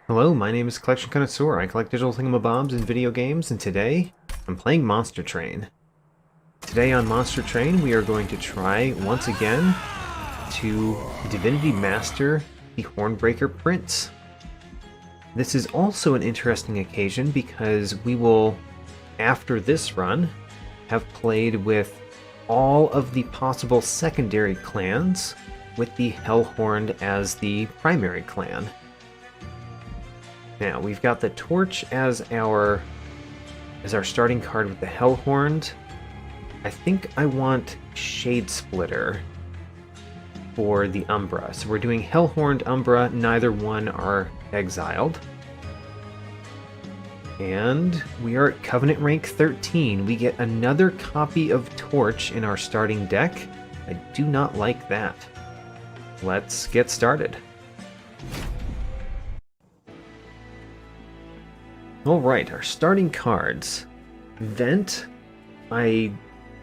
Hello, my name is Collection Connoisseur. I collect digital thingamabobs in video games, and today I'm playing Monster Train. Today on Monster Train, we are going to try once again to Divinity Master the Hornbreaker Prince. This is also an interesting occasion because we will, after this run, have played with all of the possible secondary clans, with the Hellhorned as the primary clan. Now, we've got the Torch as our starting card with the Hellhorned. I think I want Shade Splitter for the Umbra. So we're doing Hellhorned, Umbra, neither one are exiled. And we are at Covenant rank 13. We get another copy of Torch in our starting deck. I do not like that. Let's get started. Alright, our starting cards. Vent. I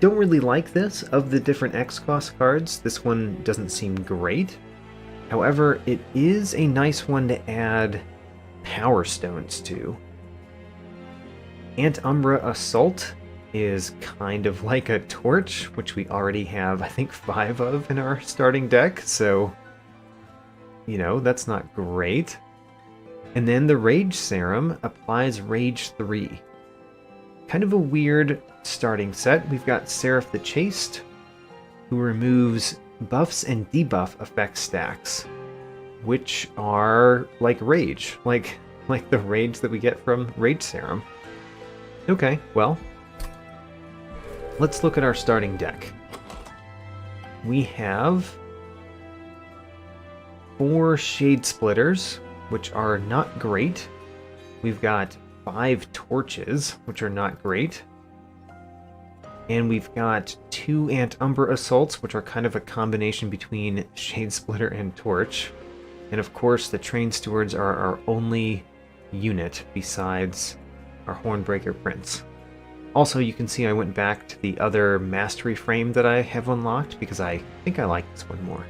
don't really like this. Of the different X-Cost cards, this one doesn't seem great. However, it is a nice one to add Power Stones to. Umbra Assault is kind of like a Torch, which we already have, I think, 5 of in our starting deck, so, you know, that's not great. And then the Rage Serum applies Rage 3. Kind of a weird starting set. We've got Seraph the Chaste, who removes buffs and debuff effect stacks, which are like Rage, like the Rage that we get from Rage Serum. Okay, well, let's look at our starting deck. We have 4 Shade Splitters, which are not great. We've got 5 Torches, which are not great. And we've got 2 Umbra Assaults, which are kind of a combination between Shade Splitter and Torch. And of course, the Train Stewards are our only unit besides our Hornbreaker Prince. Also, you can see I went back to the other Mastery frame that I have unlocked because I think I like this one more.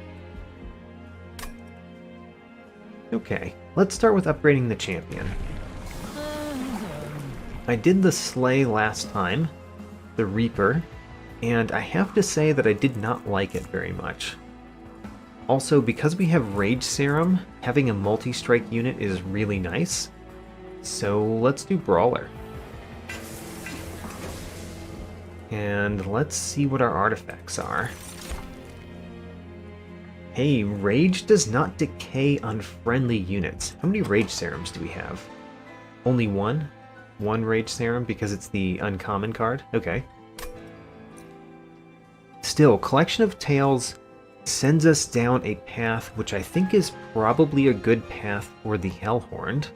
Okay, let's start with upgrading the champion. I did the Slay last time, the Reaper, and I have to say that I did not like it very much. Also, because we have Rage Serum, having a multi-strike unit is really nice. So let's do Brawler. And let's see what our artifacts are. Hey, Rage does not decay unfriendly units. How many Rage Serums do we have? Only one? One Rage Serum because it's the uncommon card? Okay. Still, Collection of Tales sends us down a path which I think is probably a good path for the Hellhorned.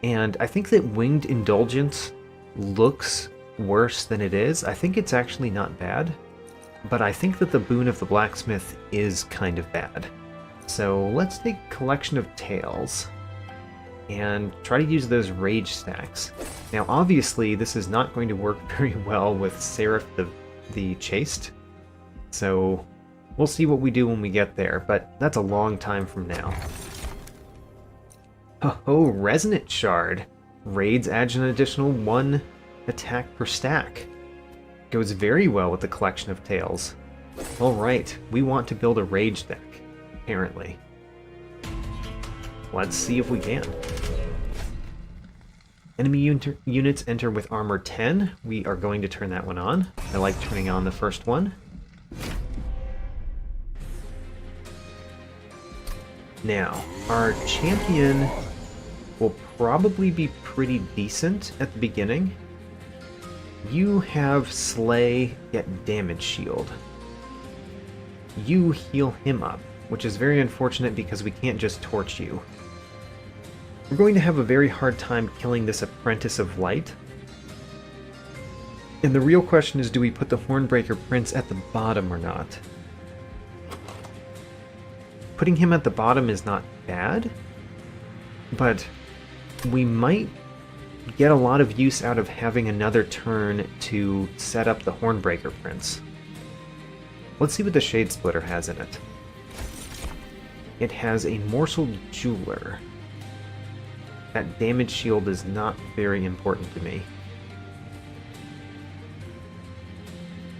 And I think that Winged Indulgence looks worse than it is. I think it's actually not bad. But I think that the Boon of the Blacksmith is kind of bad. So let's take Collection of Tales and try to use those Rage stacks. Now obviously this is not going to work very well with Seraph the Chaste, so we'll see what we do when we get there, but that's a long time from now. Oh, Resonant Shard. Raids adds an additional 1 attack per stack. Goes very well with the Collection of Tales. Alright, we want to build a Rage deck, apparently. Let's see if we can. Enemy units enter with armor 10. We are going to turn that one on. I like turning on the first one. Now, our champion will probably be pretty decent at the beginning. You have Slay, get Damage Shield. You heal him up, which is very unfortunate because we can't just torch you. We're going to have a very hard time killing this Apprentice of Light. And the real question is, do we put the Hornbreaker Prince at the bottom or not? Putting him at the bottom is not bad, but we might get a lot of use out of having another turn to set up the Hornbreaker Prince. Let's see what the Shade Splitter has in it. It has a Morsel Jeweler. that damage shield is not very important to me.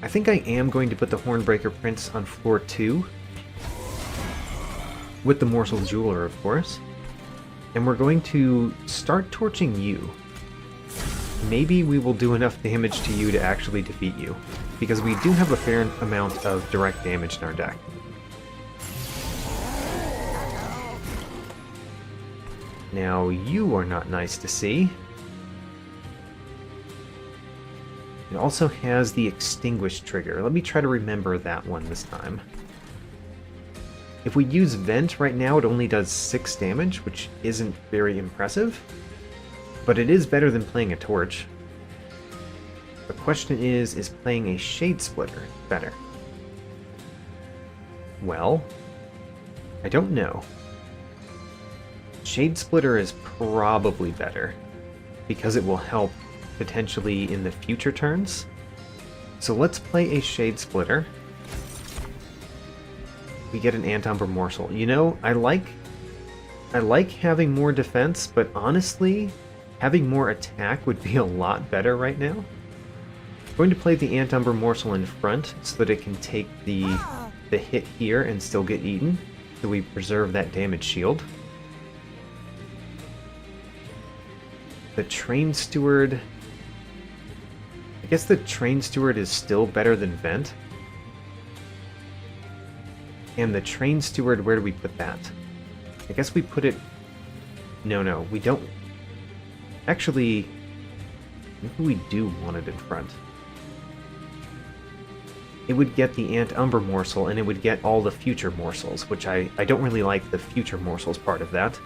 I think I am going to put the Hornbreaker Prince on floor 2. With the Morsel Jeweler, of course. And we're going to start torching you. Maybe we will do enough damage to you to actually defeat you, because we do have a fair amount of direct damage in our deck. Now, you are not nice to see. It also has the Extinguish trigger. Let me try to remember that one this time. If we use Vent right now, it only does 6 damage, which isn't very impressive. But it is better than playing a Torch. The question is playing a Shade Splitter better? Well, I don't know. Shade Splitter is probably better, because it will help potentially in the future turns. So let's play a Shade Splitter. We get an Umbra Morsel. You know, I like having more defense, but honestly, having more attack would be a lot better right now. I'm going to play the Umbra Morsel in front so that it can take the hit here and still get eaten, so we preserve that damage shield. The Train Steward... I guess the Train Steward is still better than Vent. And the Train Steward, where do we put that? I guess we put it... No, we don't... Actually, maybe we do want it in front. It would get the Umbra Morsel, and it would get all the future morsels, which I don't really like the future morsels part of that.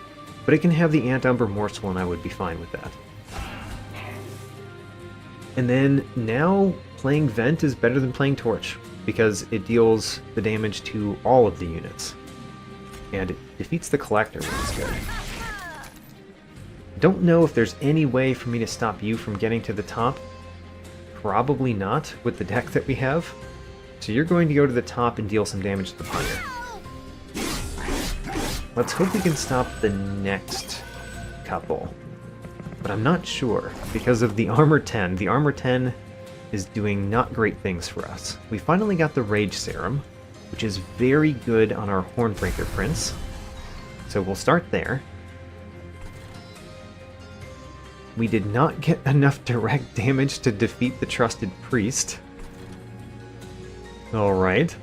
But it can have the Umbra Morsel, and I would be fine with that. And then, now, playing Vent is better than playing Torch, because it deals the damage to all of the units. And it defeats the Collector, which is good. Don't know if there's any way for me to stop you from getting to the top. Probably not, with the deck that we have. So you're going to go to the top and deal some damage to the Pyre. Let's hope we can stop the next couple. But I'm not sure, because of the Armor 10. The Armor 10 is doing not great things for us. We finally got the Rage Serum, which is very good on our Hornbreaker Prince. So we'll start there. We did not get enough direct damage to defeat the Trusted Priest. Alright.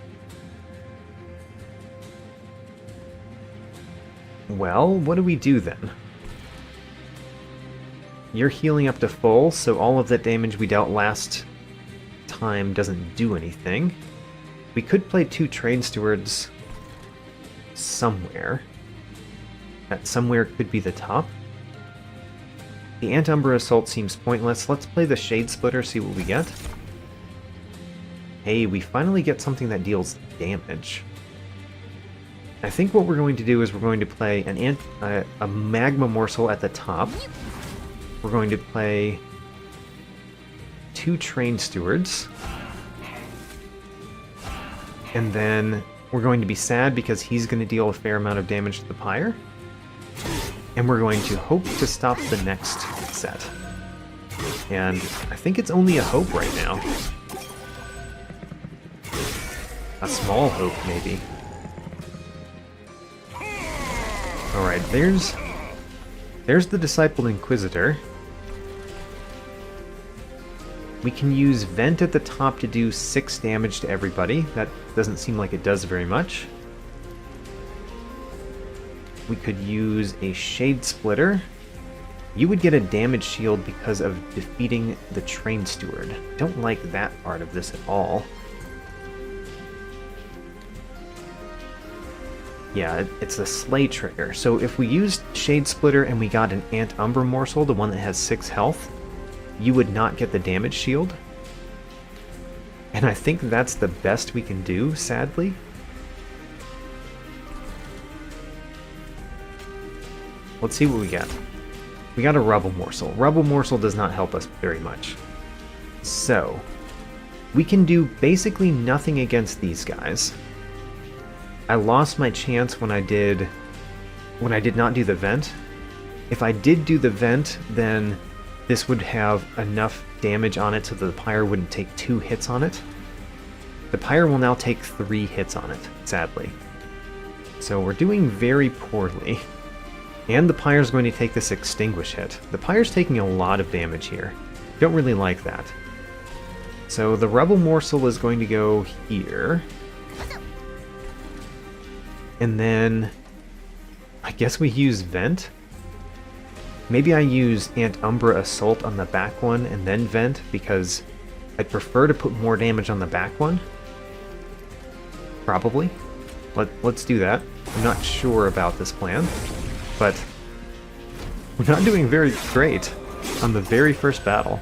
Well, what do we do then? You're healing up to full, so all of that damage we dealt last time doesn't do anything. We could play 2 Train Stewards somewhere. That somewhere could be the top. The Umbra Assault seems pointless. Let's play the Shade Splitter, see what we get. Hey, we finally get something that deals damage. I think what we're going to do is we're going to play a Magma Morsel at the top. We're going to play 2 Train Stewards. And then we're going to be sad because he's going to deal a fair amount of damage to the Pyre. And we're going to hope to stop the next set. And I think it's only a hope right now. A small hope, maybe. Alright, there's the Discipled Inquisitor. We can use Vent at the top to do 6 damage to everybody. That doesn't seem like it does very much. We could use a Shade Splitter. You would get a damage shield because of defeating the Train Steward. Don't like that part of this at all. Yeah, it's a Slay trigger. So if we used Shade Splitter and we got an Umbra Morsel, the one that has 6 health, you would not get the damage shield. And I think that's the best we can do, sadly. Let's see what we get. We got a Rubble Morsel. Rubble Morsel does not help us very much. So, we can do basically nothing against these guys. I lost my chance when I did not do the Vent, If I did do the vent, then this would have enough damage on it so that the Pyre wouldn't take 2 hits on it. The Pyre will now take 3 hits on it, sadly. So we're doing very poorly. And the Pyre's going to take this Extinguish hit. The Pyre's taking a lot of damage here. Don't really like that. So the Rebel Morsel is going to go here. And then I guess we use Vent. Maybe I use Umbra Assault on the back one and then Vent, because I'd prefer to put more damage on the back one. Probably. Let's do that. I'm not sure about this plan, but we're not doing very great on the very first battle.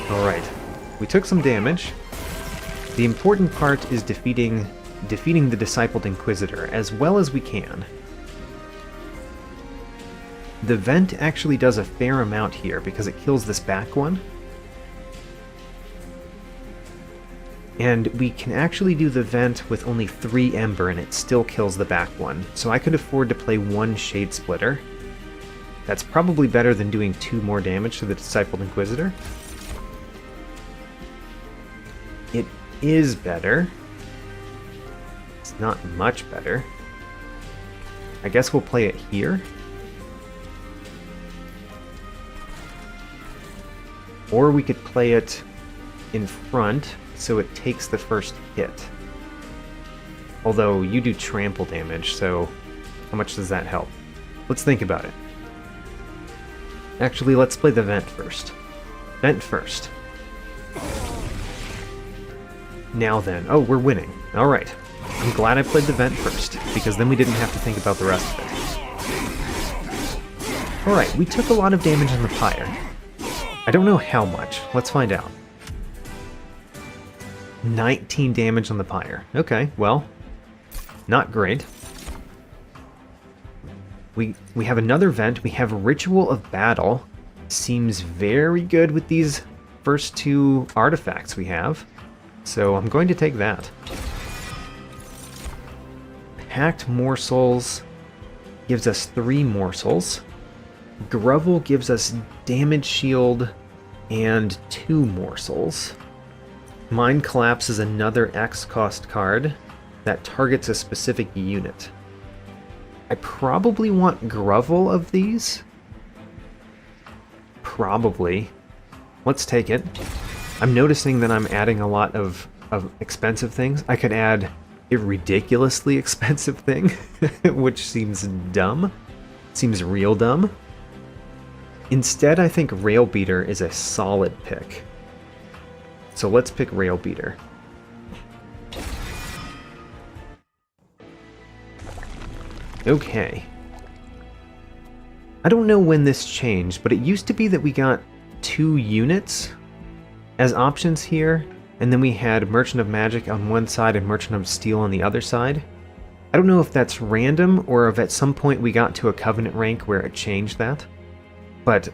Alright, we took some damage. The important part is defeating the Discipled Inquisitor as well as we can. The Vent actually does a fair amount here because it kills this back one. And we can actually do the Vent with only 3 Ember and it still kills the back one. So I could afford to play 1 Shade Splitter. That's probably better than doing 2 more damage to the Discipled Inquisitor. It is better. It's not much better. I guess we'll play it here. Or we could play it in front, so it takes the first hit. Although you do trample damage, so how much does that help? Let's think about it. Actually, let's play the Vent first. Vent first. Now then. Oh, we're winning. Alright. I'm glad I played the Vent first, because then we didn't have to think about the rest of it. Alright, we took a lot of damage on the Pyre. I don't know how much. Let's find out. 19 damage on the Pyre. Okay, well, not great. We have another Vent. We have Ritual of Battle. Seems very good with these first 2 artifacts we have. So I'm going to take that. Packed Morsels gives us 3 morsels. Grovel gives us Damage Shield and 2 morsels. Mind Collapse is another X-cost card that targets a specific unit. I probably want Grovel of these. Probably. Let's take it. I'm noticing that I'm adding a lot of expensive things. I could add a ridiculously expensive thing, which seems dumb. Seems real dumb. Instead, I think Rail Beater is a solid pick. So let's pick Rail Beater. Okay. I don't know when this changed, but it used to be that we got 2 units as options here, and then we had Merchant of Magic on one side and Merchant of Steel on the other side. I don't know if that's random or if at some point we got to a Covenant rank where it changed that, but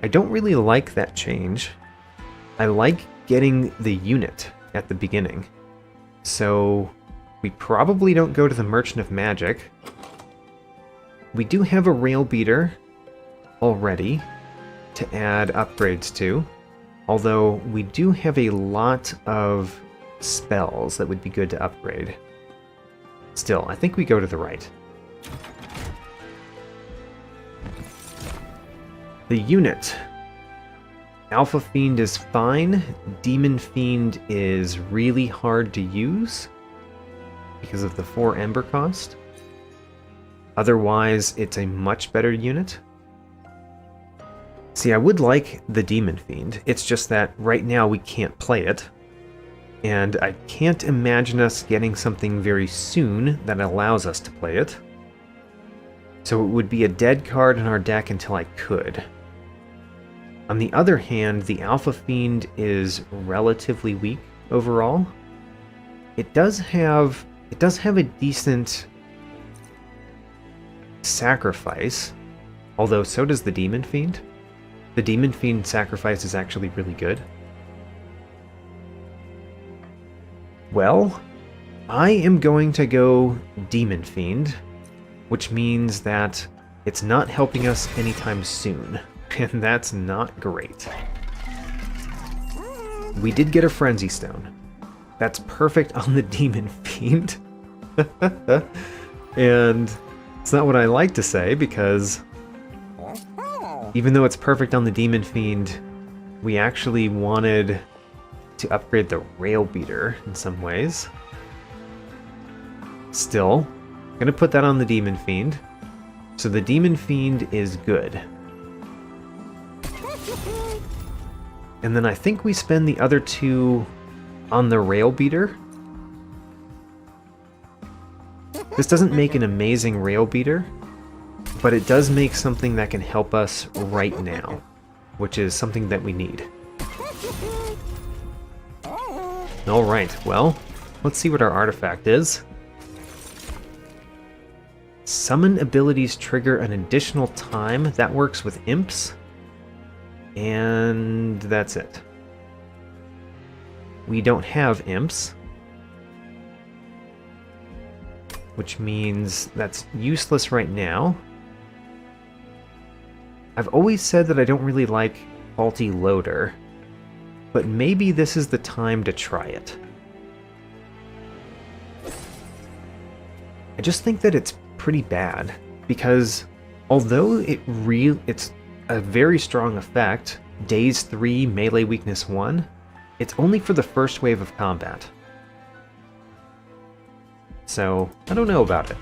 I don't really like that change. I like getting the unit at the beginning, so we probably don't go to the Merchant of Magic. We do have a Rail Beater already to add upgrades to. Although, we do have a lot of spells that would be good to upgrade. Still, I think we go to the right. The unit. Alpha Fiend is fine. Demon Fiend is really hard to use because of the 4 Ember cost. Otherwise, it's a much better unit. See, I would like the Demon Fiend, it's just that right now we can't play it, and I can't imagine us getting something very soon that allows us to play it. So it would be a dead card in our deck until I could. On the other hand, the Alpha Fiend is relatively weak overall. It does have a decent sacrifice, although so does the Demon Fiend. The Demon Fiend sacrifice is actually really good. Well, I am going to go Demon Fiend, which means that it's not helping us anytime soon, and that's not great. We did get a Frenzy Stone. That's perfect on the Demon Fiend. And it's not what I like to say, because even though it's perfect on the Demon Fiend, we actually wanted to upgrade the Rail Beater in some ways. Still, I'm gonna put that on the Demon Fiend. So the Demon Fiend is good. And then I think we spend the other two on the Rail Beater. This doesn't make an amazing Rail Beater, but it does make something that can help us right now, which is something that we need. Alright, well, let's see what our artifact is. Summon abilities trigger an additional time. That works with imps. And that's it. We don't have imps, which means that's useless right now. I've always said that I don't really like Faulty Loader, but maybe this is the time to try it. I just think that it's pretty bad, because although it's a very strong effect, Daze 3, Melee Weakness 1, it's only for the first wave of combat. So, I don't know about it.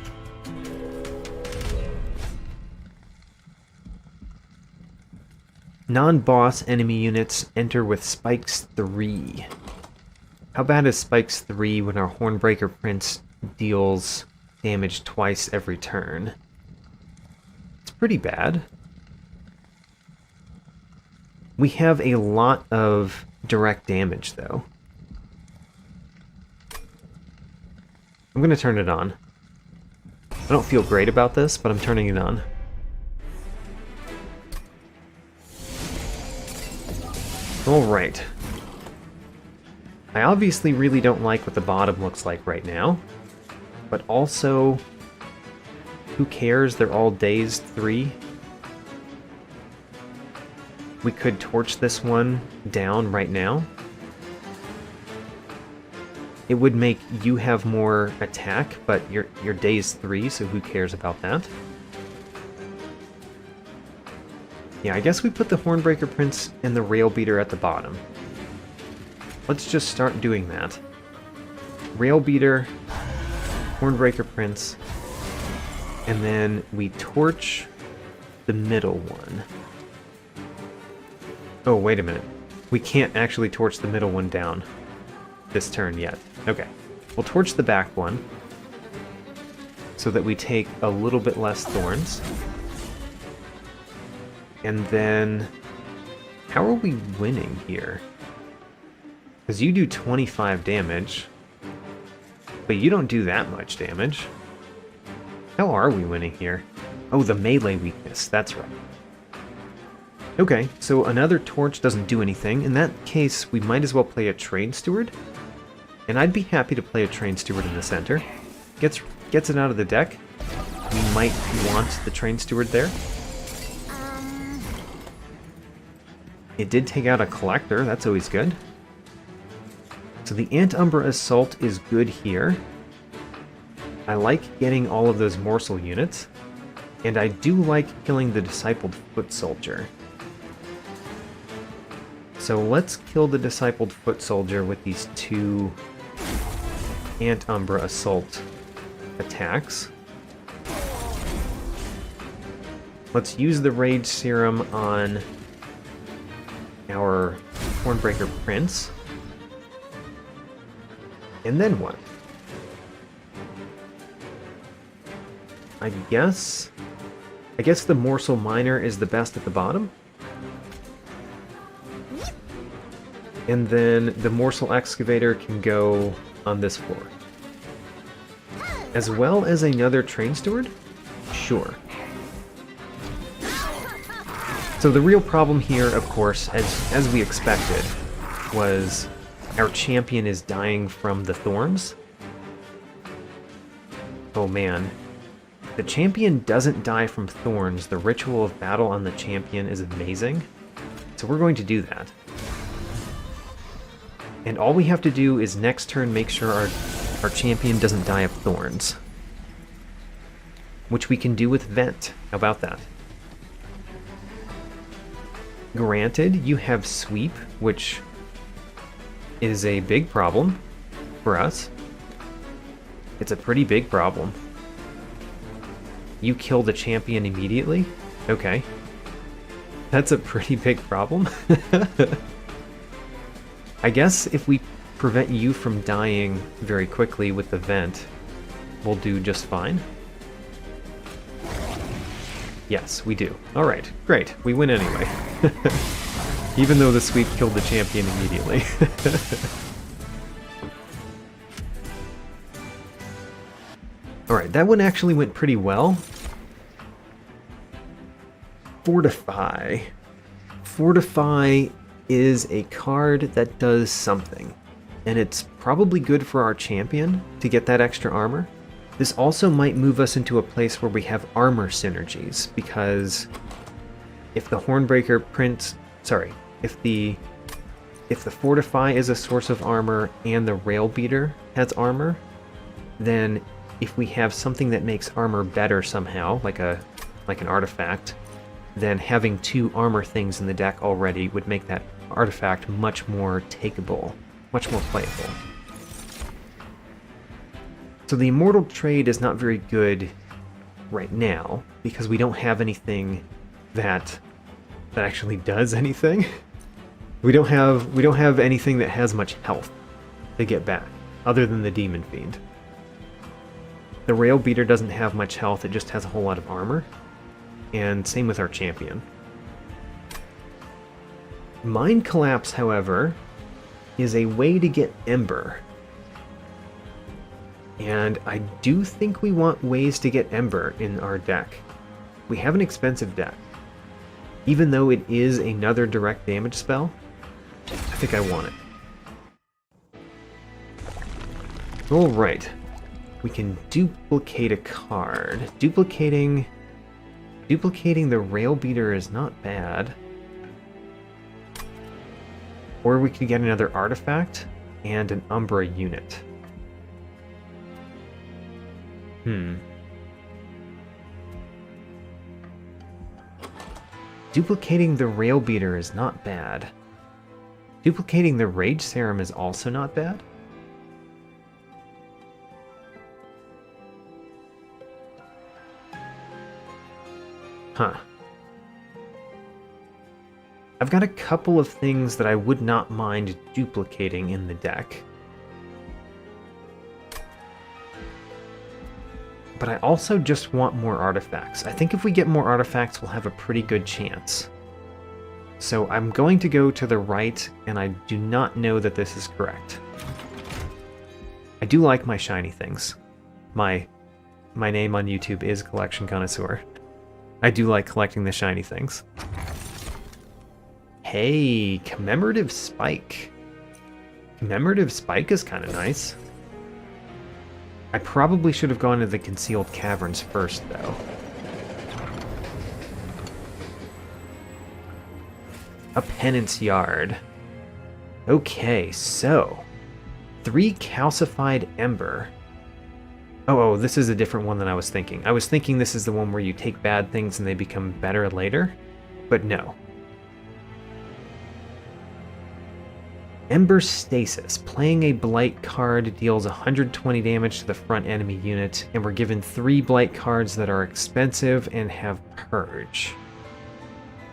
Non-boss enemy units enter with Spikes 3. How bad is Spikes 3 when our Hornbreaker Prince deals damage twice every turn? It's pretty bad. We have a lot of direct damage, though. I'm going to turn it on. I don't feel great about this, but I'm turning it on. Alright. I obviously really don't like what the bottom looks like right now, but also, who cares? They're all Dazed 3. We could torch this one down right now. It would make you have more attack, but you're Dazed 3, so who cares about that? Yeah, I guess we put the Hornbreaker Prince and the Rail Beater at the bottom. Let's just start doing that. Rail Beater, Hornbreaker Prince, and then we torch the middle one. Oh, wait a minute. We can't actually torch the middle one down this turn yet. Okay. We'll torch the back one so that we take a little bit less thorns. And then, how are we winning here? Because you do 25 damage, but you don't do that much damage. How are we winning here? Oh, the melee weakness, that's right. Okay, so another torch doesn't do anything. In that case, we might as well play a Train Steward. And I'd be happy to play a Train Steward in the center. Gets it out of the deck. We might want the Train Steward there. It did take out a Collector, that's always good. So the Umbra Assault is good here. I like getting all of those morsel units. And I do like killing the Discipled Foot Soldier. So let's kill the Discipled Foot Soldier with these two Umbra Assault attacks. Let's use the Rage Serum on our Hornbreaker Prince. And then what? I guess the Morsel Miner is the best at the bottom. And then the Morsel Excavator can go on this floor. As well as another Train Steward? Sure. So the real problem here, of course, as we expected, was our champion is dying from the thorns. Oh man. The champion doesn't die from thorns. The ritual of battle on the champion is amazing. So we're going to do that. And all we have to do is next turn make sure our champion doesn't die of thorns. Which we can do with Vent. How about that? Granted, you have Sweep, which is a big problem for us. It's a pretty big problem. You kill the champion immediately? Okay. That's a pretty big problem. I guess if we prevent you from dying very quickly with the Vent, we'll do just fine. Yes, we do. Alright, great. We win anyway. Even though the sweep killed the champion immediately. Alright, that one actually went pretty well. Fortify. Fortify is a card that does something, and it's probably good for our champion to get that extra armor. This also might move us into a place where we have armor synergies, because if the Hornbreaker Prince, if the Fortify is a source of armor and the Rail Beater has armor, then if we have something that makes armor better somehow, like an artifact, then having two armor things in the deck already would make that artifact much more takeable, much more playable. So the Immortal Trade is not very good right now, because we don't have anything that actually does anything. We don't have anything that has much health to get back, other than the Demon Fiend. The Rail Beater doesn't have much health, it just has a whole lot of armor. And same with our champion. Mind Collapse, however, is a way to get Ember. And I do think we want ways to get Ember in our deck. We have an expensive deck. Even though it is another direct damage spell, I think I want it. Alright. We can duplicate a card. Duplicating the Rail Beater is not bad. Or we could get another artifact and an Umbra unit. Duplicating the Rail Beater is not bad. Duplicating the Rage Serum is also not bad. Huh. I've got a couple of things that I would not mind duplicating in the deck. But I also just want more artifacts. I think if we get more artifacts, we'll have a pretty good chance. So I'm going to go to the right, and I do not know that this is correct. I do like my shiny things. My name on YouTube is Collection Connoisseur. I do like collecting the shiny things. Hey, Commemorative Spike. Commemorative Spike is kind of nice. I probably should have gone to the Concealed Caverns first, though. A Penance Yard. Okay, so 3 Calcified Ember. Oh, this is a different one than I was thinking. I was thinking this is the one where you take bad things and they become better later, but no. Ember Stasis. Playing a Blight card deals 120 damage to the front enemy unit, and we're given 3 Blight cards that are expensive and have Purge.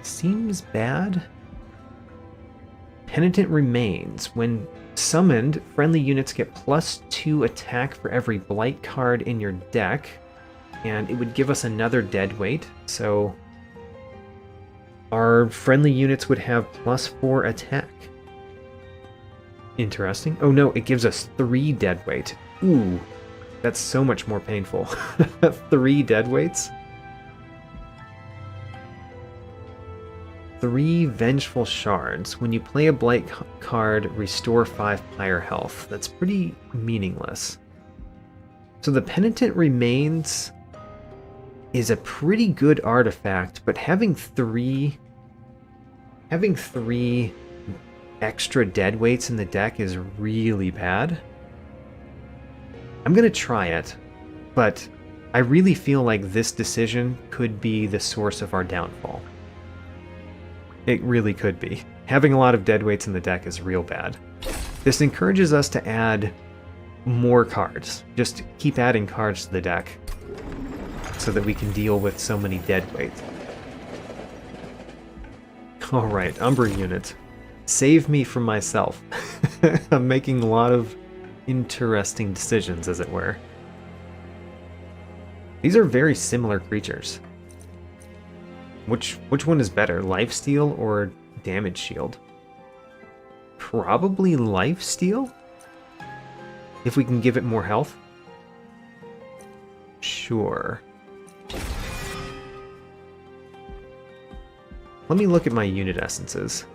Seems bad. Penitent Remains. When summoned, friendly units get +2 attack for every Blight card in your deck, and it would give us another Deadweight, so our friendly units would have +4 attack. Interesting. Oh no, it gives us 3 Deadweight. Ooh, that's so much more painful. 3 Deadweights? 3 Vengeful Shards. When you play a Blight card, restore 5 Pyre health. That's pretty meaningless. So the Penitent Remains is a pretty good artifact, but having three extra Deadweights in the deck is really bad. I'm gonna try it, but I really feel like this decision could be the source of our downfall. It really could be. Having a lot of Deadweights in the deck is real bad. This encourages us to add more cards. Just keep adding cards to the deck so that we can deal with so many Deadweights. Alright, Umbra unit. Save me from myself. I'm making a lot of interesting decisions, as it were. These are very similar creatures. Which one is better, Lifesteal or Damage Shield? Probably Lifesteal? If we can give it more health? Sure. Let me look at my unit essences.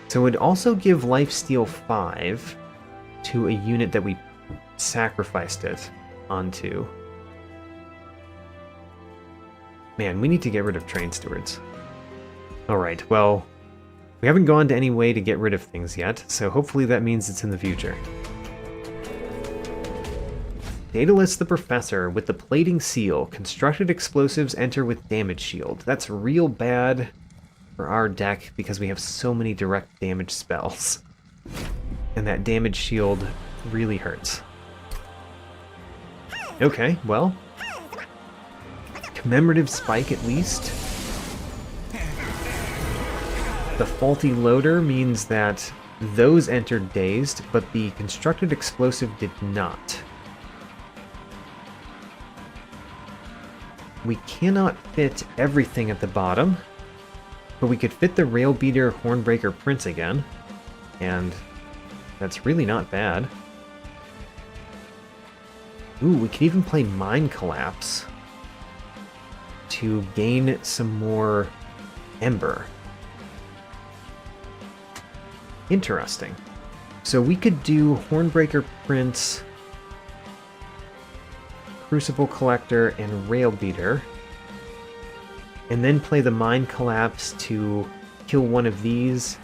So it would also give Lifesteal 5 to a unit that we sacrificed it onto. Man, we need to get rid of Train Stewards. Alright, well, we haven't gone to any way to get rid of things yet, so hopefully that means it's in the future. Daedalus the Professor with the Plating Seal. Constructed explosives enter with Damage Shield. That's real bad for our deck because we have so many direct damage spells. And that Damage Shield really hurts. Okay, well, Commemorative Spike at least. The Faulty Loader means that those entered dazed, but the Constructed Explosive did not. We cannot fit everything at the bottom, but we could fit the Rail Beater Hornbreaker Prince again, and that's really not bad. Ooh, we could even play Mind Collapse to gain some more Ember. Interesting. So we could do Hornbreaker Prince, Crucible Collector, and Rail Beater, and then play the Mind Collapse to kill one of these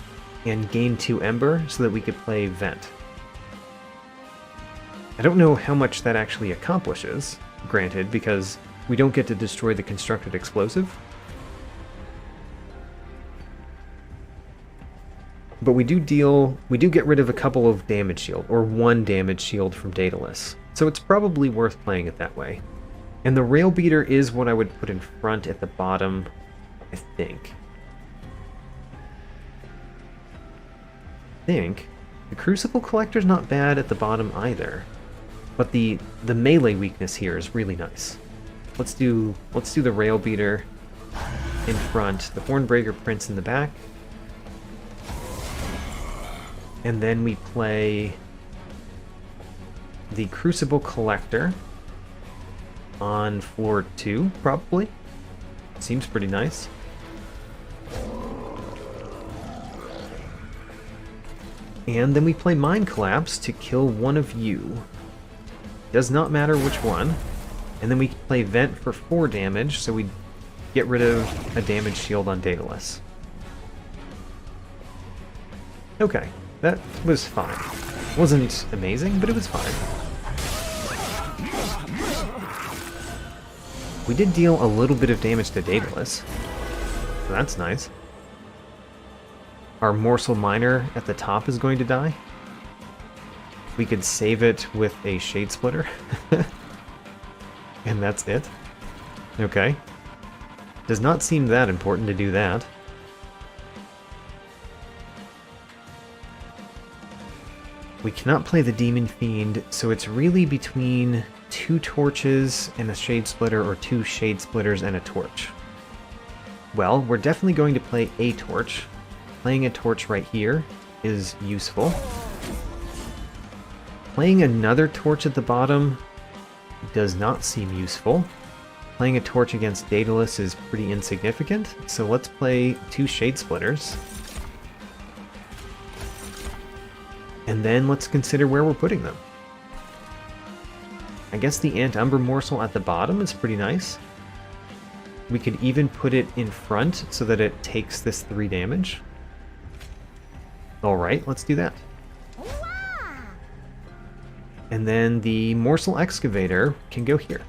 and gain 2 Ember so that we could play Vent. I don't know how much that actually accomplishes, granted, because we don't get to destroy the Constructed Explosive. But we do get rid of a couple of Damage Shield, or 1 Damage Shield from Daedalus. So it's probably worth playing it that way. And the Rail Beater is what I would put in front at the bottom, I think. The Crucible Collector's not bad at the bottom either. But the melee weakness here is really nice. Let's do the Rail Beater in front, the Hornbreaker Prince in the back. And then we play the Crucible Collector on floor 2, probably. Seems pretty nice. And then we play Mind Collapse to kill one of you. Does not matter which one. And then we play Vent for 4 damage, so we get rid of a Damage Shield on Daedalus. Okay, that was fine. Wasn't amazing, but it was fine. We did deal a little bit of damage to Daedalus, so that's nice. Our Morsel Miner at the top is going to die. We could save it with a Shade Splitter. And that's it. Okay. Does not seem that important to do that. We cannot play the Demon Fiend, so it's really between 2 torches and a Shade Splitter, or 2 Shade Splitters and a torch. Well, we're definitely going to play a torch. Playing a torch right here is useful. Playing another torch at the bottom does not seem useful. Playing a torch against Daedalus is pretty insignificant, so let's play 2 Shade Splitters. And then let's consider where we're putting them. I guess the Umbra morsel at the bottom is pretty nice. We could even put it in front so that it takes this 3 damage. Alright, let's do that. And then the Morsel Excavator can go here.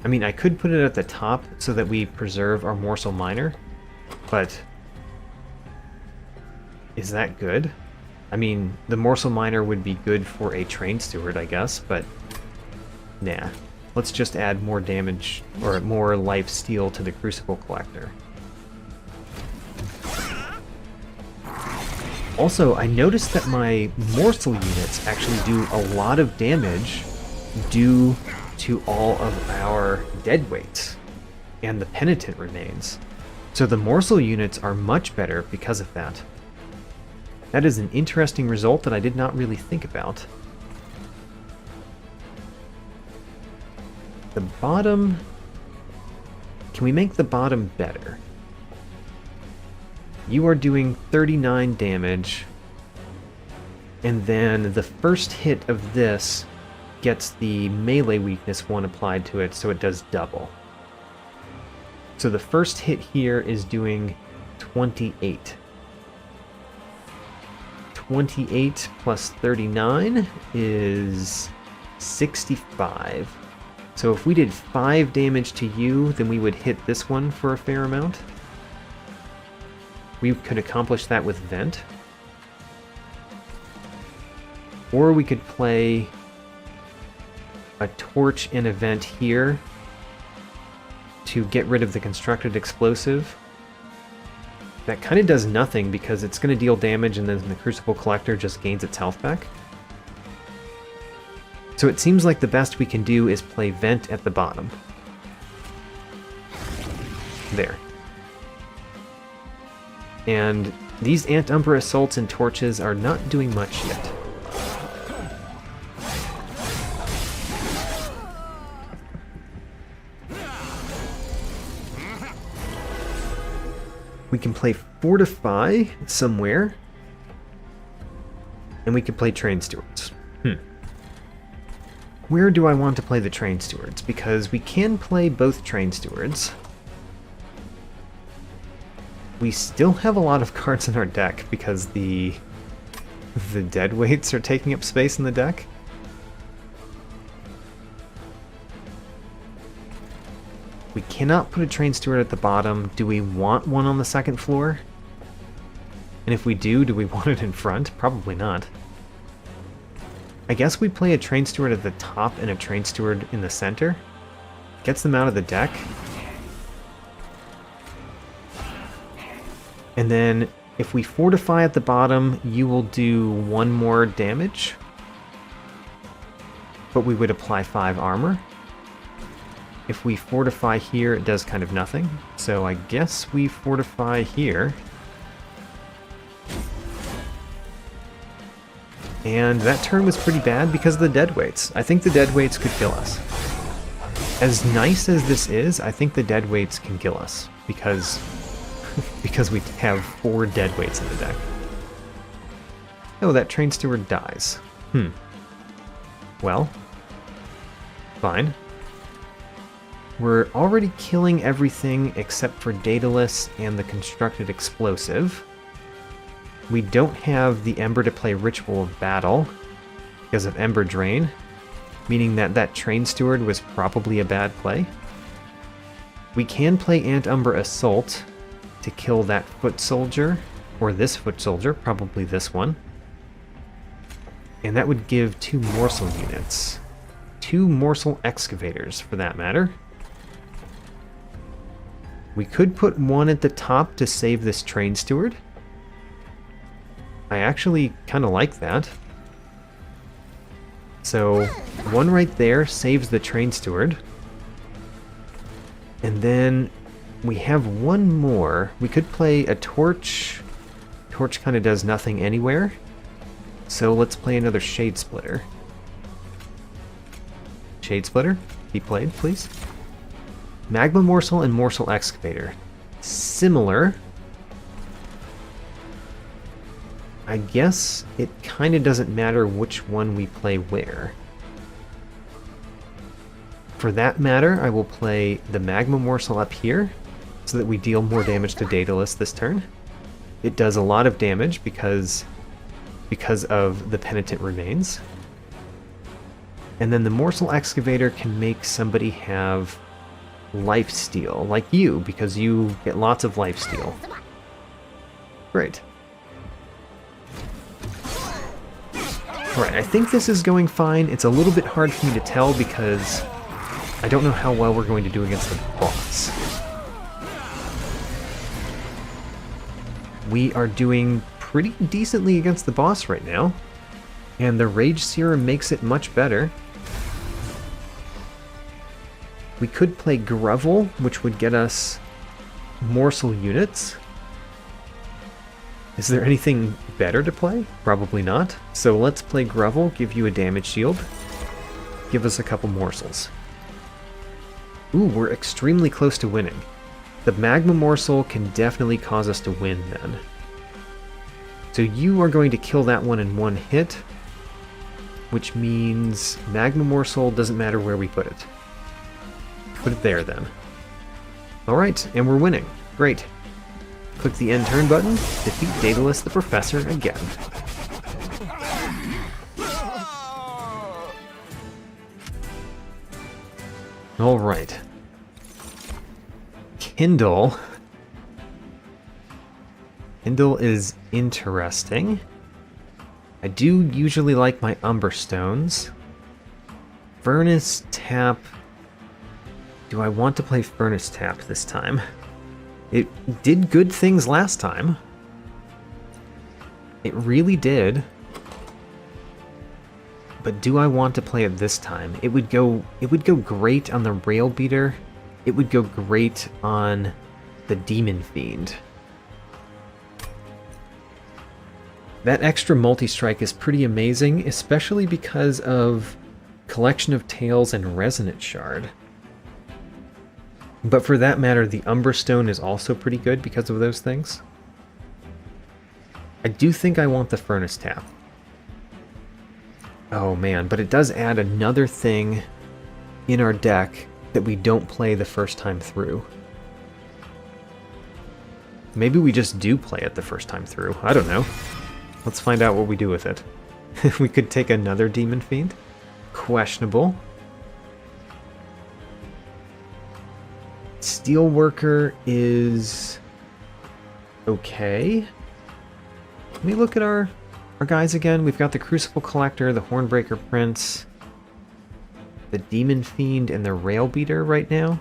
I mean, I could put it at the top so that we preserve our Morsel Miner, but is that good? I mean, the Morsel Miner would be good for a Train Steward, I guess, but nah. Let's just add more damage, or more life steal to the Crucible Collector. Also, I noticed that my Morsel units actually do a lot of damage due to all of our Deadweights and the Penitent Remains. So the Morsel units are much better because of that. That is an interesting result that I did not really think about. The bottom... Can we make the bottom better? You are doing 39 damage, and then the first hit of this gets the melee weakness 1 applied to it, so it does double. So the first hit here is doing 28. 28 plus 39 is 65. So if we did 5 damage to you, then we would hit this one for a fair amount. We could accomplish that with Vent. Or we could play a Torch and a Vent here to get rid of the Constructed Explosive. That kind of does nothing because it's going to deal damage and then the Crucible Collector just gains its health back. So it seems like the best we can do is play Vent at the bottom. There. And these Umbra Assaults and Torches are not doing much yet. We can play Fortify somewhere, and we can play Train Stewards. Where do I want to play the Train Stewards? Because we can play both Train Stewards. We still have a lot of cards in our deck because the Deadweights are taking up space in the deck. We cannot put a Train Steward at the bottom. Do we want one on the second floor? And if we do we want it in front? Probably not. I guess we play a Train Steward at the top and a Train Steward in the center. Gets them out of the deck. And then if we Fortify at the bottom, you will do 1 more damage. But we would apply 5 armor. If we Fortify here, it does kind of nothing. So I guess we Fortify here. And that turn was pretty bad because of the Deadweights. I think the Deadweights could kill us. As nice as this is, I think the Deadweights can kill us. Because we have 4 Deadweights in the deck. Oh, that Train Steward dies. Well. Fine. We're already killing everything except for Daedalus and the Constructed Explosive. We don't have the Ember to play Ritual of Battle because of Ember Drain, meaning that that Train Steward was probably a bad play. We can play Umbra Assault to kill that Foot Soldier, or this Foot Soldier, probably this one. And that would give 2 Morsel units. 2 Morsel Excavators, for that matter. We could put 1 at the top to save this Train Steward. I actually kind of like that. So, 1 right there saves the Train Steward. And then we have 1 more. We could play a Torch. Torch kind of does nothing anywhere. So let's play another Shade Splitter. Shade Splitter, be played, please. Magma Morsel and Morsel Excavator. Similar. I guess it kind of doesn't matter which one we play where. For that matter, I will play the Magma Morsel up here so that we deal more damage to Daedalus this turn. It does a lot of damage because of the Penitent Remains. And then the Morsel Excavator can make somebody have lifesteal, like you, because you get lots of lifesteal. Great. Alright, I think this is going fine. It's a little bit hard for me to tell because I don't know how well we're going to do against the boss. We are doing pretty decently against the boss right now, and the Rage Serum makes it much better. We could play Grovel, which would get us morsel units. Is there anything better to play? Probably not. So let's play Grovel, give you a damage shield. Give us a couple morsels. Ooh, we're extremely close to winning. The Magma Morsel can definitely cause us to win then. So you are going to kill that one in one hit, which means Magma Morsel doesn't matter where we put it. Put it there then. Alright, and we're winning. Great. Click the end turn button, defeat Daedalus the Professor again. Alright. Kindle. Kindle is interesting. I do usually like my Umbra stones. Furnace Tap. Do I want to play Furnace Tap this time? It did good things last time. It really did. But do I want to play it this time? It would go great on the Rail Beater. It would go great on the Demon Fiend. That extra multi-strike is pretty amazing, especially because of Collection of Tales and Resonant Shard. But for that matter, the Umbra Stone is also pretty good because of those things. I do think I want the Furnace Tap. Oh man, but it does add another thing in our deck that we don't play the first time through. Maybe we just do play it the first time through. I don't know. Let's find out what we do with it. We could take another Demon Fiend. Questionable. Steelworker is okay. Let me look at our guys again. We've got the Crucible Collector, the Hornbreaker Prince, the Demon Fiend, and the Rail Beater right now.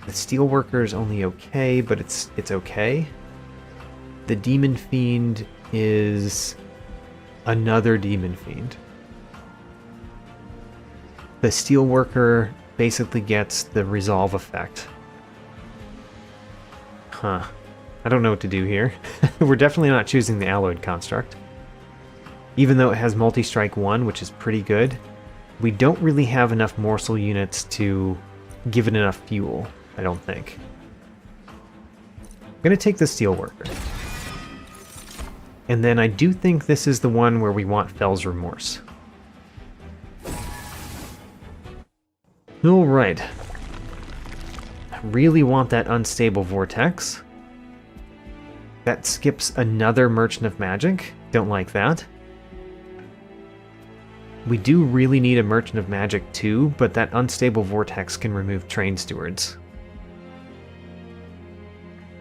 The Steelworker is only okay, but it's okay. The Demon Fiend is another Demon Fiend. The Steelworker basically gets the resolve effect. Huh. I don't know what to do here. We're definitely not choosing the Alloyed Construct. Even though it has Multi-Strike 1, which is pretty good, we don't really have enough morsel units to give it enough fuel, I don't think. I'm going to take the Steelworker. And then I do think this is the one where we want Fell's Remorse. Alright. I really want that Unstable Vortex. That skips another Merchant of Magic. Don't like that. We do really need a Merchant of Magic too, but that Unstable Vortex can remove Train Stewards.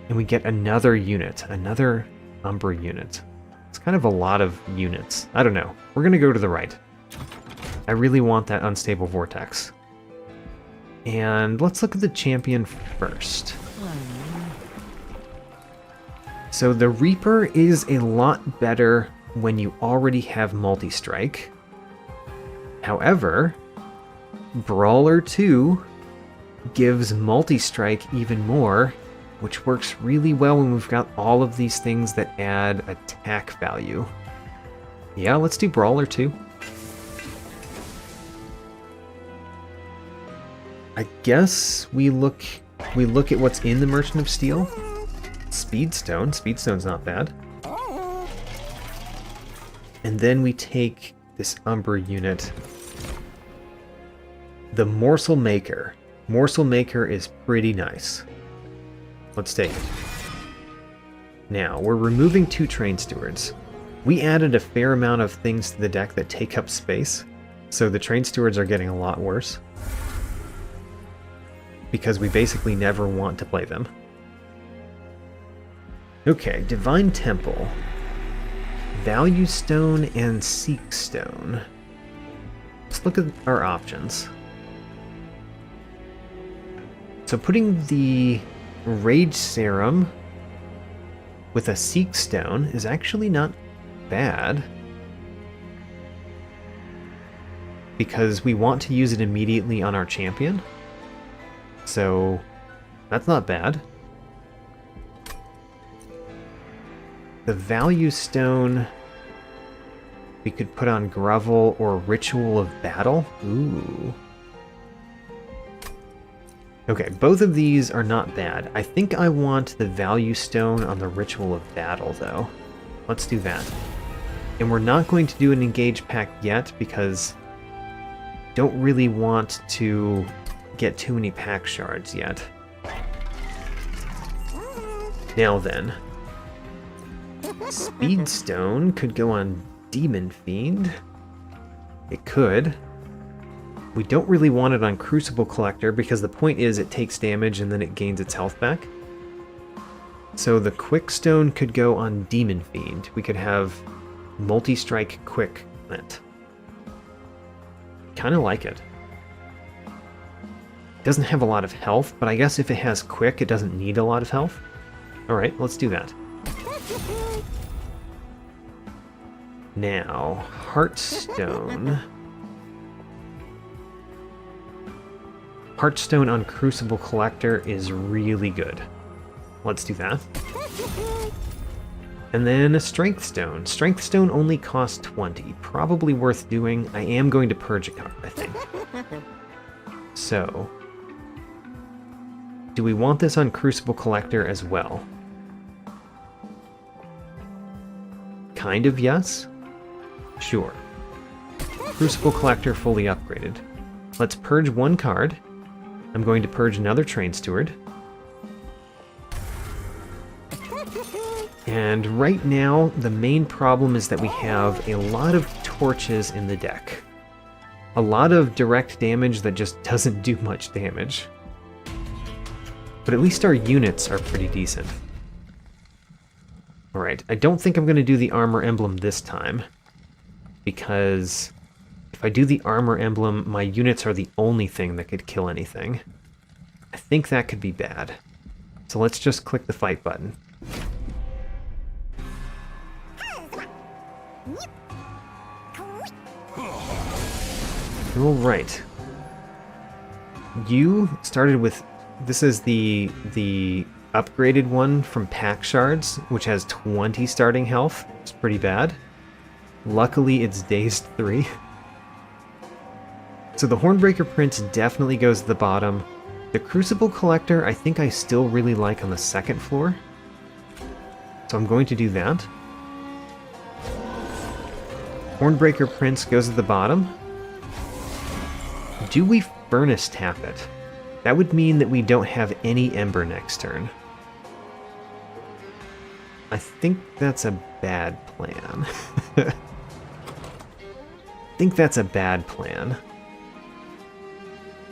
And we get another unit, another Umbra unit. It's kind of a lot of units. I don't know. We're going to go to the right. I really want that Unstable Vortex. And let's look at the champion first. So the Reaper is a lot better when you already have multi-strike. However, Brawler 2 gives multi-strike even more, which works really well when we've got all of these things that add attack value. Yeah, let's do Brawler 2. I guess we look at what's in the Merchant of Steel. Speedstone. Speedstone's not bad. And then we take this Umbra unit. The Morsel Maker. Morsel Maker is pretty nice. Let's take it. Now, we're removing 2 Train Stewards. We added a fair amount of things to the deck that take up space, so the Train Stewards are getting a lot worse. Because we basically never want to play them. Okay, Divine Temple. Value Stone and Seek Stone. Let's look at our options. So putting the Rage Serum with a Seek Stone is actually not bad. Because we want to use it immediately on our champion. So that's not bad. The Value Stone we could put on Grovel or Ritual of Battle. Ooh. Okay, both of these are not bad. I think I want the Value Stone on the Ritual of Battle, though. Let's do that. And we're not going to do an Engage pack yet, because don't really want to get too many pack shards yet. Now then. Speedstone could go on Demon Fiend. It could. We don't really want it on Crucible Collector because the point is it takes damage and then it gains its health back. So the Quickstone could go on Demon Fiend. We could have multi-strike quick on it. Kind of like it. Doesn't have a lot of health, but I guess if it has quick, it doesn't need a lot of health. Alright, let's do that. Now, Heartstone. Heartstone on Crucible Collector is really good. Let's do that. And then a Strength Stone. Strength Stone only costs 20. Probably worth doing. I am going to purge a card, I think. So, do we want this on Crucible Collector as well? Kind of yes. Sure. Crucible Collector fully upgraded. Let's purge 1 card. I'm going to purge another Train Steward. And right now, the main problem is that we have a lot of torches in the deck. A lot of direct damage that just doesn't do much damage. But at least our units are pretty decent. Alright, I don't think I'm going to do the Armor Emblem this time. Because if I do the Armor Emblem, my units are the only thing that could kill anything. I think that could be bad. So let's just click the fight button. Alright. You started with... This is the upgraded one from Pack Shards, which has 20 starting health. It's pretty bad. Luckily, it's Dazed 3. So the Hornbreaker Prince definitely goes to the bottom. The Crucible Collector, I think I still really like on the 2nd floor. So I'm going to do that. Hornbreaker Prince goes to the bottom. Do we Furnace Tap it? That would mean that we don't have any Ember next turn. I think that's a bad plan. I think that's a bad plan.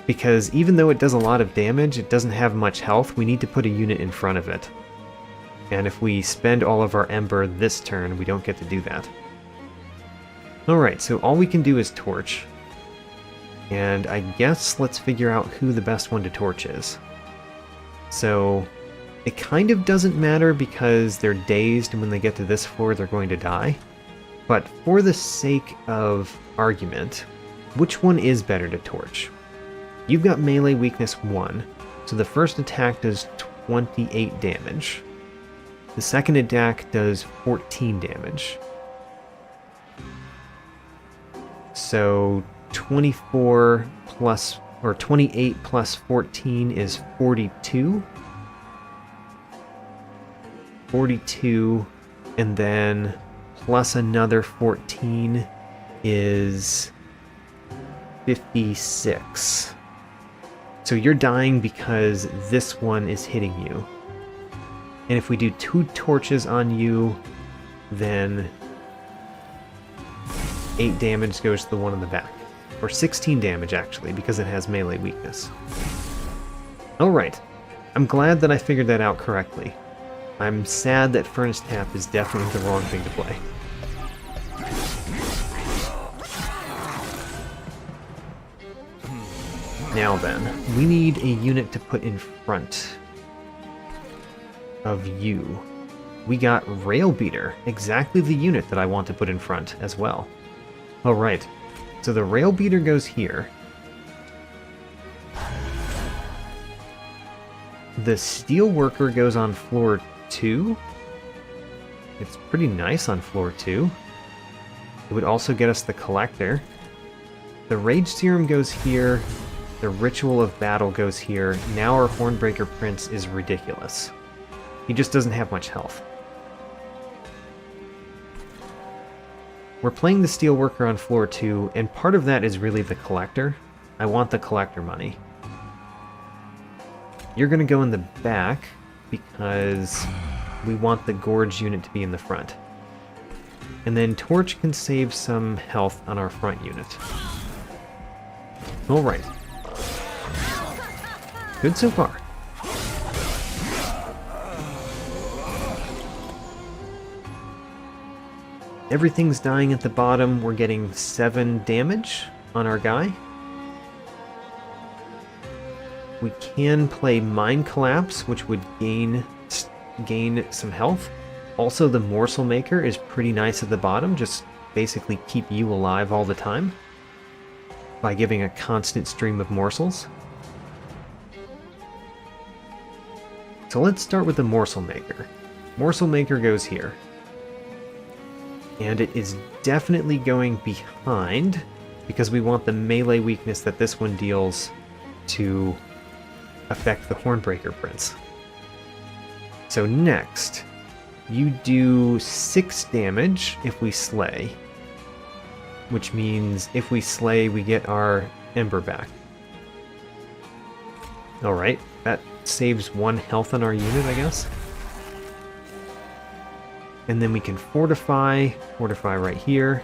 Because even though it does a lot of damage, it doesn't have much health, we need to put a unit in front of it. And if we spend all of our Ember this turn, we don't get to do that. Alright, so all we can do is Torch. And I guess let's figure out who the best one to torch is. So, it kind of doesn't matter because they're dazed and when they get to this floor they're going to die. But for the sake of argument, which one is better to torch? You've got melee weakness 1, so the first attack does 28 damage. The second attack does 14 damage. So 24 plus, or 28 plus 14 is 42. 42, and then plus another 14 is 56. So you're dying because this one is hitting you. And if we do 2 torches on you, then 8 damage goes to the one in the back. Or 16 damage, actually, because it has melee weakness. Alright. I'm glad that I figured that out correctly. I'm sad that Furnace Tap is definitely the wrong thing to play. Now then, we need a unit to put in front of you. We got Rail Beater, exactly the unit that I want to put in front as well. Alright, so the Rail Beater goes here. The Steelworker goes on floor 2. It's pretty nice on floor 2. It would also get us the Collector. The Rage Serum goes here. The Ritual of Battle goes here. Now our Hornbreaker Prince is ridiculous. He just doesn't have much health. We're playing the Steelworker on floor 2, and part of that is really the Collector. I want the Collector money. You're going to go in the back because we want the Gorge unit to be in the front. And then Torch can save some health on our front unit. Alright. Good so far. Everything's dying at the bottom. We're getting 7 damage on our guy. We can play Mind Collapse, which would gain some health. Also, the Morsel Maker is pretty nice at the bottom, just basically keep you alive all the time by giving a constant stream of morsels. So let's start with the Morsel Maker. Morsel Maker goes here. And it is definitely going behind because we want the melee weakness that this one deals to affect the Hornbreaker Prince. So next, you do 6 damage if we slay, which means if we slay, we get our Ember back. Alright, that saves 1 health on our unit, I guess. And then we can fortify right here,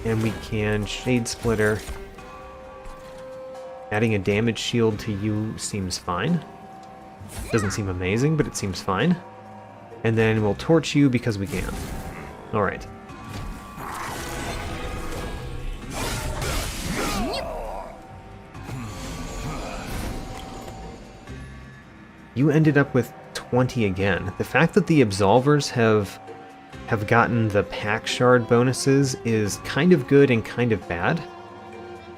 and we can Shade Splitter. Adding a damage shield to you seems fine. Doesn't seem amazing, but it seems fine. And then we'll torch you because we can. Alright. You ended up with 20 again. The fact that the Absolvers have gotten the Pack Shard bonuses is kind of good and kind of bad.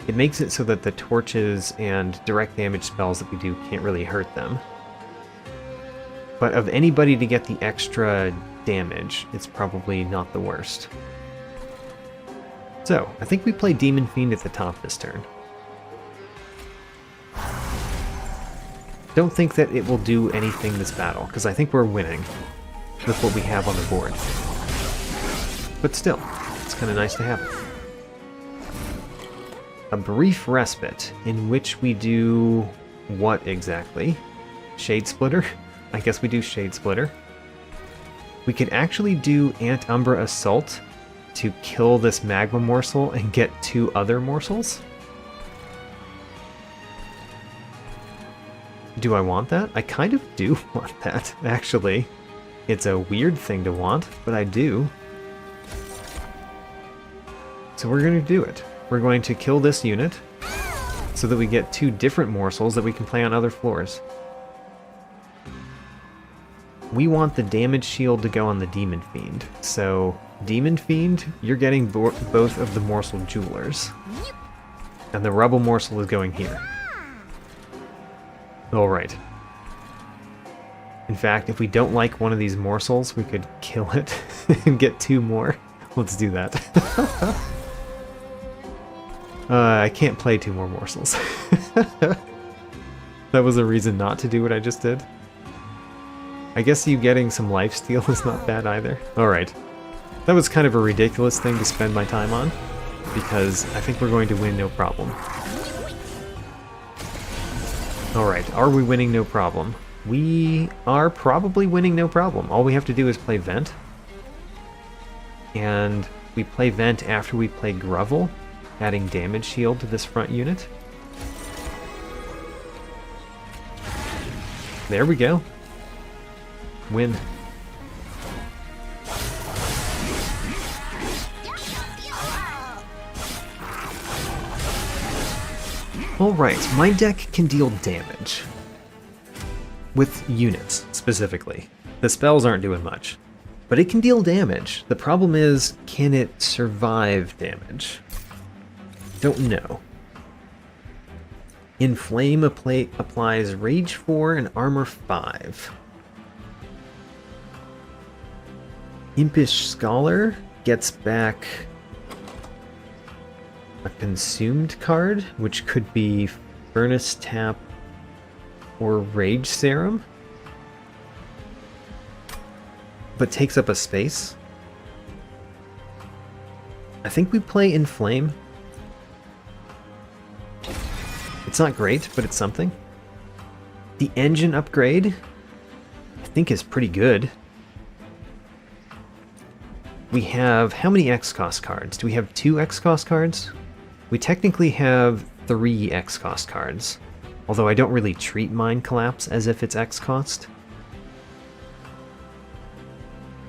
It makes it so that the torches and direct damage spells that we do can't really hurt them. But of anybody to get the extra damage, it's probably not the worst. So, I think we play Demon Fiend at the top this turn. Don't think that it will do anything this battle, because I think we're winning with what we have on the board. But still, it's kind of nice to have it. A brief respite, in which we do what exactly? Shade Splitter? I guess we do Shade Splitter. We could actually do Umbra Assault to kill this Magma Morsel and get 2 other morsels. Do I want that? I kind of do want that, actually. It's a weird thing to want, but I do. So we're going to do it. We're going to kill this unit so that we get 2 different morsels that we can play on other floors. We want the damage shield to go on the Demon Fiend. So, Demon Fiend, you're getting both of the Morsel Jewelers. And the Rebel Morsel is going here. Alright. In fact, if we don't like one of these morsels, we could kill it and get 2 more. Let's do that. I can't play 2 more morsels. That was a reason not to do what I just did. I guess you getting some lifesteal is not bad either. Alright. That was kind of a ridiculous thing to spend my time on. because I think we're going to win no problem. Alright, are we winning no problem? We are probably winning no problem. All we have to do is play Vent. And we play Vent after we play Grovel, adding damage shield to this front unit. There we go. Win. Alright, my deck can deal damage. With units, specifically. The spells aren't doing much. But it can deal damage. The problem is, can it survive damage? Don't know. Inflame applies Rage 4 and Armor 5. Impish Scholar gets back a consumed card, which could be Furnace Tap or Rage Serum, but takes up a space. I think we play Inflame. It's not great, but it's something. The engine upgrade, I think, is pretty good. We have how many X-Cost cards? Do we have 2 X-Cost cards? We technically have 3 X-Cost cards, although I don't really treat Mind Collapse as if it's X-Cost.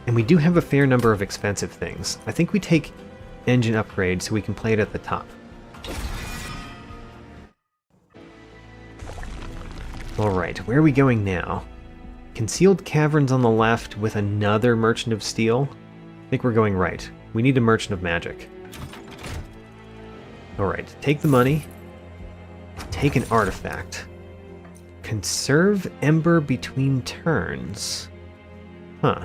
And we do have a fair number of expensive things. I think we take Engine Upgrade so we can play it at the top. Alright, where are we going now? Concealed Caverns on the left with another Merchant of Steel. I think we're going right. We need a Merchant of Magic. Alright, take the money. Take an artifact. Conserve Ember between turns. Huh.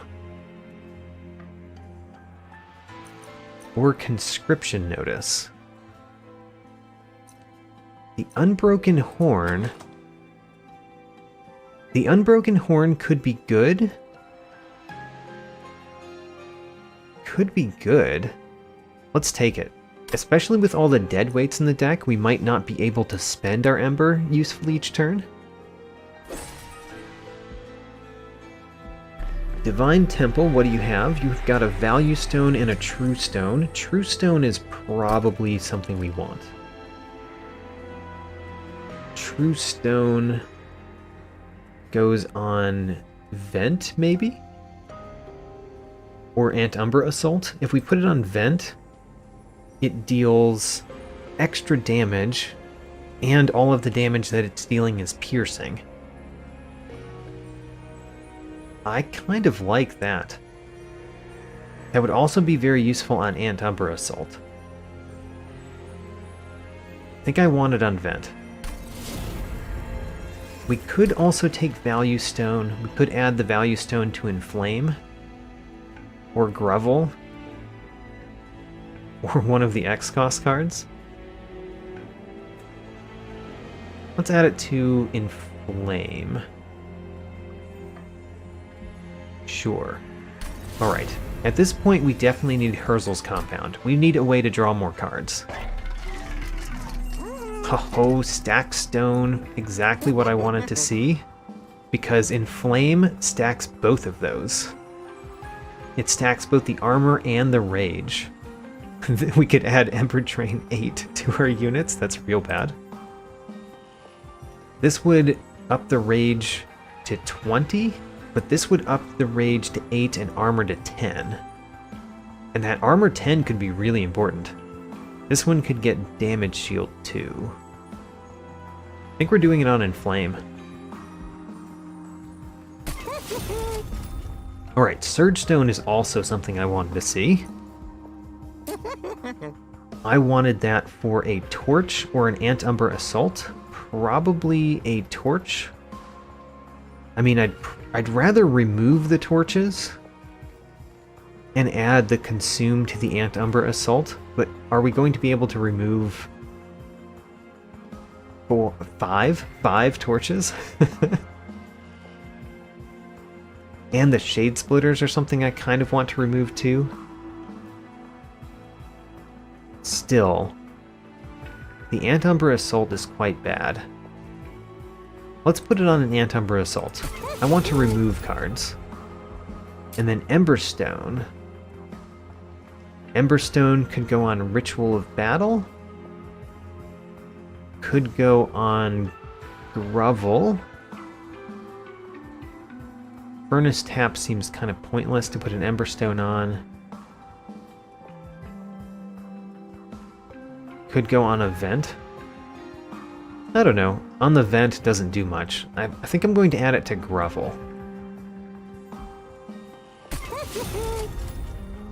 Or Conscription Notice. The Unbroken Horn. The Unbroken Horn could be good. Could be good. Let's take it. Especially with all the Deadweights in the deck, we might not be able to spend our Ember usefully each turn. Divine Temple, what do you have? You've got a Value Stone and a True Stone. True Stone is probably something we want. True Stone goes on Vent, maybe? Or Umbra Assault. If we put it on Vent, it deals extra damage, and all of the damage that it's dealing is piercing. I kind of like that. That would also be very useful on Umbra Assault. I think I want it on Vent. We could also take Value Stone. We could add the Value Stone to Inflame. Or Grovel. Or one of the X-Cost cards. Let's add it to Inflame. Sure. Alright. At this point, we definitely need Herzl's Compound. We need a way to draw more cards. Ho-ho, Stack Stone. Exactly what I wanted to see. Because Inflame stacks both of those. It stacks both the armor and the rage. We could add Ember Train 8 to our units. That's real bad. This would up the rage to 20, but this would up the rage to 8 and armor to 10. And that armor 10 could be really important. This one could get damage shield too. I think we're doing it on Inflame. Alright, Surge Stone is also something I wanted to see. I wanted that for a Torch or an Umbra Assault. Probably a Torch. I mean, I'd rather remove the Torches and add the Consume to the Umbra Assault, but are we going to be able to remove five Torches? And the Shade Splitters are something I kind of want to remove too. Let's still, the Umbra Assault is quite bad. Let's put it on an Umbra Assault. I want to remove cards. And then Emberstone. Emberstone could go on Ritual of Battle. Could go on Grovel. Furnace Tap seems kind of pointless to put an Emberstone on. Could go on a Vent. I don't know. On the Vent doesn't do much. I think I'm going to add it to Grovel.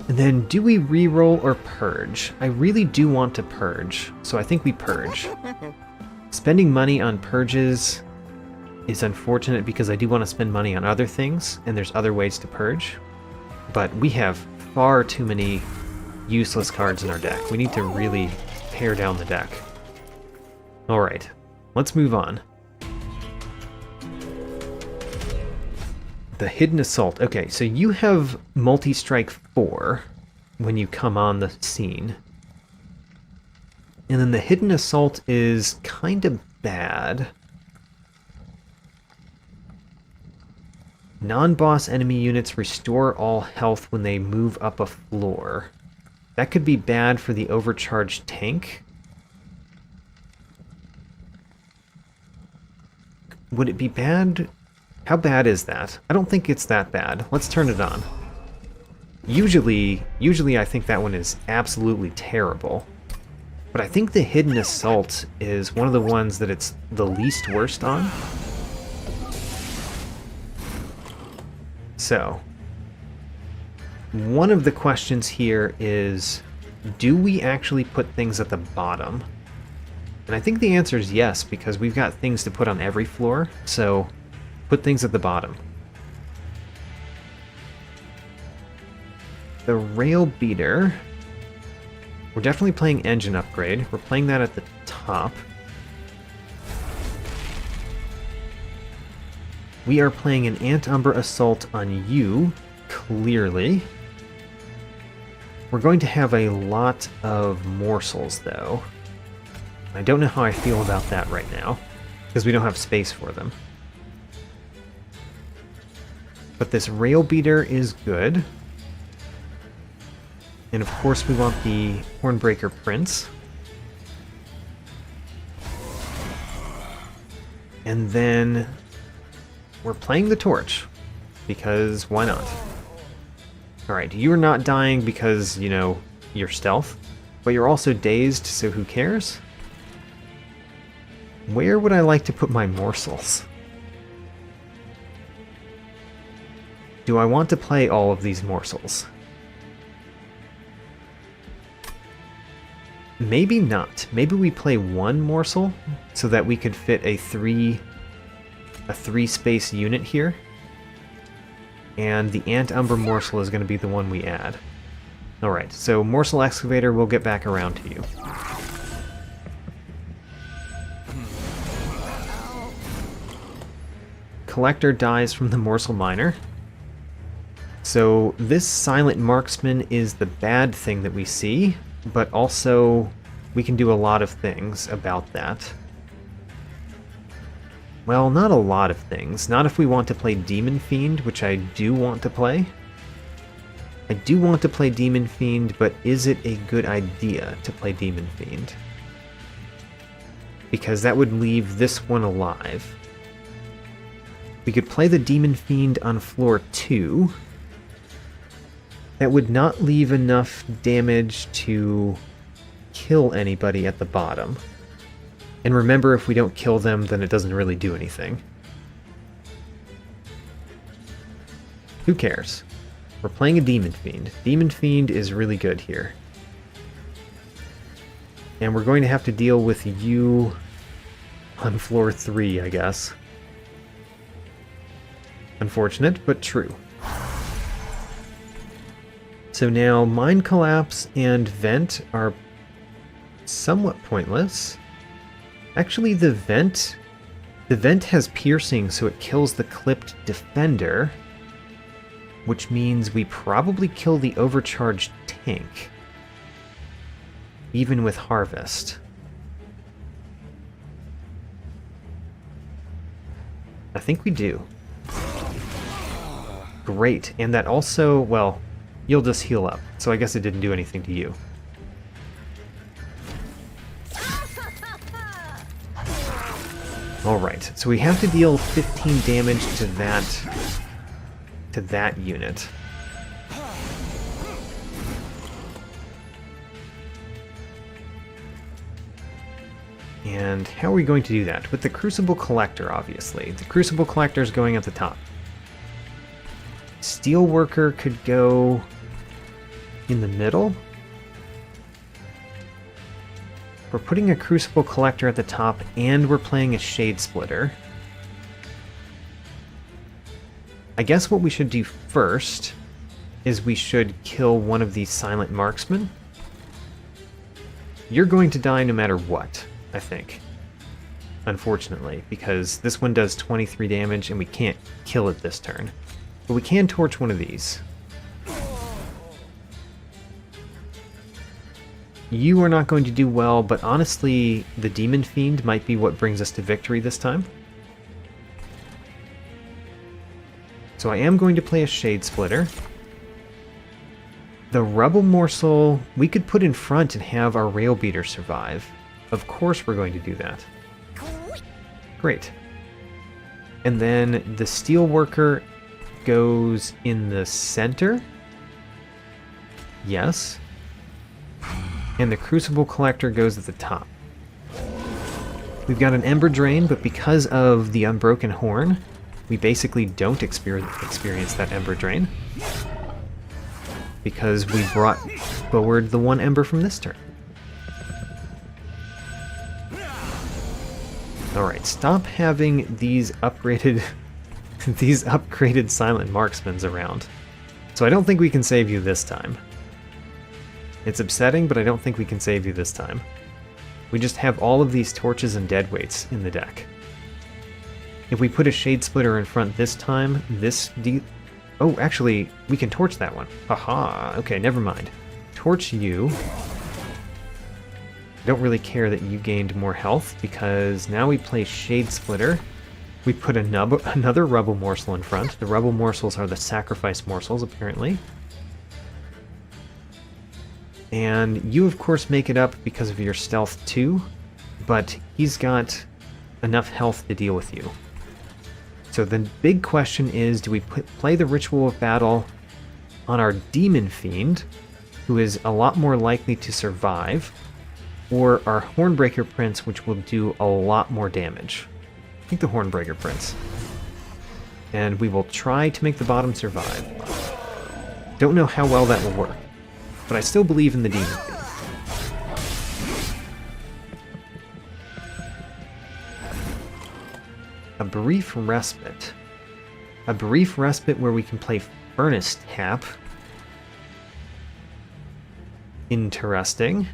And then, do we reroll or purge? I really do want to purge, so I think we purge. Spending money on purges is unfortunate because I do want to spend money on other things, and there's other ways to purge. But we have far too many useless cards in our deck. We need to really pare down the deck. Alright, let's move on. The Hidden Assault. Okay, so you have multi-strike 4 when you come on the scene. And then the Hidden Assault is kind of bad. Non-boss enemy units restore all health when they move up a floor. That could be bad for the overcharged tank. Would it be bad? How bad is that? I don't think it's that bad. Let's turn it on. Usually I think that one is absolutely terrible. But I think the Hidden Assault is one of the ones that it's the least worst on. So, one of the questions here is, do we actually put things at the bottom? And I think the answer is yes, because we've got things to put on every floor, so put things at the bottom. The Rail Beater. We're definitely playing Engine Upgrade. We're playing that at the top. We are playing an Umbra Assault on you, clearly. We're going to have a lot of morsels, though. I don't know how I feel about that right now, because we don't have space for them. But this Rail Beater is good. And of course we want the Hornbreaker Prince. And then we're playing the Torch, because why not? Alright, you are not dying because, you know, you're stealth, but you're also dazed, so who cares? Where would I like to put my morsels? Do I want to play all of these morsels? Maybe not. Maybe we play one morsel so that we could fit a three space unit here. And the Umbra morsel is going to be the one we add. Alright, so Morsel Excavator, we'll get back around to you. Collector dies from the Morsel Miner. So this Silent Marksman is the bad thing that we see, but also we can do a lot of things about that. Well, not a lot of things. Not if we want to play Demon Fiend, which I do want to play. I do want to play Demon Fiend, but is it a good idea to play Demon Fiend? Because that would leave this one alive. We could play the Demon Fiend on floor 2. That would not leave enough damage to kill anybody at the bottom. And remember, if we don't kill them, then it doesn't really do anything. Who cares? We're playing a Demon Fiend. Demon Fiend is really good here. And we're going to have to deal with you on floor 3, I guess. Unfortunate, but true. So now Mind Collapse and Vent are somewhat pointless. Actually, the Vent has piercing, so it kills the clipped defender, which means we probably kill the overcharged tank. even with Harvest? I think we do. Great, and that also, well, you'll just heal up, so I guess it didn't do anything to you. Alright, so we have to deal 15 damage to that unit. And how are we going to do that? With the Crucible Collector, obviously. The Crucible Collector is going at the top. Steelworker could go in the middle. We're putting a Crucible Collector at the top, and we're playing a Shade Splitter. I guess what we should do first is we should kill one of these Silent Marksmen. You're going to die no matter what, I think. Unfortunately, because this one does 23 damage and we can't kill it this turn. But we can torch one of these. You are not going to do well, but honestly, the Demon Fiend might be what brings us to victory this time. So I am going to play a Shade Splitter. The Rubble Morsel we could put in front and have our Rail Beater survive. Of course we're going to do that. Great. And then the Steelworker goes in the center. Yes. And the Crucible Collector goes at the top. We've got an Ember Drain, but because of the Unbroken Horn, we basically don't experience that Ember Drain. Because we brought forward the one Ember from this turn. Alright, stop having these upgraded these upgraded Silent Marksmen around. So I don't think we can save you this time. It's upsetting, but I don't think we can save you this time. We just have all of these torches and deadweights in the deck. If we put a Shade Splitter in front this time, oh, actually, we can torch that one. Haha, okay, never mind. Torch you. I don't really care that you gained more health, because now we play Shade Splitter. We put another Rubble Morsel in front. The Rubble Morsels are the sacrifice morsels, apparently. And you, of course, make it up because of your stealth too, but he's got enough health to deal with you. So the big question is, do we play the Ritual of Battle on our Demon Fiend, who is a lot more likely to survive, or our Hornbreaker Prince, which will do a lot more damage? I think the Hornbreaker Prince. And we will try to make the bottom survive. Don't know how well that will work, but I still believe in the Demon Fiend. A Brief Respite. A Brief Respite where we can play Furnace Tap. Interesting.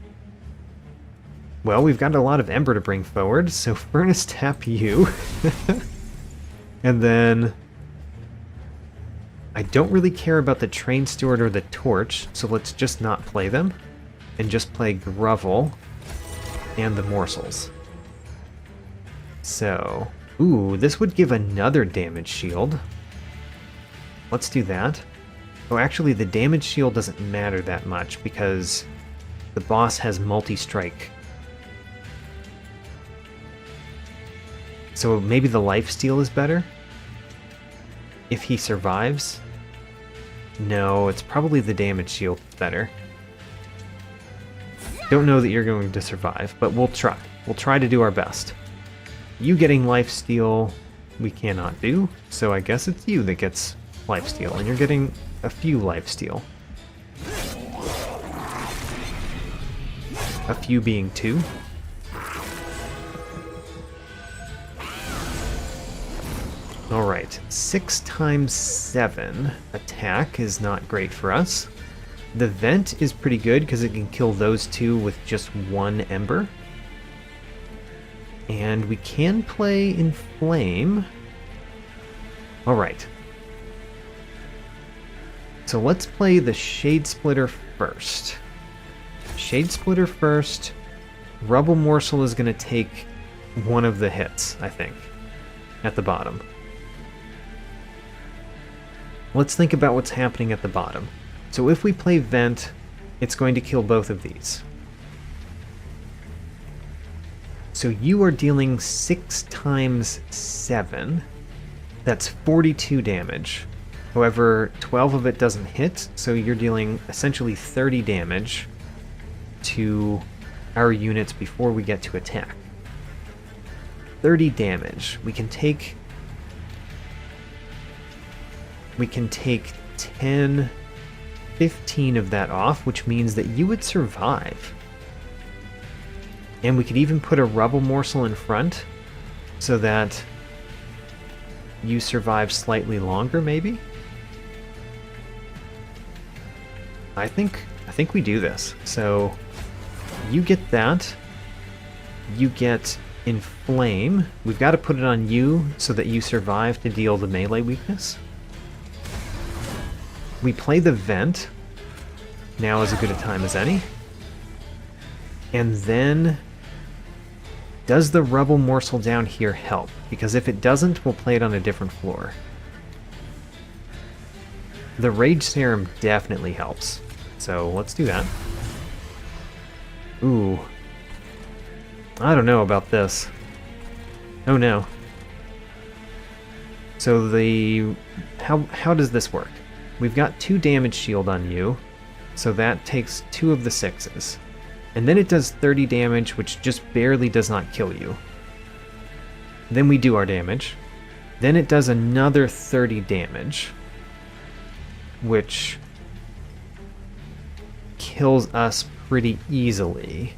Well, we've got a lot of Ember to bring forward, so Furnace Tap you. And then I don't really care about the Train Steward or the Torch, so let's just not play them. And just play Grovel and the Morsels. So, ooh, this would give another damage shield. Let's do that. Oh, actually, the damage shield doesn't matter that much because the boss has multi-strike. So maybe the lifesteal is better? If he survives? No, it's probably the damage shield better. Don't know that you're going to survive, but we'll try. We'll try to do our best. You getting lifesteal we cannot do, so I guess it's you that gets lifesteal, and you're getting a few lifesteal. A few being 2. Alright, 6 times 7 attack is not great for us. The Vent is pretty good because it can kill those 2 with just 1 Ember. And we can play Inflame. Alright. So let's play the Shade Splitter first. Shade Splitter first. Rubble Morsel is going to take one of the hits, I think, at the bottom. Let's think about what's happening at the bottom. So if we play Vent, it's going to kill both of these. So you are dealing 6 times 7. That's 42 damage. However, 12 of it doesn't hit, so you're dealing essentially 30 damage to our units before we get to attack. 30 damage. We can take 10, 15 of that off, which means that you would survive. And we could even put a Rubble Morsel in front so that you survive slightly longer, maybe? I think we do this. So you get that. You get Inflame. We've got to put it on you so that you survive to deal the melee weakness. We play the Vent. Now is as good a time as any. And then, does the Rubble Morsel down here help? Because if it doesn't, we'll play it on a different floor. The Rage Serum definitely helps. So let's do that. Ooh. I don't know about this. Oh no. So how does this work? We've got 2 damage shield on you, so that takes 2 of the 6s. And then it does 30 damage, which just barely does not kill you. Then we do our damage. Then it does another 30 damage, which kills us pretty easily.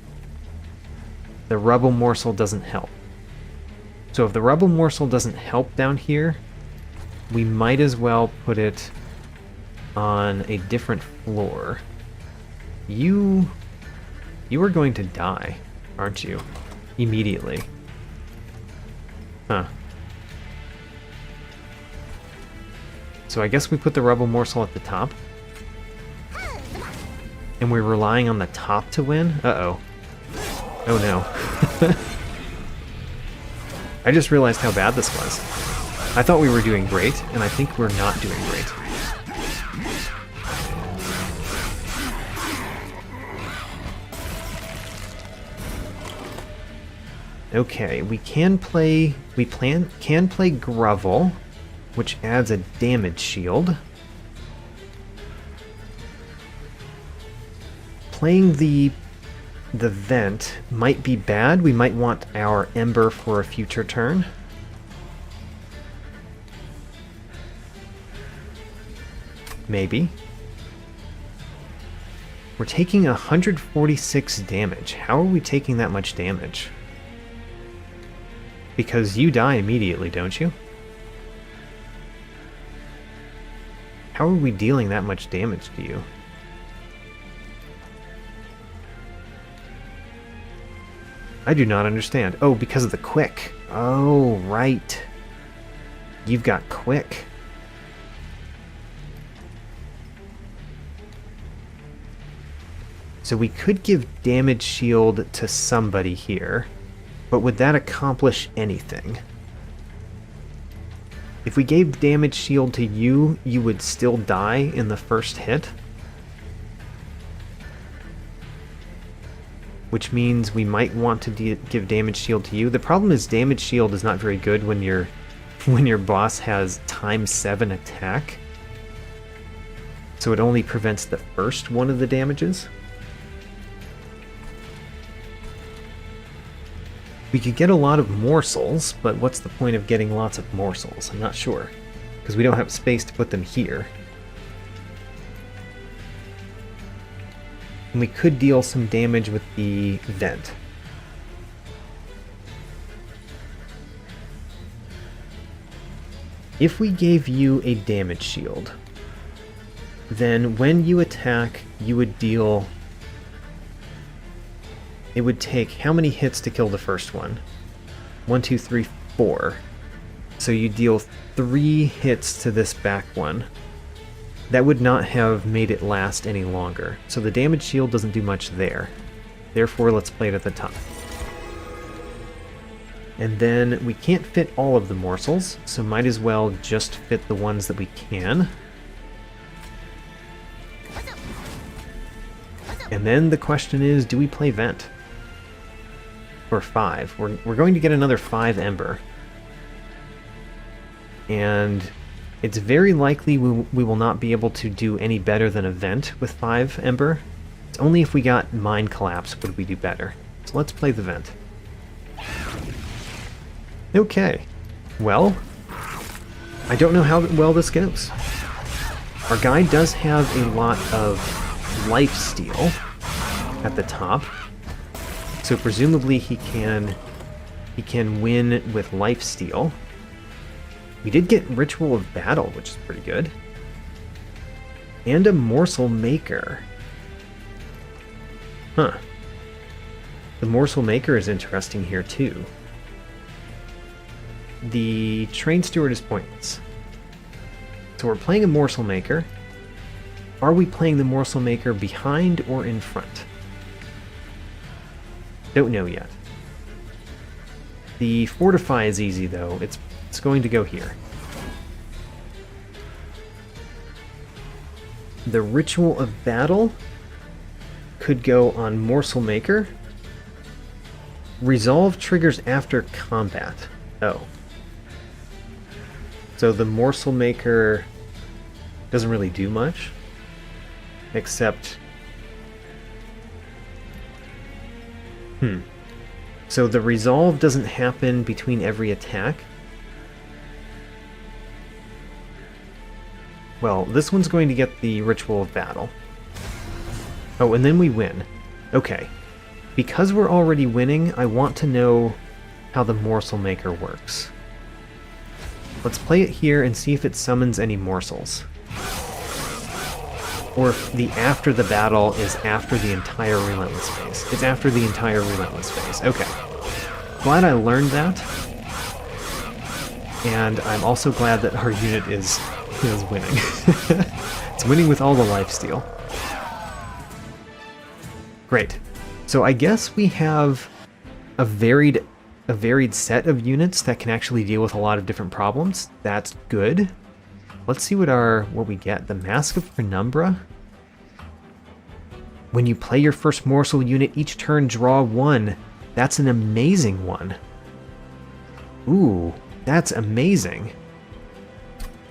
The Rubble Morsel doesn't help. So if the Rubble Morsel doesn't help down here, we might as well put it on a different floor. You are going to die, aren't you? Immediately. Huh. So I guess we put the Rubble Morsel at the top. And we're relying on the top to win? Uh-oh. Oh no. I just realized how bad this was. I thought we were doing great, and I think we're not doing great. Okay, we can play Grovel, which adds a damage shield. Playing the Vent might be bad. We might want our Ember for a future turn. Maybe. We're taking 146 damage. How are we taking that much damage? Because you die immediately, don't you? How are we dealing that much damage to you? I do not understand. Oh, because of the quick. Oh, right. You've got quick. So we could give damage shield to somebody here, but would that accomplish anything? If we gave damage shield to you, you would still die in the first hit. Which means we might want to give damage shield to you. The problem is damage shield is not very good when your boss has ×7 attack. So it only prevents the first one of the damages. We could get a lot of morsels, but what's the point of getting lots of morsels? I'm not sure, because we don't have space to put them here. And we could deal some damage with the Vent. If we gave you a damage shield, then when you attack, you would deal... It would take how many hits to kill the first one? 1, 2, 3, 4. So you deal 3 hits to this back one. that would not have made it last any longer. So the damage shield doesn't do much there. Therefore, let's play it at the top. And then we can't fit all of the morsels, so might as well just fit the ones that we can. And then the question is, do we play Vent? For 5. We're going to get another 5 Ember. And it's very likely we will not be able to do any better than a Vent with 5 Ember. It's only if we got Mind Collapse would we do better. So let's play the Vent. Okay. Well, I don't know how well this goes. Our guy does have a lot of lifesteal at the top. So presumably he can win with lifesteal. We did get Ritual of Battle, which is pretty good. And a Morsel Maker. Huh. The Morsel Maker is interesting here too. The Train Steward is pointless. So we're playing a Morsel Maker. Are we playing the Morsel Maker behind or in front? Don't know yet. The Fortify is easy though. It's going to go here. The Ritual of Battle could go on Morsel Maker. Resolve triggers after combat. Oh. So the Morsel Maker doesn't really do much, except... So the resolve doesn't happen between every attack? Well, this one's going to get the Ritual of Battle. Oh, and then we win. Okay. Because we're already winning, I want to know how the Morsel Maker works. Let's play it here and see if it summons any morsels. Or if the after the battle is after the entire Relentless phase. It's after the entire Relentless phase. Okay. Glad I learned that. And I'm also glad that our unit is winning. It's winning with all the lifesteal. Great. So I guess we have a varied set of units that can actually deal with a lot of different problems. That's good. Let's see what we get. The Mask of Penumbra. When you play your first morsel unit, each turn draw 1. That's an amazing one. Ooh, that's amazing.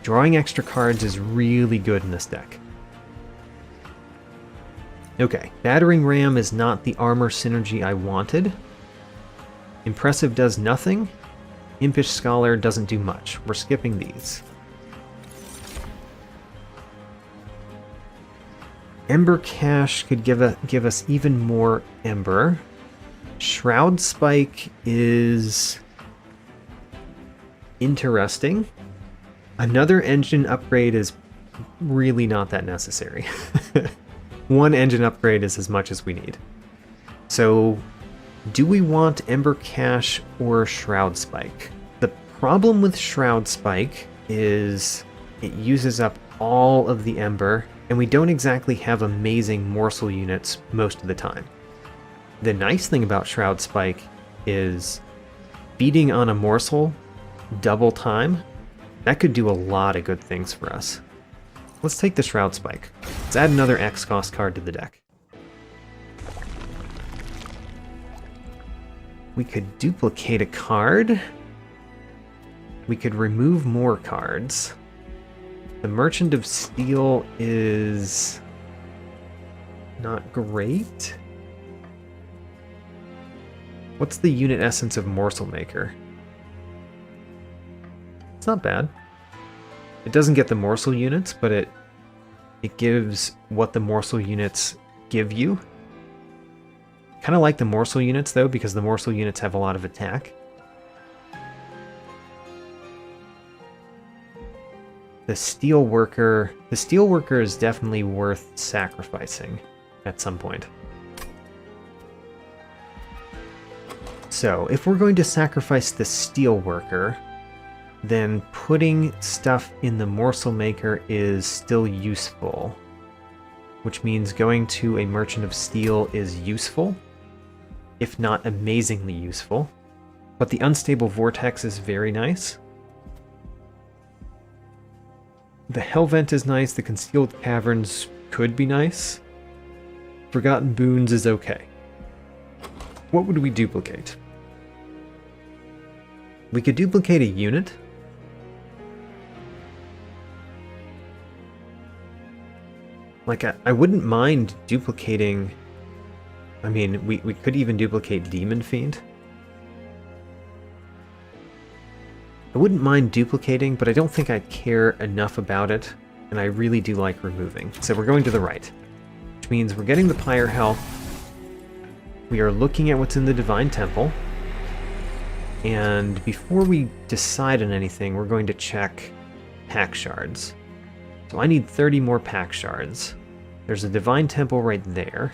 Drawing extra cards is really good in this deck. Okay, Battering Ram is not the armor synergy I wanted. Impressive does nothing. Impish Scholar doesn't do much. We're skipping these. Ember Cache could give us even more Ember. Shroud Spike is interesting. Another engine upgrade is really not that necessary. One engine upgrade is as much as we need. So, do we want Ember Cache or Shroud Spike? The problem with Shroud Spike is it uses up all of the Ember, and we don't exactly have amazing morsel units most of the time. The nice thing about Shroud Spike is beating on a morsel double time. That could do a lot of good things for us. Let's take the Shroud Spike. Let's add another X cost card to the deck. We could duplicate a card. We could remove more cards. The Merchant of Steel is not great. What's the unit essence of Morsel Maker? It's not bad. It doesn't get the morsel units, but it gives what the morsel units give you. Kind of like the morsel units though, because the morsel units have a lot of attack. The Steelworker is definitely worth sacrificing at some point. So, if we're going to sacrifice the Steelworker, then putting stuff in the morsel maker is still useful, which means going to a Merchant of Steel is useful, if not amazingly useful. But the Unstable Vortex is very nice. The Hellvent is nice, the Concealed Caverns could be nice. Forgotten Boons is okay. What would we duplicate? We could duplicate a unit. Like, I wouldn't mind duplicating... I mean, we could even duplicate Demon Fiend. I wouldn't mind duplicating, but I don't think I care enough about it, and I really do like removing. So we're going to the right, which means we're getting the Pyre health. We are looking at what's in the Divine Temple, and before we decide on anything, we're going to check pack shards. So I need 30 more pack shards. There's a Divine Temple right there.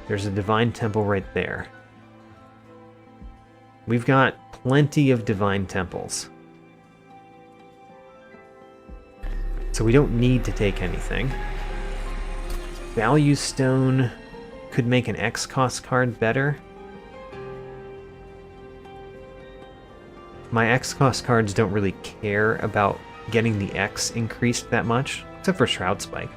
There's a Divine Temple right there. We've got plenty of Divine Temples. So we don't need to take anything. Value Stone could make an X cost card better. My X cost cards don't really care about getting the X increased that much, except for Shroud Spike.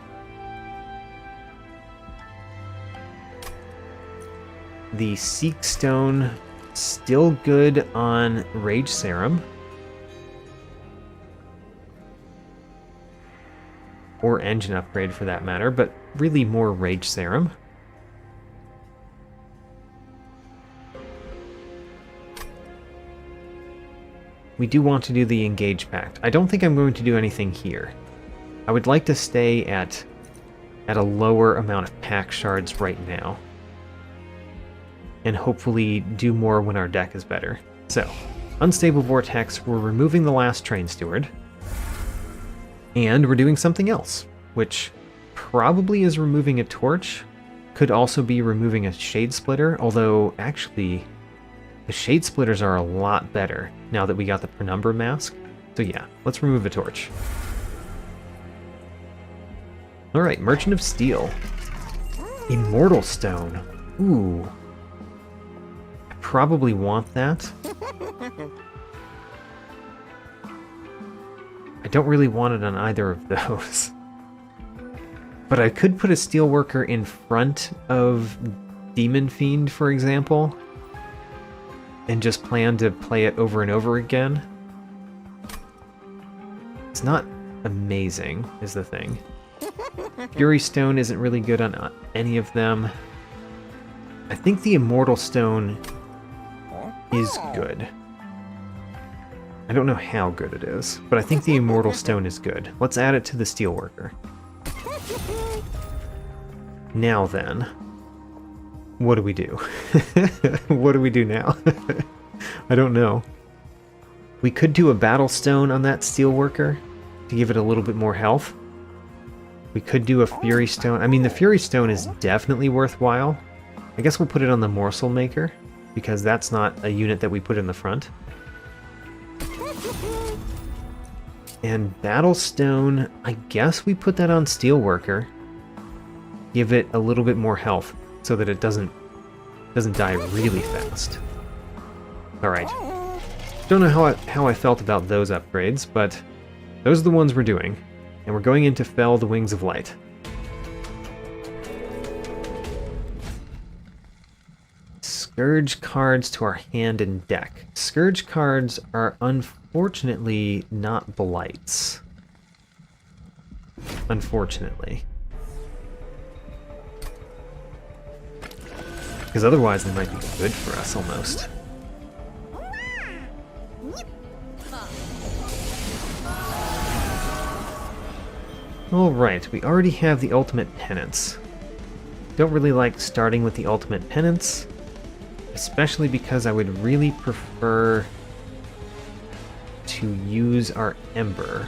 The Seek Stone, still good on Rage Serum. Or Engine Upgrade for that matter, but really more Rage Serum. We do want to do the Engage Pact. I don't think I'm going to do anything here. I would like to stay at a lower amount of pack shards right now. And hopefully do more when our deck is better. So, Unstable Vortex, we're removing the last Train Steward. And we're doing something else, which probably is removing a Torch. Could also be removing a Shade Splitter, although actually the Shade Splitters are a lot better now that we got the Penumbra Mask. So yeah, let's remove a Torch. Alright, Merchant of Steel. Immortal Stone. Ooh. I probably want that. I don't really want it on either of those. But I could put a Steelworker in front of Demon Fiend, for example, and just plan to play it over and over again. It's not amazing, is the thing. Fury Stone isn't really good on any of them. I think the Immortal Stone is good. I don't know how good it is, but I think the Immortal Stone is good. Let's add it to the Steelworker. Now then, what do we do? What do we do now? I don't know. We could do a Battle Stone on that Steelworker to give it a little bit more health. We could do a Fury Stone. I mean, the Fury Stone is definitely worthwhile. I guess we'll put it on the Morsel Maker, because that's not a unit that we put in the front. And Battle Stone, I guess we put that on Steelworker. Give it a little bit more health so that it doesn't die really fast. Alright. Don't know how I felt about those upgrades, but those are the ones we're doing. And we're going in to fell the Wings of Light. Scourge cards to our hand and deck. Scourge cards are unfortunately not blights. Unfortunately. Because otherwise they might be good for us almost. Alright, we already have the Ultimate Penance. Don't really like starting with the Ultimate Penance, especially because I would really prefer to use our Ember.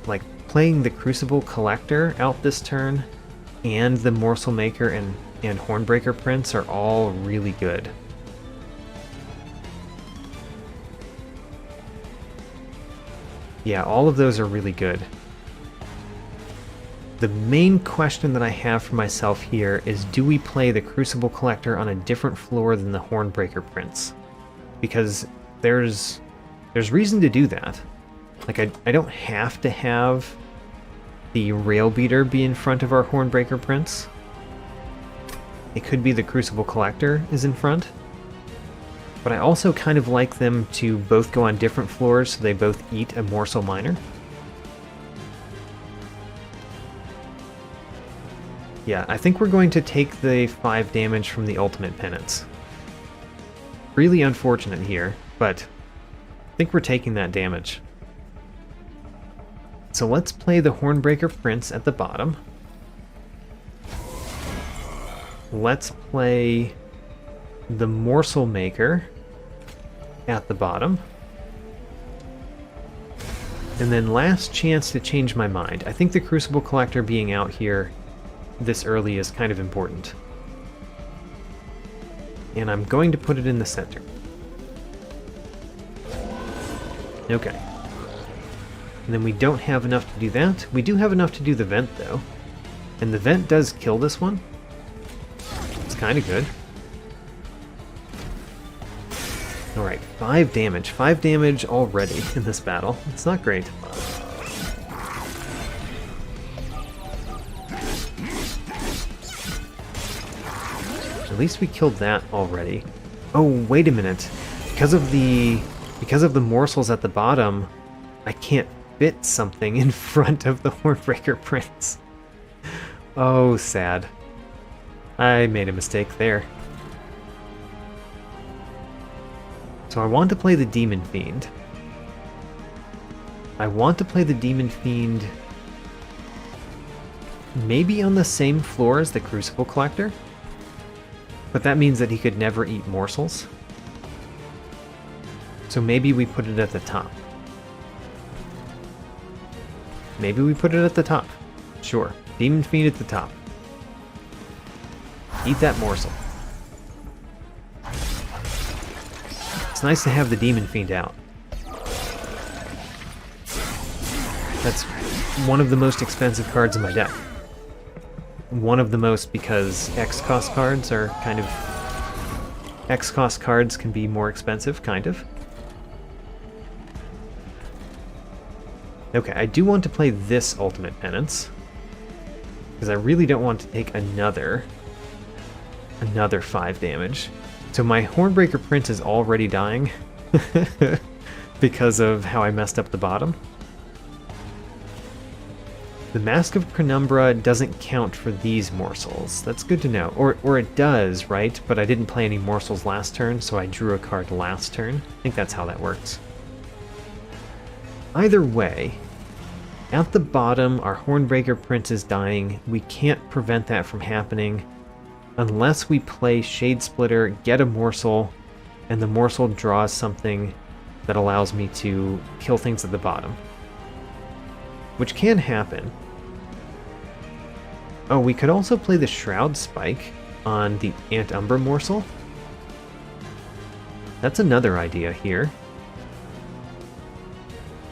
Like, playing the Crucible Collector out this turn, and the Morsel Maker and Hornbreaker Prince are all really good. Yeah, all of those are really good. The main question that I have for myself here is, do we play the Crucible Collector on a different floor than the Hornbreaker Prince? Because there's reason to do that. Like, I don't have to have the Rail Beater be in front of our Hornbreaker Prince. It could be the Crucible Collector is in front. But I also kind of like them to both go on different floors so they both eat a Morsel Miner. Yeah, I think we're going to take the 5 damage from the Ultimate Penance. Really unfortunate here, but I think we're taking that damage. So let's play the Hornbreaker Prince at the bottom. Let's play the Morsel Maker at the bottom. And then last chance to change my mind. I think the Crucible Collector being out here this early is kind of important. And I'm going to put it in the center. Okay. And then we don't have enough to do that. We do have enough to do the vent, though. And the vent does kill this one. It's kind of good. Alright, 5 damage. 5 damage already in this battle. It's not great. At least we killed that already. Oh, wait a minute. Because of the morsels at the bottom, I can't fit something in front of the Hornbreaker Prince. Oh, sad. I made a mistake there. So I want to play the Demon Fiend. I want to play the Demon Fiend maybe on the same floor as the Crucible Collector. But that means that he could never eat morsels. So maybe we put it at the top. Maybe we put it at the top. Sure. Demon Fiend at the top. Eat that morsel. It's nice to have the Demon Fiend out. That's one of the most expensive cards in my deck. One of the most because X-cost cards are kind of... X-cost cards can be more expensive, kind of. Okay, I do want to play this Ultimate Penance. Because I really don't want to take another 5 damage. So my Hornbreaker Prince is already dying because of how I messed up the bottom. The Mask of Penumbra doesn't count for these morsels. That's good to know. Or it does, right? But I didn't play any morsels last turn, so I drew a card last turn. I think that's how that works. Either way, at the bottom, our Hornbreaker Prince is dying. We can't prevent that from happening unless we play Shade Splitter, get a morsel, and the morsel draws something that allows me to kill things at the bottom. Which can happen. Oh, we could also play the Shroud Spike on the Umbra morsel. That's another idea here.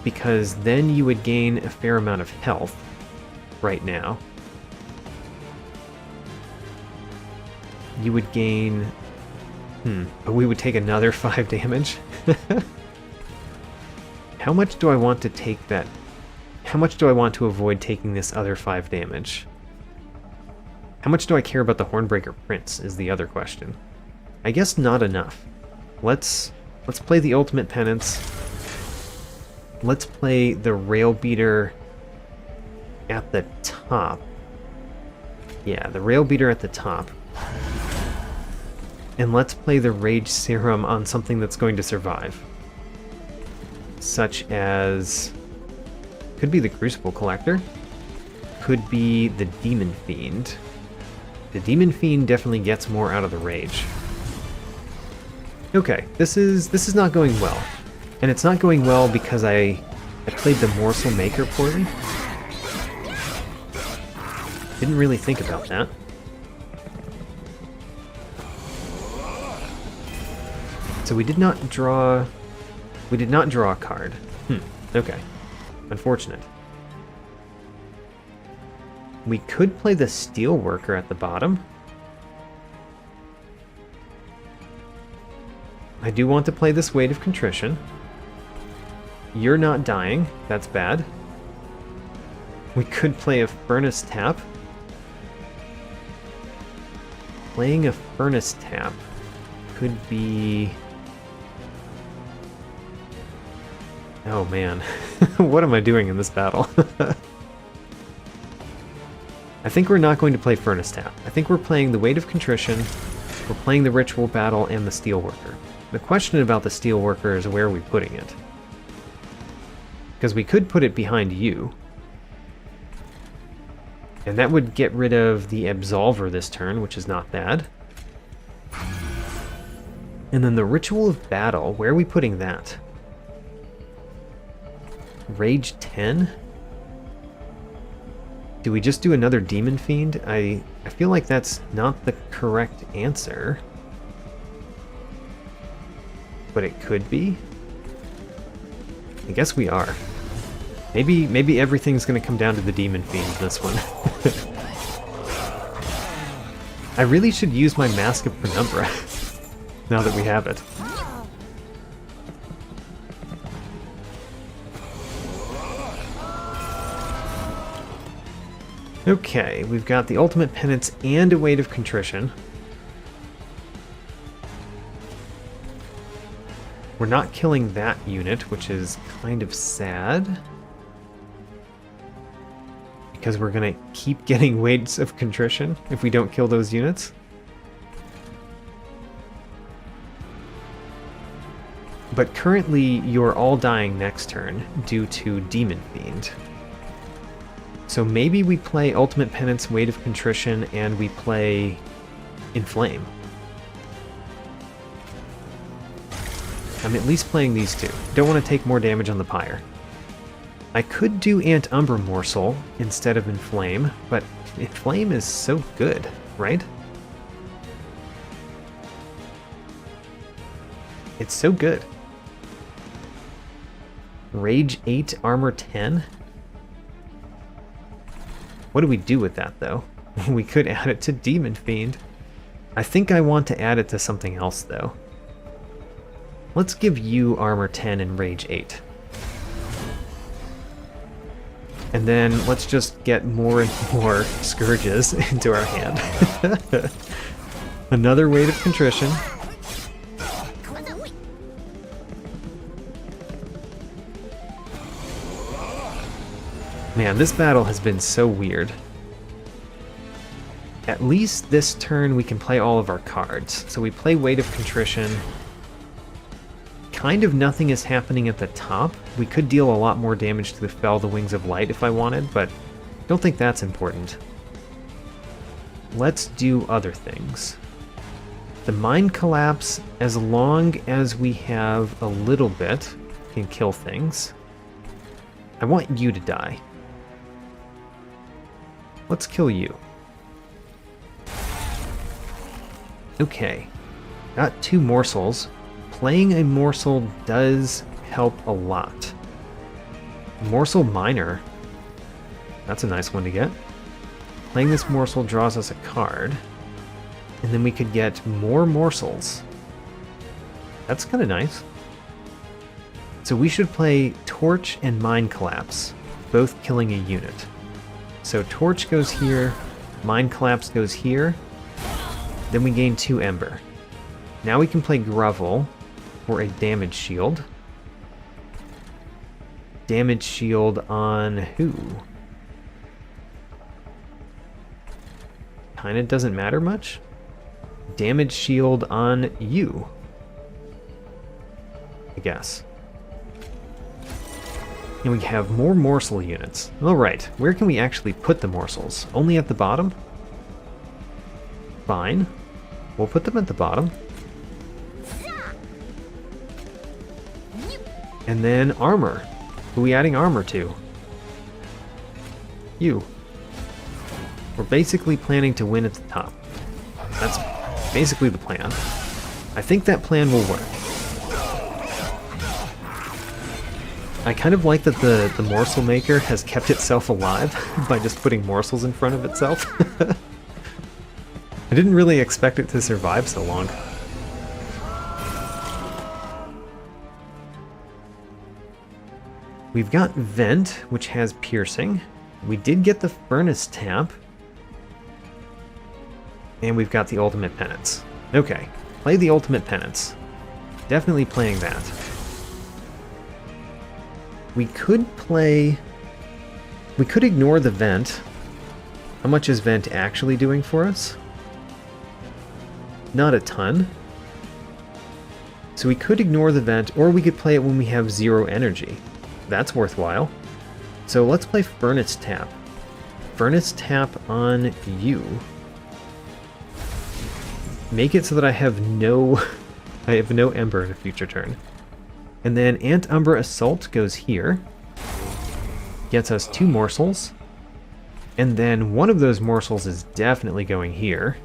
Because then you would gain a fair amount of health right now. You would gain... but we would take another 5 damage. How much do I want to take that? How much do I want to avoid taking this other 5 damage? How much do I care about the Hornbreaker Prince is the other question. I guess not enough. Let's play the Ultimate Penance. Let's play the Rail Beater at the top. Yeah, the Rail Beater at the top. And let's play the Rage Serum on something that's going to survive. Such as... could be the Crucible Collector. Could be the Demon Fiend. The Demon Fiend definitely gets more out of the Rage. Okay, this is not going well. And it's not going well because I played the Morsel Maker poorly. Didn't really think about that. So we did not draw a card. Okay. Unfortunate. We could play the Steelworker at the bottom. I do want to play this Weight of Contrition. You're not dying. That's bad. We could play a Furnace Tap. Playing a Furnace Tap could be... Oh man, what am I doing in this battle? I think we're not going to play Furnace Tap. I think we're playing the Weight of Contrition, we're playing the Ritual Battle, and the Steelworker. The question about the Steelworker is where are we putting it? Because we could put it behind you. And that would get rid of the Absolver this turn, which is not bad. And then the Ritual of Battle, where are we putting that? Rage 10? Do we just do another Demon Fiend? I feel like that's not the correct answer. But it could be. I guess we are. Maybe everything's going to come down to the Demon Fiend in this one. I really should use my Mask of Penumbra now that we have it. Okay, we've got the Ultimate Penance and a Weight of Contrition. We're not killing that unit, which is kind of sad. Because we're going to keep getting Weights of Contrition if we don't kill those units. But currently, you're all dying next turn due to Demon Fiend. So maybe we play Ultimate Penance, Weight of Contrition, and we play Inflame. I'm at least playing these two. Don't want to take more damage on the Pyre. I could do Umbra Morsel instead of Inflame, but Inflame is so good, right? It's so good. Rage 8, Armor 10? What do we do with that, though? We could add it to Demon Fiend. I think I want to add it to something else, though. Let's give you Armor 10 and Rage 8. And then let's just get more and more Scourges into our hand. Another Weight of Contrition. Man, this battle has been so weird. At least this turn we can play all of our cards. So we play Weight of Contrition. Kind of nothing is happening at the top. We could deal a lot more damage to the Fell the Wings of Light if I wanted, but I don't think that's important. Let's do other things. The Mind Collapse, as long as we have a little bit, can kill things. I want you to die. Let's kill you. Okay. Got 2 morsels. Playing a morsel does help a lot. Morsel Minor. That's a nice one to get. Playing this morsel draws us a card. And then we could get more morsels. That's kind of nice. So we should play Torch and Mind Collapse, both killing a unit. So Torch goes here, Mind Collapse goes here, then we gain 2 Ember. Now we can play Grovel for a damage shield. Damage shield on who? Kinda doesn't matter much. Damage shield on you, I guess. And we have more morsel units. Alright, where can we actually put the morsels? Only at the bottom? Fine. We'll put them at the bottom. And then armor. Who are we adding armor to? You. We're basically planning to win at the top. That's basically the plan. I think that plan will work. I kind of like that the morsel maker has kept itself alive by just putting morsels in front of itself. I didn't really expect it to survive so long. We've got Vent, which has piercing. We did get the Furnace tap. And we've got the Ultimate Penance. Okay, play the Ultimate Penance. Definitely playing that. We could ignore the Vent. How much is Vent actually doing for us? Not a ton. So we could ignore the Vent, or we could play it when we have 0 energy. That's worthwhile. So let's play Furnace Tap. Furnace Tap on you. Make it so that I have no Ember in a future turn. And then Umbra Assault goes here. Gets us 2 morsels. And then one of those morsels is definitely going here.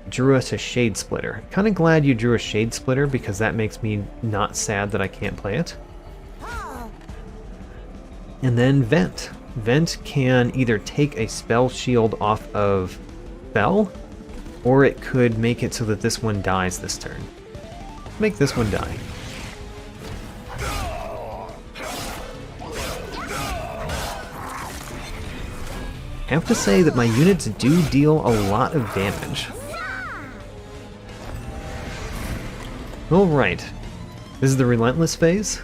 Drew us a Shade Splitter. Kind of glad you drew a Shade Splitter because that makes me not sad that I can't play it. And then Vent. Vent can either take a spell shield off of Bell, or it could make it so that this one dies this turn. Make this one die. I have to say that my units do deal a lot of damage. Alright, this is the Relentless phase,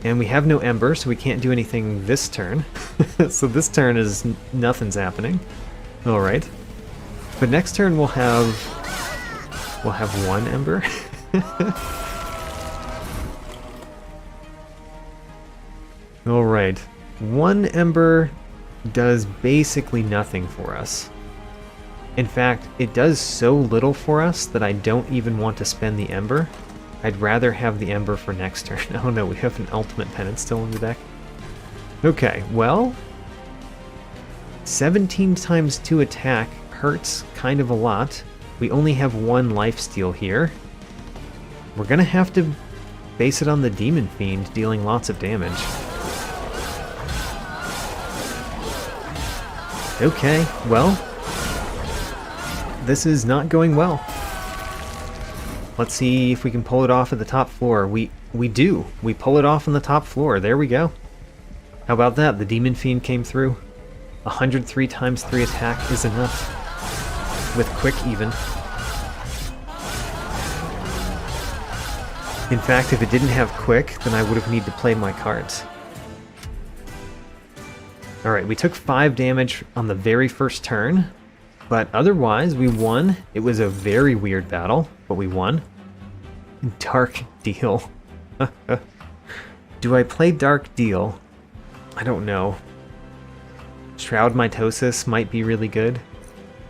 and we have no Ember, so we can't do anything this turn. So this turn is nothing's happening. Alright, but next turn we'll have 1 Ember. Alright, 1 Ember does basically nothing for us. In fact, it does so little for us that I don't even want to spend the Ember. I'd rather have the Ember for next turn. Oh no, we have an Ultimate Penance still in the deck. Okay, well, 17 times 2 attack hurts kind of a lot. We only have 1 lifesteal here. We're gonna have to base it on the Demon Fiend dealing lots of damage. Okay, well, this is not going well. Let's see if we can pull it off at the top floor. We do. We pull it off on the top floor. There we go. How about that? The Demon Fiend came through. 103 times 3 attack is enough. With quick even. In fact, if it didn't have quick, then I would have needed to play my cards. Alright, we took 5 damage on the very first turn, but otherwise we won. It was a very weird battle, but we won. Dark Deal. Do I play Dark Deal? I don't know. Shroud Mitosis might be really good.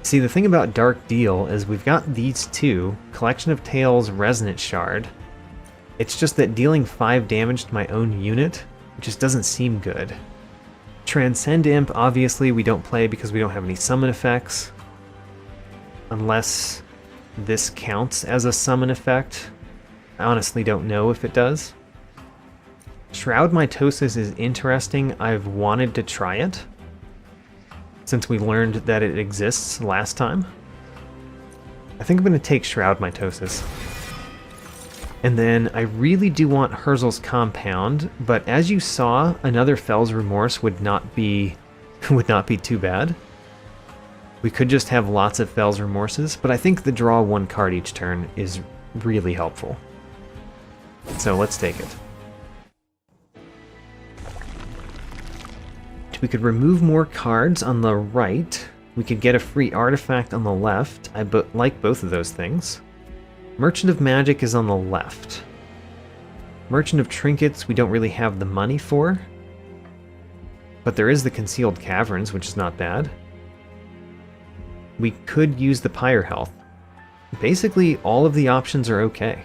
See, the thing about Dark Deal is we've got these 2, Collection of Tales, Resonant Shard. It's just that dealing 5 damage to my own unit just doesn't seem good. Transcend Imp, obviously, we don't play because we don't have any summon effects. Unless this counts as a summon effect. I honestly don't know if it does. Shroud Mitosis is interesting. I've wanted to try it since we learned that it exists last time. I think I'm going to take Shroud Mitosis. And then I really do want Herzl's Compound, but as you saw, another Fell's Remorse would not be too bad. We could just have lots of Fell's Remorses, but I think the draw 1 card each turn is really helpful. So let's take it. We could remove more cards on the right. We could get a free artifact on the left. I like both of those things. Merchant of Magic is on the left. Merchant of Trinkets we don't really have the money for. But there is the Concealed Caverns, which is not bad. We could use the Pyre Health. Basically, all of the options are okay.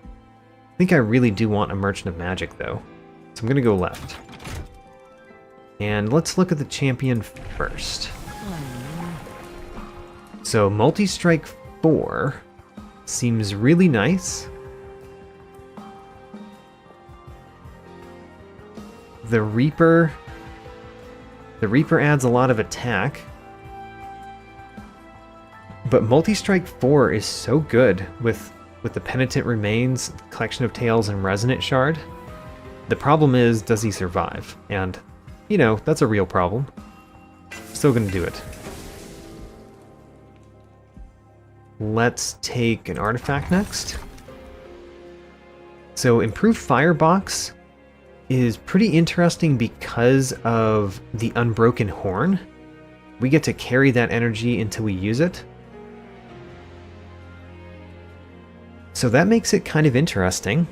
I think I really do want a Merchant of Magic, though. So I'm going to go left. And let's look at the champion first. So, Multi-Strike 4 seems really nice. The Reaper adds a lot of attack. But Multi-Strike 4 is so good with the Penitent Remains, Collection of Tales, and Resonant Shard. The problem is, does he survive? And, you know, that's a real problem. Still gonna do it. Let's take an artifact next. So Improved Firebox is pretty interesting because of the Unbroken Horn. We get to carry that energy until we use it. So that makes it kind of interesting.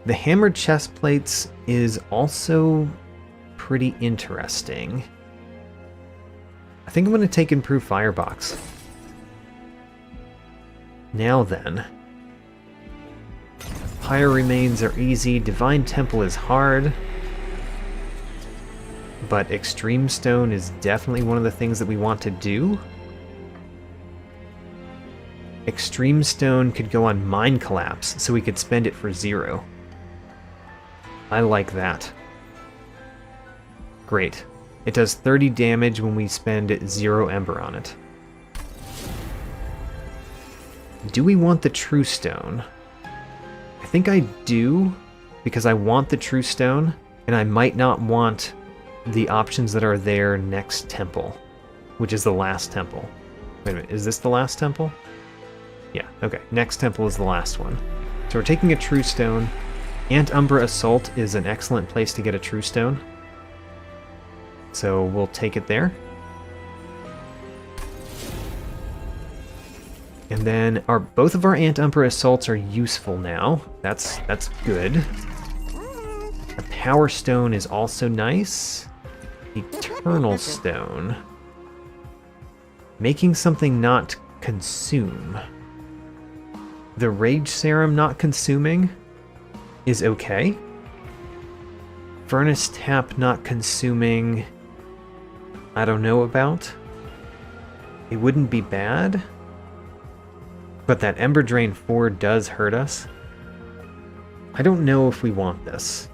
The Hammered Chest Plates is also pretty interesting. I think I'm going to take Improved Firebox. Now then. Pyre Remains are easy, Divine Temple is hard. But Extreme Stone is definitely one of the things that we want to do. Extreme Stone could go on Mind Collapse, so we could spend it for 0. I like that. Great. It does 30 damage when we spend 0 Ember on it. Do we want the True Stone? I think I do, because I want the True Stone, and I might not want the options that are there next temple, which is the last temple. Wait a minute, is this the last temple? Yeah, okay. Next temple is the last one. So we're taking a True Stone. Umbra Assault is an excellent place to get a True Stone. So we'll take it there. And then both of our Umbra Assaults are useful now. That's good. A Power Stone is also nice. Eternal Stone. Making something not consume. The Rage Serum not consuming is okay. Furnace Tap not consuming, I don't know about. It wouldn't be bad. But that Ember Drain 4 does hurt us. I don't know if we want this.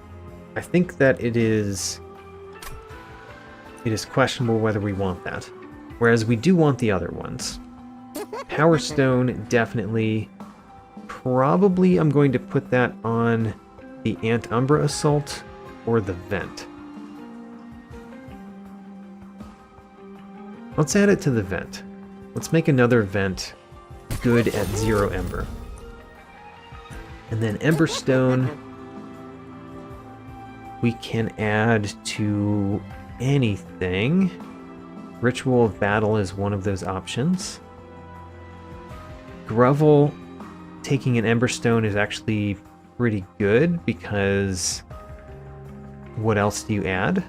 I think that it is questionable whether we want that. Whereas we do want the other ones. Power Stone, definitely. Probably I'm going to put that on the Umbra Assault or the Vent. Let's add it to the Vent. Let's make another Vent good at 0 Ember. And then Ember Stone we can add to anything. Ritual of Battle is one of those options. Grovel, taking an Ember Stone is actually pretty good because what else do you add?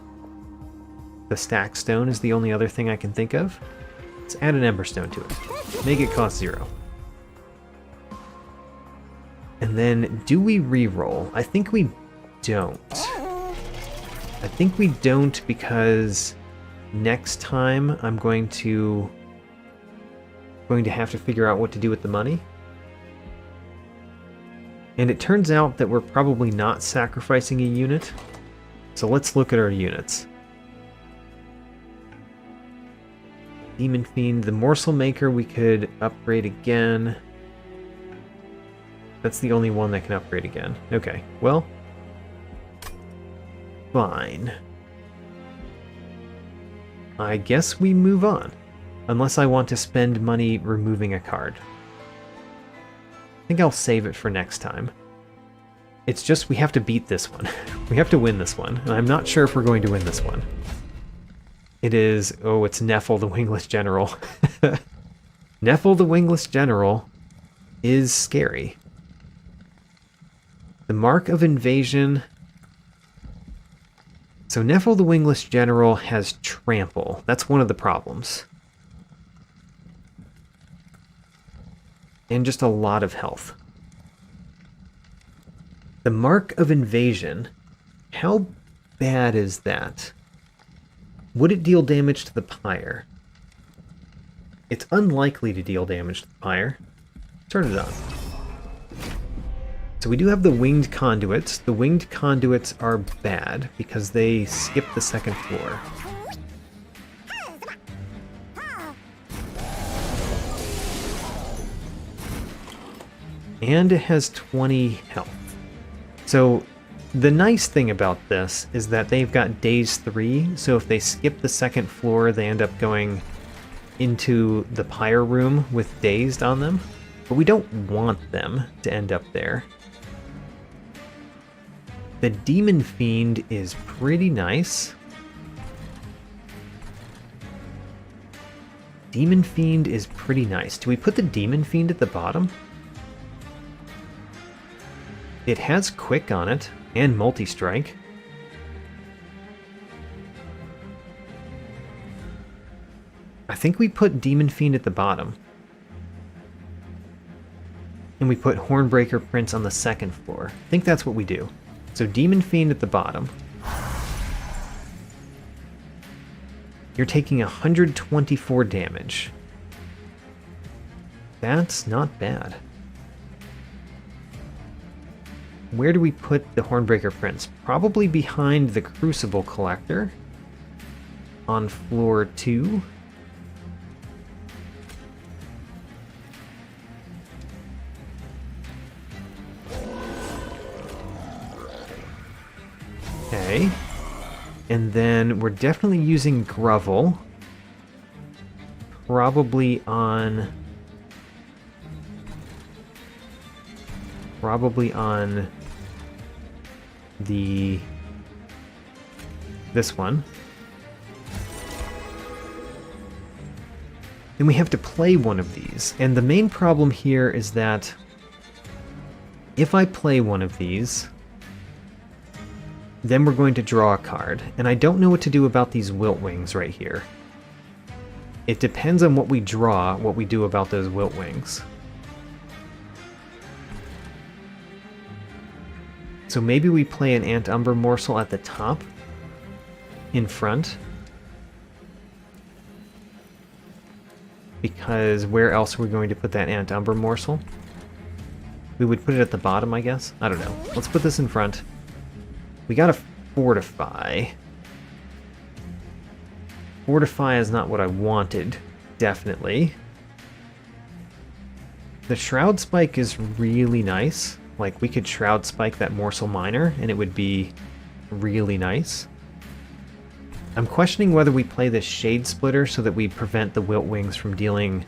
The Stack Stone is the only other thing I can think of. Let's add an Ember Stone to it. Make it cost 0. And then, do we reroll? I think we don't. I think we don't because next time I'm going to have to figure out what to do with the money. And it turns out that we're probably not sacrificing a unit. So let's look at our units. Demon Fiend, the Morsel Maker we could upgrade again. That's the only one that can upgrade again. Okay, well, fine. I guess we move on. Unless I want to spend money removing a card. I think I'll save it for next time. It's just we have to beat this one. We have to win this one. And I'm not sure if we're going to win this one. It is... oh, it's Nephil the Wingless General. Nephil the Wingless General is scary. The Mark of Invasion... so Nephil the Wingless General has Trample. That's one of the problems. And just a lot of health. The Mark of Invasion. How bad is that? Would it deal damage to the Pyre? It's unlikely to deal damage to the Pyre. Turn it on. So we do have the winged conduits. The winged conduits are bad because they skip the second floor. And it has 20 health. So the nice thing about this is that they've got Daze 3, so if they skip the second floor, they end up going into the Pyre room with Dazed on them. But we don't want them to end up there. The Demon Fiend is pretty nice. Demon Fiend is pretty nice. Do we put the Demon Fiend at the bottom? It has Quick on it, and Multi-Strike. I think we put Demon Fiend at the bottom. And we put Hornbreaker Prince on the second floor. I think that's what we do. So Demon Fiend at the bottom. You're taking 124 damage. That's not bad. Where do we put the Hornbreaker Prince? Probably behind the Crucible Collector on floor 2. Okay. And then we're definitely using Grovel. Probably on this one. Then we have to play one of these. And the main problem here is that if I play one of these, then we're going to draw a card. And I don't know what to do about these Wilt Wings right here. It depends on what we draw, what we do about those Wilt Wings. So maybe we play an Umbra morsel at the top, in front. Because where else are we going to put that Umbra morsel? We would put it at the bottom, I guess? I don't know. Let's put this in front. We gotta fortify. Fortify is not what I wanted, definitely. The Shroud Spike is really nice. Like, we could Shroud Spike that Morsel Miner, and it would be really nice. I'm questioning whether we play this Shade Splitter so that we prevent the Wilt Wings from dealing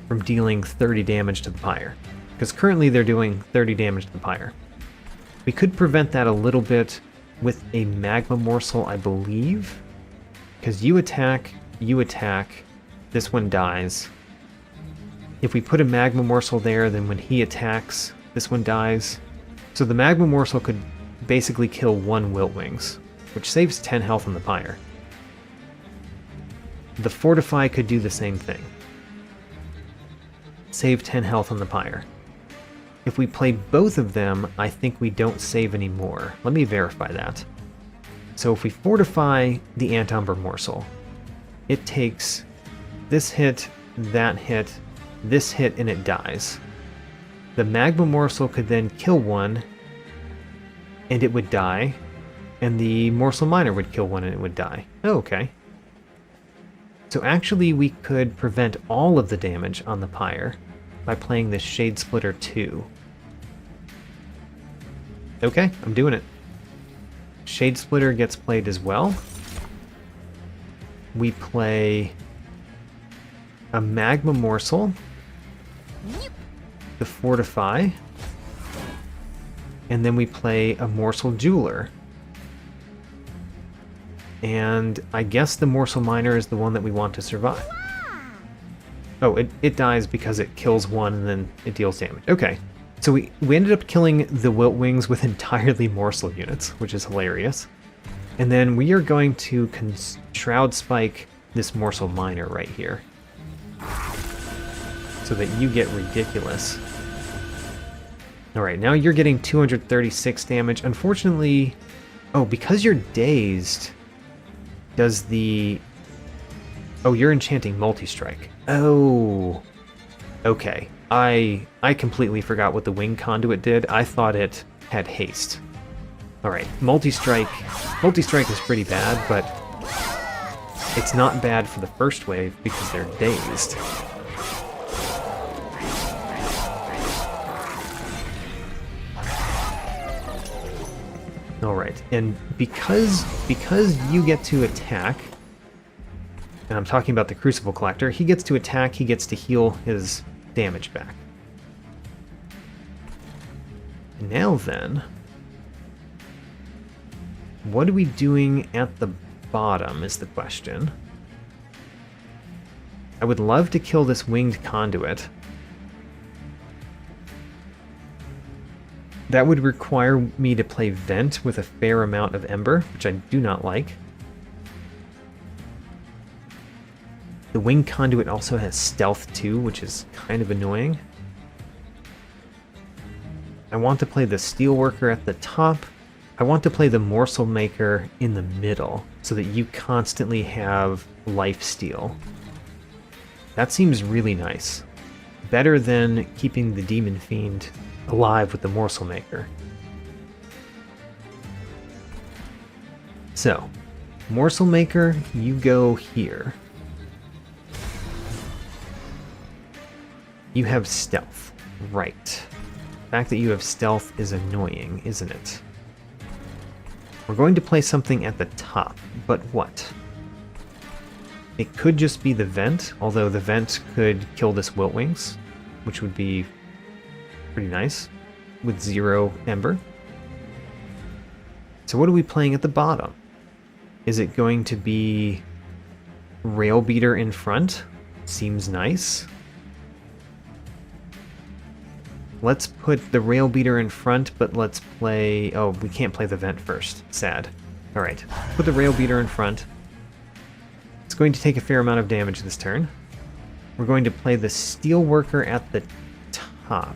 30 damage to the Pyre. Because currently they're doing 30 damage to the Pyre. We could prevent that a little bit with a Magma Morsel, I believe. Because you attack, this one dies. If we put a Magma Morsel there, then when he attacks, this one dies. So the Magma Morsel could basically kill one Wilt Wings, which saves 10 health on the Pyre. The Fortify could do the same thing. Save 10 health on the Pyre. If we play both of them, I think we don't save any more. Let me verify that. So if we fortify the Umbra morsel, it takes this hit, that hit, this hit, and it dies. The Magma morsel could then kill one, and it would die, and the Morsel Miner would kill one and it would die. Oh, okay. So actually we could prevent all of the damage on the Pyre by playing this Shade Splitter 2. Okay, I'm doing it. Shade Splitter gets played as well. We play a Magma Morsel, the Fortify, and then we play a Morsel Jeweler. And I guess the Morsel Miner is the one that we want to survive. Oh, it dies because it kills one and then it deals damage. Okay, so we ended up killing the Wilt Wings with entirely Morsel units, which is hilarious. And then we are going to Shroud Spike this Morsel Miner right here, so that you get ridiculous. Alright, now you're getting 236 damage. Unfortunately, oh, because you're dazed, does the... Oh, you're enchanting Multi-Strike. Oh, okay. I completely forgot what the Winged Conduit did. I thought it had haste. Alright, multi-strike. Multi-strike is pretty bad, but it's not bad for the first wave because they're dazed. Alright, and because you get to attack, and I'm talking about the Crucible Collector, he gets to attack, he gets to heal his damage back. Now then, what are we doing at the bottom is the question. I would love to kill this Winged Conduit. That would require me to play Vent with a fair amount of Ember, which I do not like. The Winged Conduit also has Stealth too, which is kind of annoying. I want to play the Steelworker at the top. I want to play the Morsel Maker in the middle, so that you constantly have life steal. That seems really nice. Better than keeping the Demon Fiend alive with the Morsel Maker. So, Morsel Maker, you go here. You have Stealth. Right. The fact that you have Stealth is annoying, isn't it? We're going to play something at the top, but what? It could just be the Vent, although the Vent could kill this Wiltwings, which would be pretty nice, with 0 Ember. So what are we playing at the bottom? Is it going to be Rail Beater in front? Seems nice. Let's put the Rail Beater in front, but let's play... Oh, we can't play the Vent first. Sad. Alright, put the Rail Beater in front. It's going to take a fair amount of damage this turn. We're going to play the Steelworker at the top.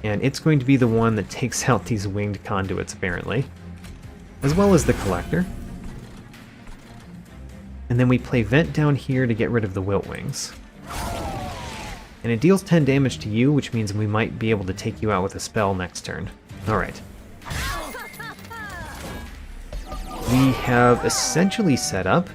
And it's going to be the one that takes out these Winged Conduits, apparently. As well as the Collector. And then we play Vent down here to get rid of the Wiltwings. And it deals 10 damage to you, which means we might be able to take you out with a spell next turn. Alright. We have essentially set up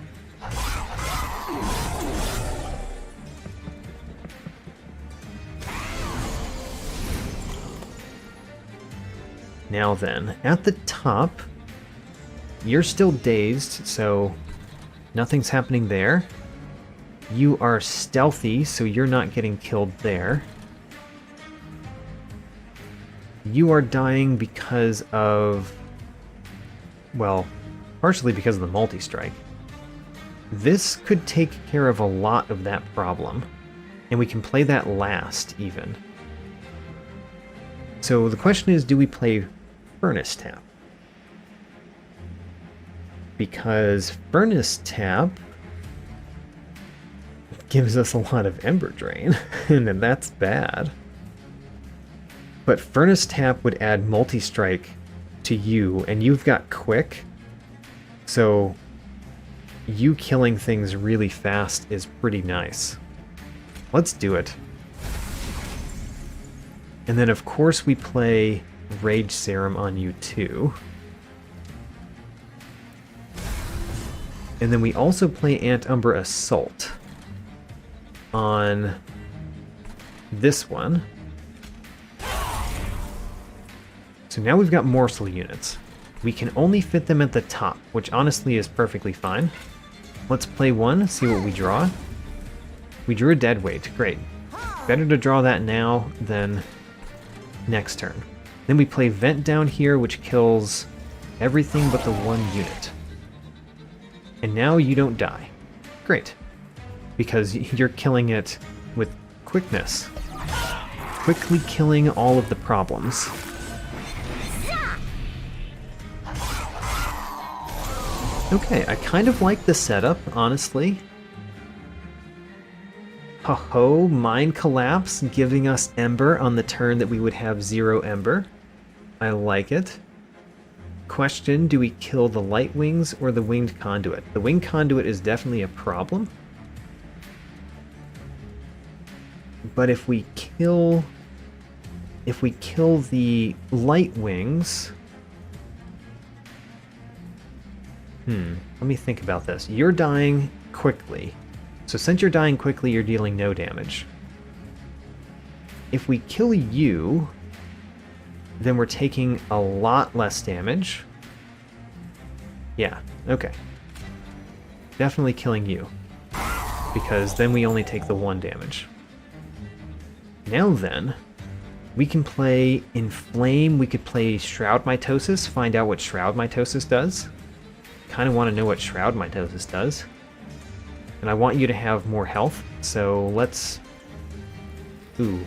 now then, at the top, you're still dazed, so nothing's happening there. You are stealthy, so you're not getting killed there. You are dying because of... well, partially because of the multi-strike. This could take care of a lot of that problem, and we can play that last, even. So the question is, do we play Furnace Tap? Because Furnace Tap gives us a lot of Ember Drain, and that's bad. But Furnace Tap would add multi-strike to you, and you've got Quick, so you killing things really fast is pretty nice. Let's do it. And then of course we play Rage Serum on you too. And then we also play Antumbra Assault on this one. So now we've got morsel units. We can only fit them at the top, which honestly is perfectly fine. Let's play one, see what we draw. We drew a Deadweight, great. Better to draw that now than next turn. Then we play Vent down here, which kills everything but the one unit. And now you don't die. Great. Because you're killing it with quickness. Quickly killing all of the problems. Okay, I kind of like the setup, honestly. Ho-ho, Mind Collapse, giving us Ember on the turn that we would have 0 Ember. I like it. Question, do we kill the Light Wings or the Winged Conduit? The Winged Conduit is definitely a problem. But if we kill the light wings, let me think about this. You're dying quickly. So since you're dying quickly, you're dealing no damage. If we kill you, then we're taking a lot less damage. Yeah, okay. Definitely killing you, because then we only take the 1 damage. Now then, we can play Inflame, we could play Shroud Mitosis, find out what Shroud Mitosis does. Kind of want to know what Shroud Mitosis does. And I want you to have more health, so let's... Ooh,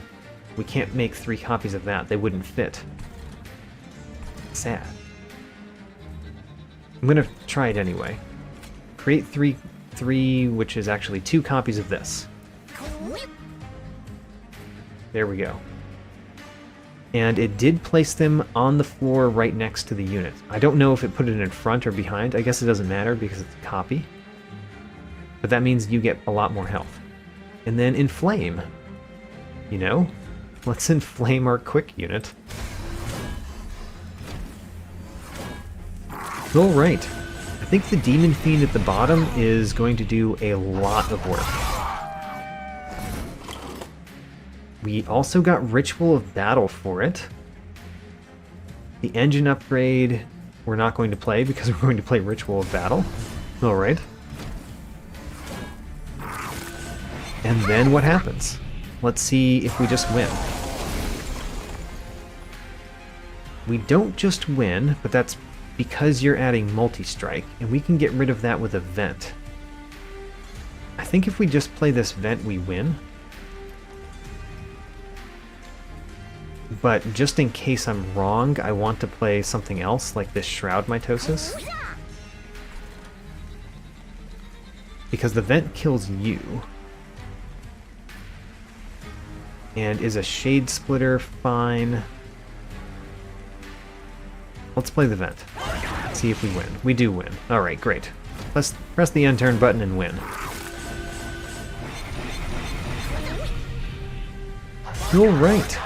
we can't make 3 copies of that, they wouldn't fit. Sad. I'm gonna try it anyway. Create three, which is actually 2 copies of this. There we go. And it did place them on the floor right next to the unit. I don't know if it put it in front or behind. I guess it doesn't matter because it's a copy. But that means you get a lot more health. And then Inflame. You know? Let's inflame our quick unit. Alright. I think the Demon Fiend at the bottom is going to do a lot of work. We also got Ritual of Battle for it. The engine upgrade we're not going to play because we're going to play Ritual of Battle. Alright. And then what happens? Let's see if we just win. We don't just win, but that's because you're adding multi-strike, and we can get rid of that with a vent. I think if we just play this vent, we win. But just in case I'm wrong, I want to play something else, like this Shroud Mitosis. Because the vent kills you. And is a Shade Splitter fine? Let's play the vent. See if we win. We do win. Alright, great. Let's press the end turn button and win. Alright.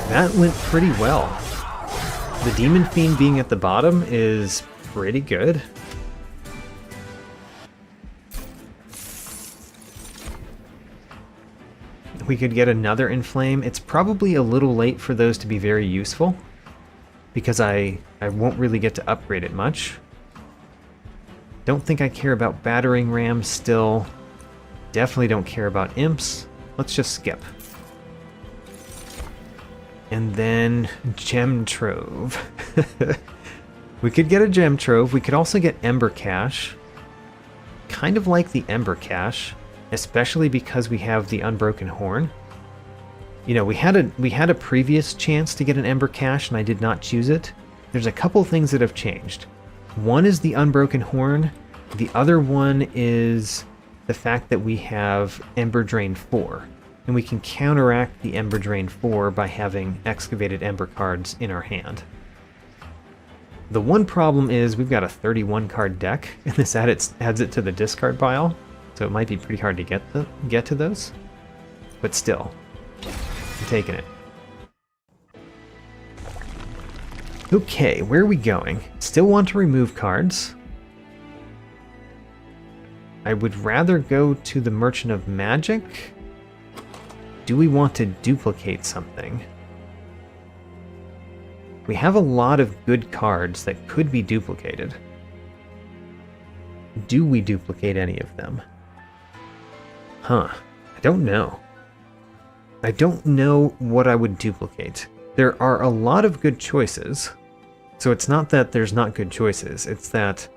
That went pretty well. The Demon Fiend being at the bottom is pretty good. We could get another Inflame. It's probably a little late for those to be very useful, because I won't really get to upgrade it much. Don't think I care about Battering Rams still. Definitely don't care about Imps. Let's just skip. And then Gem Trove. We could get a Gem Trove. We could also get Ember Cache. Kind of like the Ember Cache, especially because we have the Unbroken Horn. You know, we had a previous chance to get an Ember Cache and I did not choose it. There's a couple things that have changed. One is the Unbroken Horn. The other one is the fact that we have Ember Drain 4. And we can counteract the Ember Drain 4 by having Excavated Ember cards in our hand. The one problem is we've got a 31 card deck, and this adds it to the discard pile, so it might be pretty hard to get to those. But still, I'm taking it. Okay, where are we going? Still want to remove cards. I would rather go to the Merchant of Magic. Do we want to duplicate something? We have a lot of good cards that could be duplicated. Do we duplicate any of them? Huh. I don't know. I don't know what I would duplicate. There are a lot of good choices. So it's not that there's not good choices. It's that,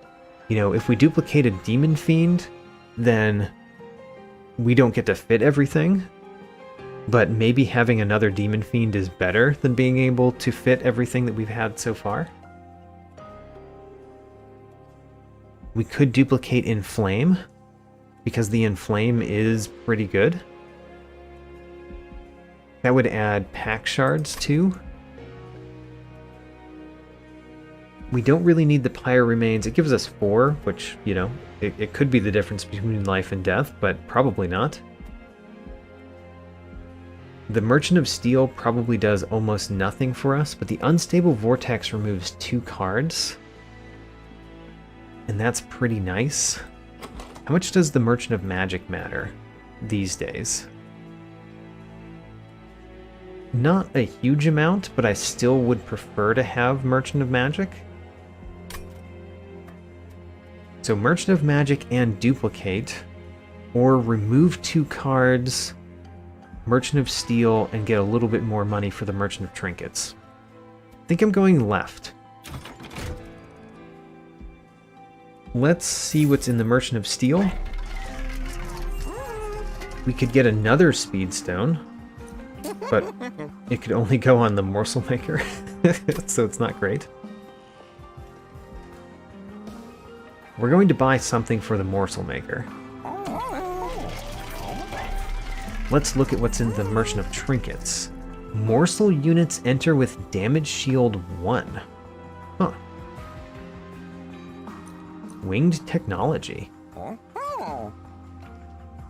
you know, if we duplicate a Demon Fiend, then we don't get to fit everything. But maybe having another Demon Fiend is better than being able to fit everything that we've had so far. We could duplicate Inflame, because the Inflame is pretty good. That would add pack shards too. We don't really need the Pyre Remains. It gives us 4, which, you know, it could be the difference between life and death, but probably not. The Merchant of Steel probably does almost nothing for us, but the Unstable Vortex removes 2 cards. And that's pretty nice. How much does the Merchant of Magic matter these days? Not a huge amount, but I still would prefer to have Merchant of Magic. So Merchant of Magic and Duplicate, or remove 2 cards, Merchant of Steel, and get a little bit more money for the Merchant of Trinkets. I think I'm going left. Let's see what's in the Merchant of Steel. We could get another Speedstone, but it could only go on the Morsel Maker, so it's not great. We're going to buy something for the Morsel Maker. Let's look at what's in the Merchant of Trinkets. Morsel units enter with damage shield 1. Huh. Winged technology.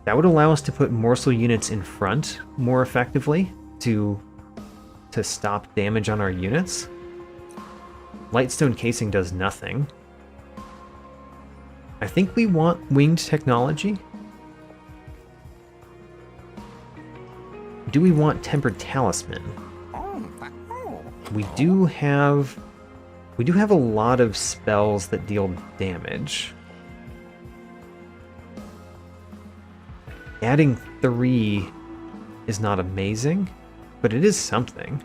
That would allow us to put morsel units in front more effectively to stop damage on our units. Lightstone casing does nothing. I think we want winged technology. Do we want tempered talisman? We do have a lot of spells that deal damage. Adding 3 is not amazing, but it is something.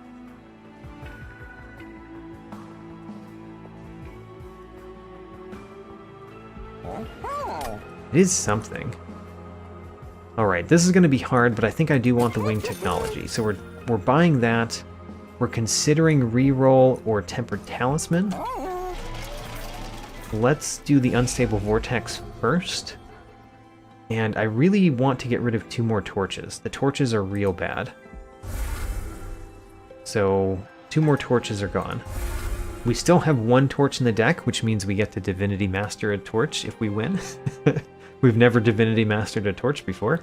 It is something. Alright, this is going to be hard, but I think I do want the wing technology. So we're buying that. We're considering reroll or tempered talisman. Let's do the unstable vortex first. And I really want to get rid of 2 more torches. The torches are real bad. So 2 more torches are gone. We still have 1 torch in the deck, which means we get to Divinity Master a torch if we win. We've never Divinity Mastered a torch before.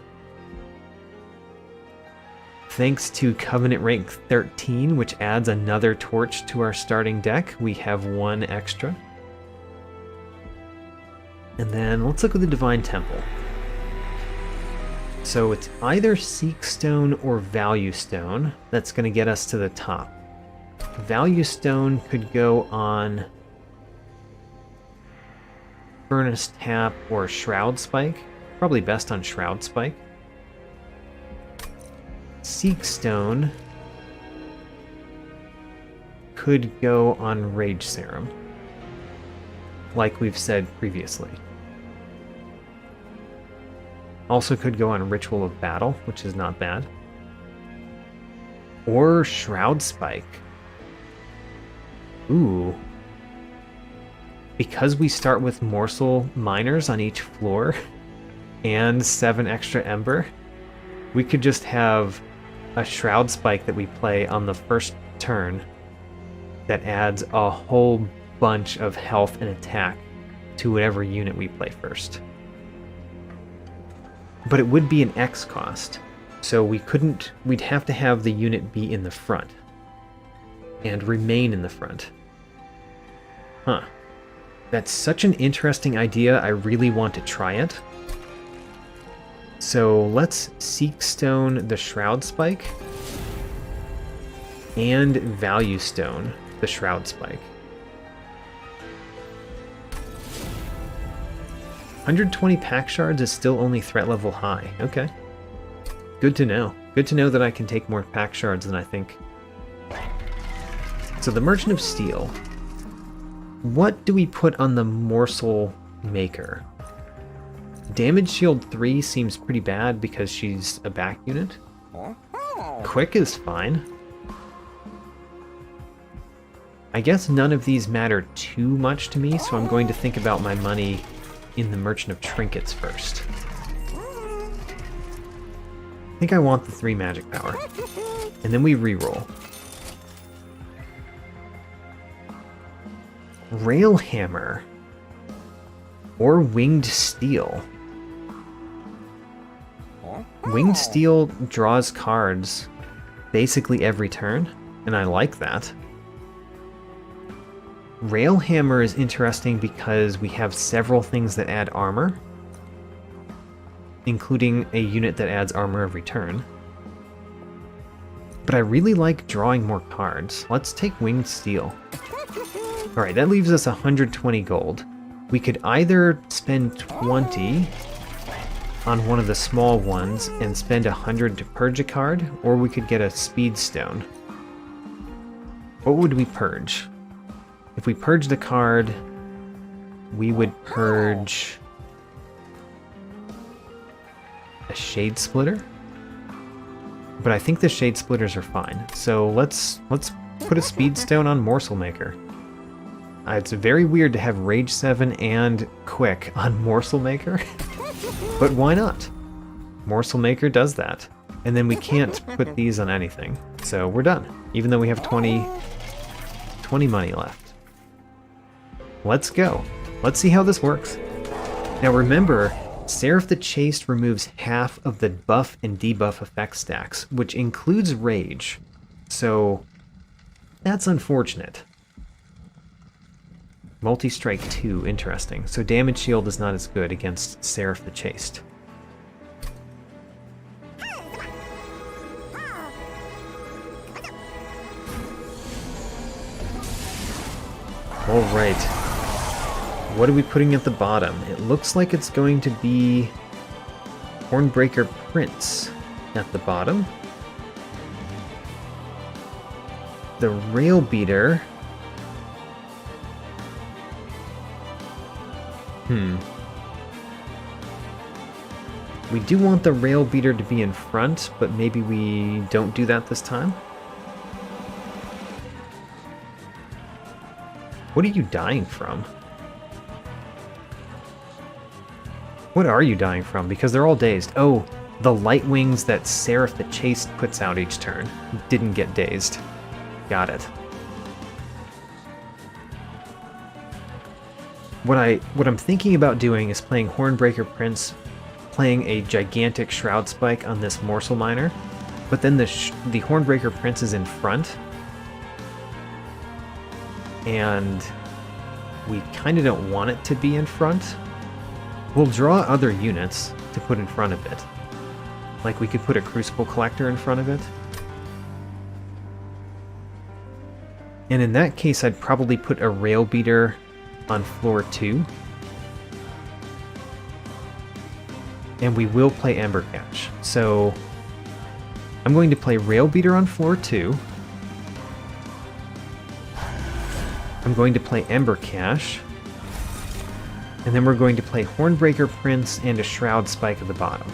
Thanks to Covenant rank 13, which adds another torch to our starting deck, we have 1 extra. And then let's look at the Divine Temple. So it's either Seek Stone or Value Stone that's going to get us to the top. Value Stone could go on Furnace Tap or Shroud Spike. Probably best on Shroud Spike. Seek Stone could go on Rage Serum, like we've said previously. Also could go on Ritual of Battle, which is not bad. Or Shroud Spike. Ooh. Because we start with morsel miners on each floor and 7 extra ember, we could just have a Shroud Spike that we play on the first turn that adds a whole bunch of health and attack to whatever unit we play first. But it would be an X cost, so we'd have to have the unit be in the front and remain in the front. Huh. That's such an interesting idea, I really want to try it. So let's Seek Stone the Shroud Spike and Value Stone the Shroud Spike. 120 pack shards is still only threat level high. Okay. Good to know. Good to know that I can take more pack shards than I think. So the Merchant of Steel. What do we put on the Morsel Maker? Damage shield 3 seems pretty bad because she's a back unit. Quick is fine. I guess none of these matter too much to me, so I'm going to think about my money in the Merchant of Trinkets first. I think I want the 3 magic power. And then we reroll. Railhammer. Or Winged Steel. Winged Steel draws cards basically every turn, and I like that. Railhammer is interesting because we have several things that add armor, including a unit that adds armor every turn. But I really like drawing more cards. Let's take Winged Steel. Alright, that leaves us 120 gold. We could either spend 20 on one of the small ones and spend 100 to purge a card, or we could get a Speed Stone. What would we purge? If we purged a card, we would purge a Shade Splitter. But I think the Shade Splitters are fine. So let's put a Speed Stone on Morsel Maker. It's very weird to have Rage 7 and Quick on Morsel Maker, but why not? Morsel Maker does that. And then we can't put these on anything. So we're done, even though we have 20 money left. Let's go. Let's see how this works. Now remember, Seraph the Chaste removes half of the buff and debuff effect stacks, which includes Rage. So that's unfortunate. Multi-strike 2, interesting. So damage shield is not as good against Seraph the Chaste. Alright. What are we putting at the bottom? It looks like it's going to be Hornbreaker Prince at the bottom. The Rail Beater. We do want the Rail Beater to be in front, but maybe we don't do that this time. What are you dying from? What are you dying from? Because they're all dazed. Oh, the light wings that Seraph the Chaste puts out each turn didn't get dazed. Got it. What I'm thinking about doing is playing Hornbreaker Prince, playing a gigantic Shroud Spike on this Morsel Miner, but then the Hornbreaker Prince is in front, and we kind of don't want it to be in front. We'll draw other units to put in front of it. Like we could put a Crucible Collector in front of it. And in that case, I'd probably put a Rail Beater on floor 2. And we will play Ember Cache. So I'm going to play Rail Beater on floor 2. I'm going to play Ember Cache. And then we're going to play Hornbreaker Prince and a Shroud Spike at the bottom.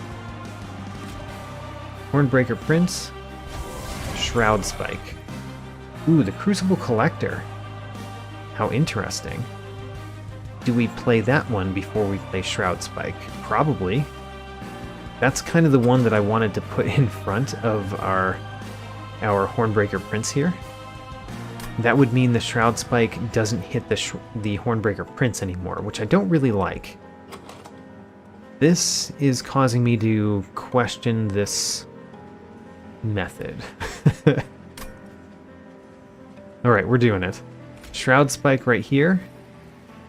Hornbreaker Prince, Shroud Spike. Ooh, the Crucible Collector. How interesting. Do we play that one before we play Shroud Spike? Probably. That's kind of the one that I wanted to put in front of our Hornbreaker Prince here. That would mean the Shroud Spike doesn't hit the Hornbreaker Prince anymore, which I don't really like. This is causing me to question this method. Alright, we're doing it. Shroud Spike right here.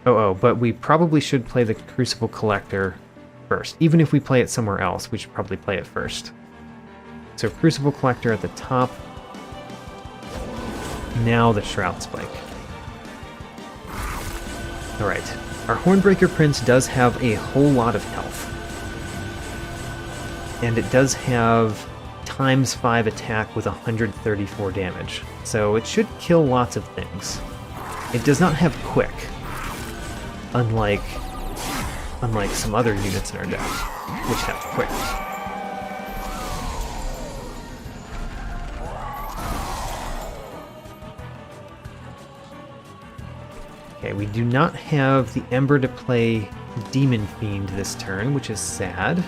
Oh, but we probably should play the Crucible Collector first. Even if we play it somewhere else, we should probably play it first. So Crucible Collector at the top. Now the Shroud Spike. Alright, our Hornbreaker Prince does have a whole lot of health. And it does have ×5 attack with 134 damage. So it should kill lots of things. It does not have Quick. Unlike some other units in our deck, which have Quick. Okay, we do not have the Ember to play Demon Fiend this turn, which is sad.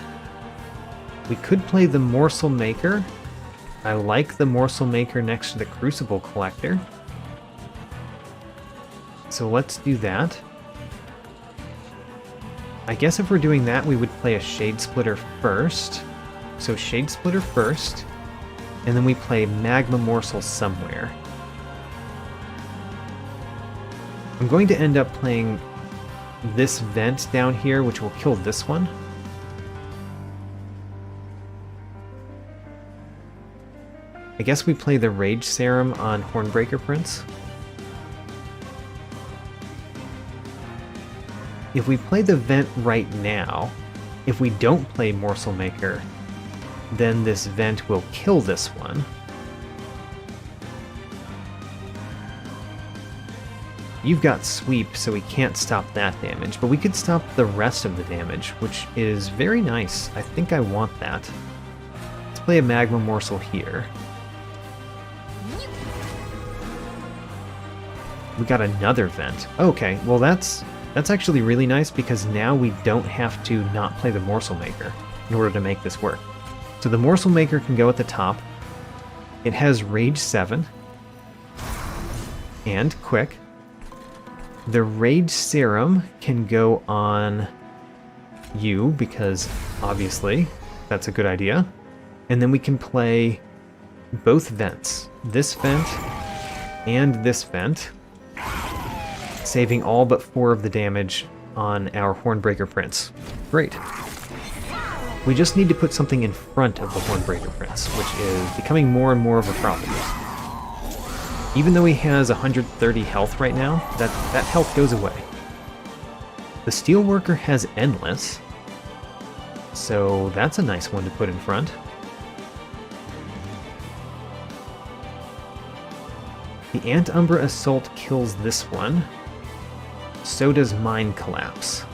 We could play the Morsel Maker. I like the Morsel Maker next to the Crucible Collector. So let's do that. I guess if we're doing that, we would play a Shade Splitter first. So Shade Splitter first. and then we play Magma Morsel somewhere. I'm going to end up playing this vent down here, which will kill this one. I guess we play the Rage Serum on Hornbreaker Prince. If we play the vent right now, if we don't play Morsel Maker, then this vent will kill this one. You've got Sweep, so we can't stop that damage, but we could stop the rest of the damage, which is very nice. I think I want that. Let's play a Magma Morsel here. We got another vent. Okay, well that's actually really nice because now we don't have to not play the Morsel Maker in order to make this work. So the Morsel Maker can go at the top. It has Rage 7 and Quick. The Rage Serum can go on you because obviously that's a good idea. And then we can play both vents, this vent and this vent, saving all but 4 of the damage on our Hornbreaker Prince. Great. We just need to put something in front of the Hornbreaker Prince, which is becoming more and more of a problem. Even though he has 130 health right now, that health goes away. The Steelworker has Endless, so that's a nice one to put in front. The Umbra Assault kills this one. So does Mind Collapse.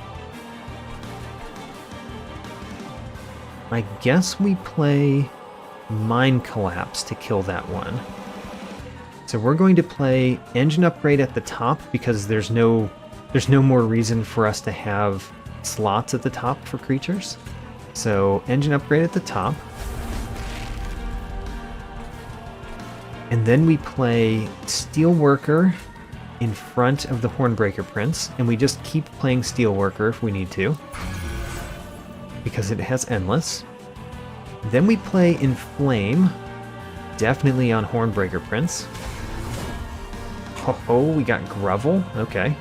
I guess we play Mind Collapse to kill that one. So we're going to play Engine Upgrade at the top because there's no more reason for us to have slots at the top for creatures. So Engine Upgrade at the top. And then we play Steelworker in front of the Hornbreaker Prince, and we just keep playing Steelworker if we need to, because it has Endless. Then we play Inflame, definitely on Hornbreaker Prince. Oh, we got Grovel. Okay,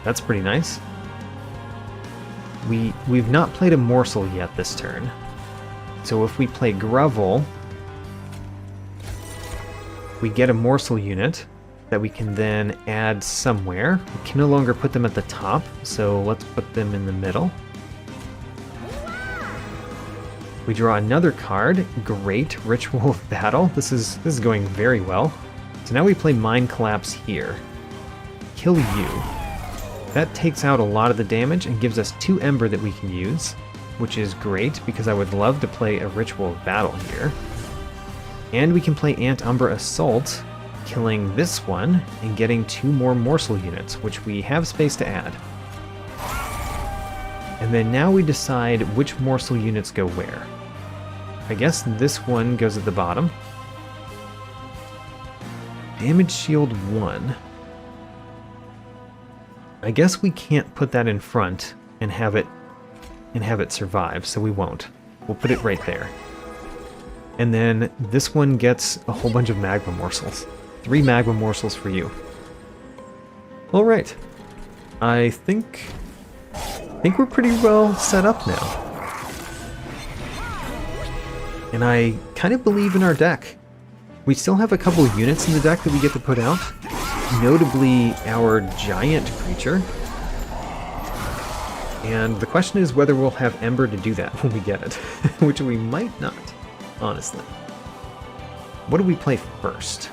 that's pretty nice. We've not played a Morsel yet this turn, so if we play Grovel, we get a Morsel unit that we can then add somewhere. We can no longer put them at the top, so let's put them in the middle. We draw another card. Great, Ritual of Battle. This is going very well. So now we play Mind Collapse here. Kill you. That takes out a lot of the damage and gives us 2 Ember that we can use, which is great because I would love to play a Ritual of Battle here. And we can play Umbra Assault, killing this one and getting 2 more Morsel units, which we have space to add. And then now we decide which Morsel units go where. I guess this one goes at the bottom. Damage Shield 1. I guess we can't put that in front and have it survive, so we won't. We'll put it right there. And then this one gets a whole bunch of Magma Morsels. 3 Magma Morsels for you. Alright. I think we're pretty well set up now. And I kind of believe in our deck. We still have a couple of units in the deck that we get to put out. Notably our giant creature. And the question is whether we'll have Ember to do that when we get it. Which we might not, honestly. What do we play first?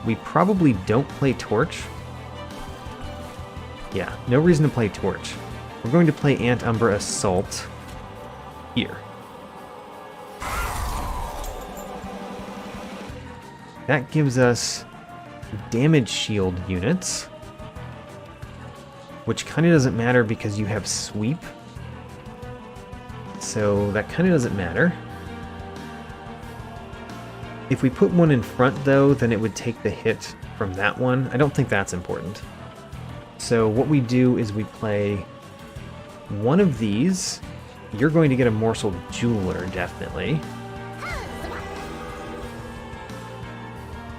We probably don't play Torch. Yeah, no reason to play Torch. We're going to play Umbra Assault here. That gives us damage shield units, which kind of doesn't matter because you have Sweep. So that kind of doesn't matter. If we put one in front, though, then it would take the hit from that one. I don't think that's important. So what we do is we play one of these. You're going to get a Morsel Jeweler, definitely.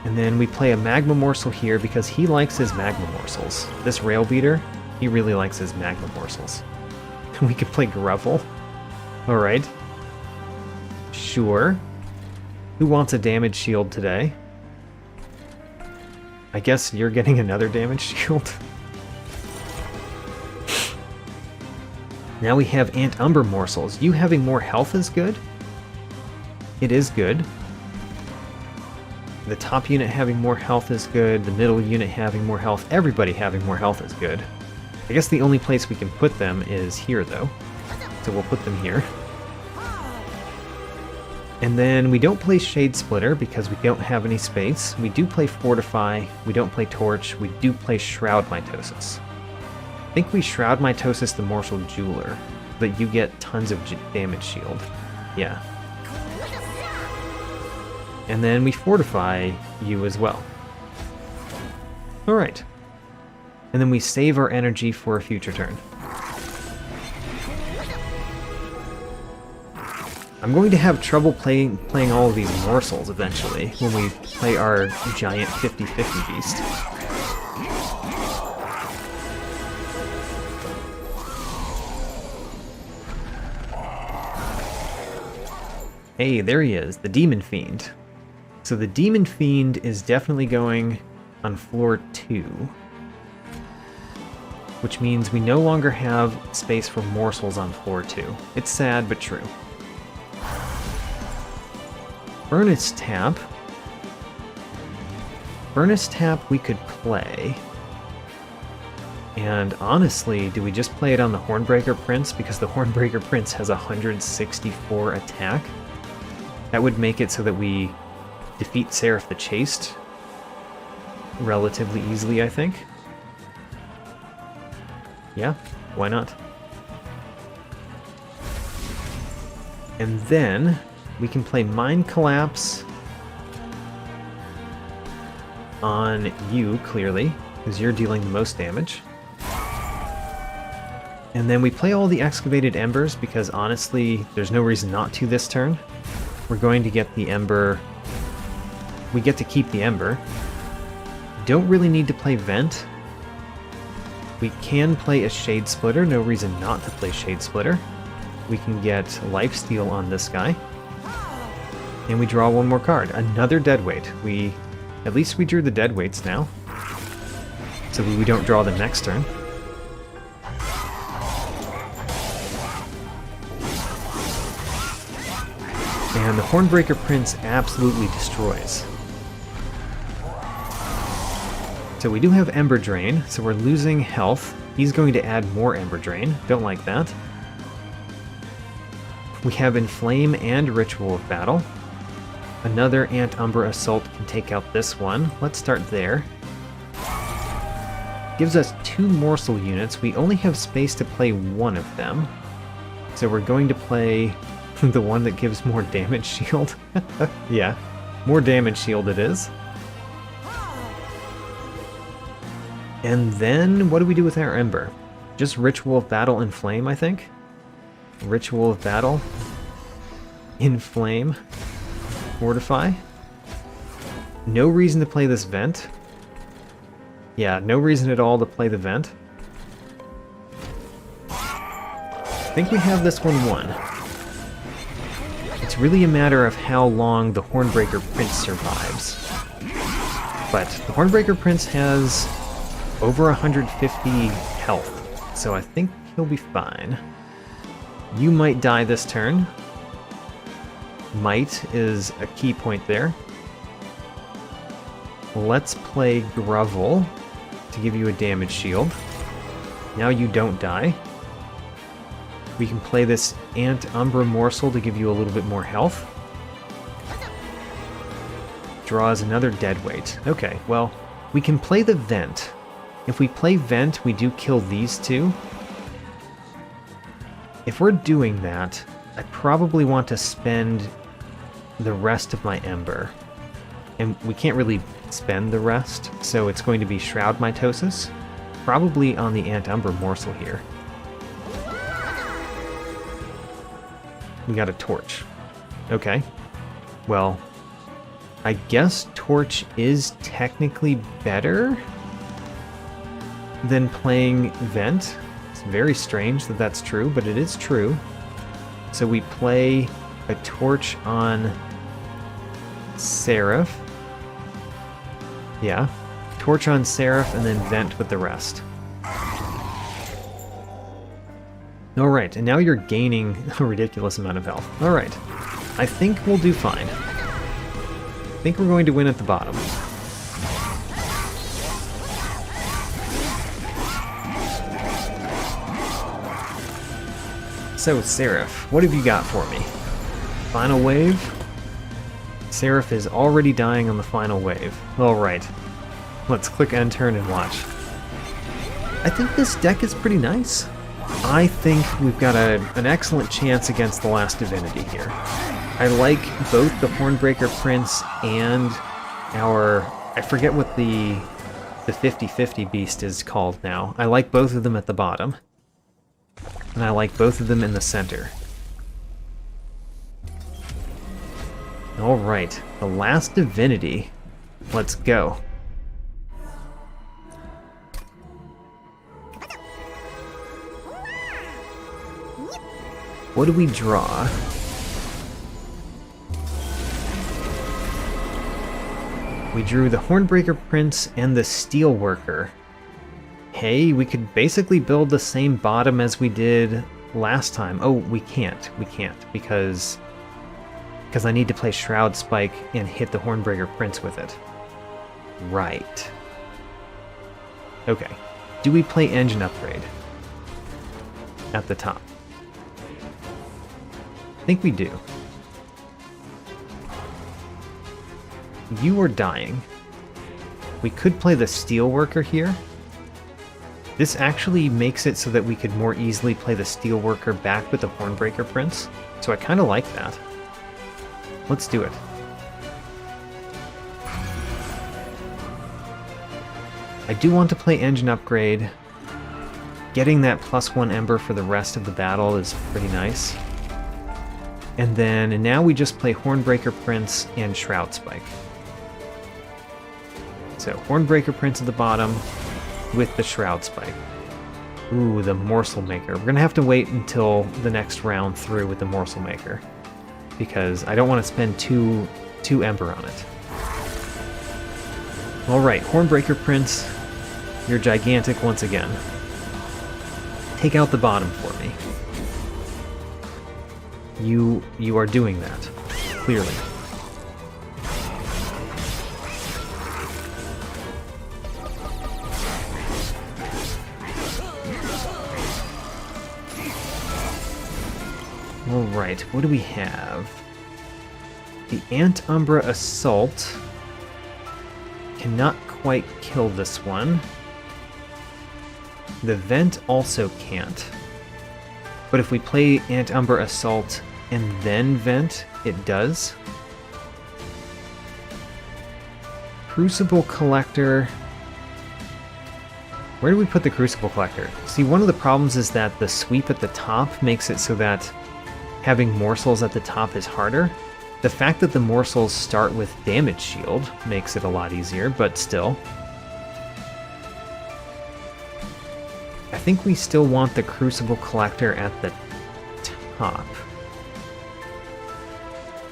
And then we play a magma morsel here because he likes his magma morsels. This rail beater, he really likes his magma morsels. We could play Grovel. Alright. Sure. Who wants a damage shield today? I guess you're getting another damage shield. Now we have Umbra morsels. You having more health is good. It is good. The top unit having more health is good. The middle unit having more health. Everybody having more health is good. I guess the only place we can put them is here, though. So we'll put them here. And then we don't play Shade Splitter because we don't have any space. We do play Fortify. We don't play Torch. We do play Shroud Mitosis. I think we Shroud Mitosis the Morsel Jeweler, so that you get tons of damage shield. Yeah. And then we Fortify you as well. Alright. And then we save our energy for a future turn. I'm going to have trouble playing all of these morsels eventually when we play our giant 50-50 beast. Hey, there he is, the Demon Fiend. So the Demon Fiend is definitely going on floor 2. Which means we no longer have space for morsels on floor 2. It's sad, but true. Furnace Tap. Furnace Tap we could play. And honestly, do we just play it on the Hornbreaker Prince? Because the Hornbreaker Prince has 164 attack. That would make it so that we defeat Seraph the Chaste relatively easily, I think. Yeah, why not? And then we can play Mind Collapse on you, clearly, because you're dealing the most damage. And then we play all the Excavated Embers, because honestly, there's no reason not to this turn. We're going to get the Ember. We get to keep the Ember. Don't really need to play Vent. We can play a Shade Splitter, no reason not to play Shade Splitter. We can get Lifesteal on this guy. And we draw one more card. Another Deadweight. At least we drew the Deadweights now. So we don't draw them next turn. And the Hornbreaker Prince absolutely destroys. So we do have Ember Drain, so we're losing health. He's going to add more Ember Drain. Don't like that. We have Inflame and Ritual of Battle. Another Umbra Assault can take out this one. Let's start there. Gives us 2 Morsel units. We only have space to play one of them. So we're going to play the one that gives more damage shield. Yeah, more damage shield it is. And then, what do we do with our Ember? Just Ritual of Battle and Flame, I think? Ritual of Battle. Inflame. Fortify. No reason to play this Vent. Yeah, no reason at all to play the Vent. I think we have this one won. It's really a matter of how long the Hornbreaker Prince survives. But the Hornbreaker Prince has over 150 health, so I think he'll be fine. You might die this turn. Might is a key point there. Let's play Grovel to give you a damage shield. Now you don't die. We can play this Umbra Morsel to give you a little bit more health. Draws another Deadweight. Okay, well, we can play the Vent. If we play Vent, we do kill these two. If we're doing that, I probably want to spend the rest of my Ember. And we can't really spend the rest, so it's going to be Shroud Mitosis. Probably on the Umbra Morsel here. We got a Torch. Okay. Well, I guess Torch is technically better than playing Vent. It's very strange that that's true, but it is true. So we play a Torch on Seraph. Yeah. Torch on Seraph and then Vent with the rest. Alright, and now you're gaining a ridiculous amount of health. Alright. I think we'll do fine. I think we're going to win at the bottom. So, Seraph, what have you got for me? Final wave? Seraph is already dying on the final wave. Alright. Let's click end turn and watch. I think this deck is pretty nice. I think we've got an excellent chance against the Last Divinity here. I like both the Hornbreaker Prince and our... I forget what the 50-50 beast is called now. I like both of them at the bottom. And I like both of them in the center. Alright, the Last Divinity. Let's go. What do we draw? We drew the Hornbreaker Prince and the Steelworker. Hey, we could basically build the same bottom as we did last time. Oh, we can't. We can't, because I need to play Shroud Spike and hit the Hornbreaker Prince with it. Right. Okay. Do we play Engine Upgrade? At the top. I think we do. You are dying. We could play the Steelworker here. This actually makes it so that we could more easily play the Steelworker back with the Hornbreaker Prince. So I kind of like that. Let's do it. I do want to play Engine Upgrade. Getting that +1 Ember for the rest of the battle is pretty nice. And now we just play Hornbreaker Prince and Shroud Spike. So Hornbreaker Prince at the bottom with the Shroud Spike. Ooh, the Morsel Maker. We're gonna have to wait until the next round through with the Morsel Maker, because I don't want to spend two Ember on it. Alright, Hornbreaker Prince, you're gigantic once again. Take out the bottom for me. You are doing that, clearly. Alright, what do we have? The Umbra Assault cannot quite kill this one. The Vent also can't. But if we play Umbra Assault and then Vent, it does. Crucible Collector. Where do we put the Crucible Collector? See, one of the problems is that the sweep at the top makes it so that having morsels at the top is harder. The fact that the morsels start with damage shield makes it a lot easier, but still. I think we still want the Crucible Collector at the top.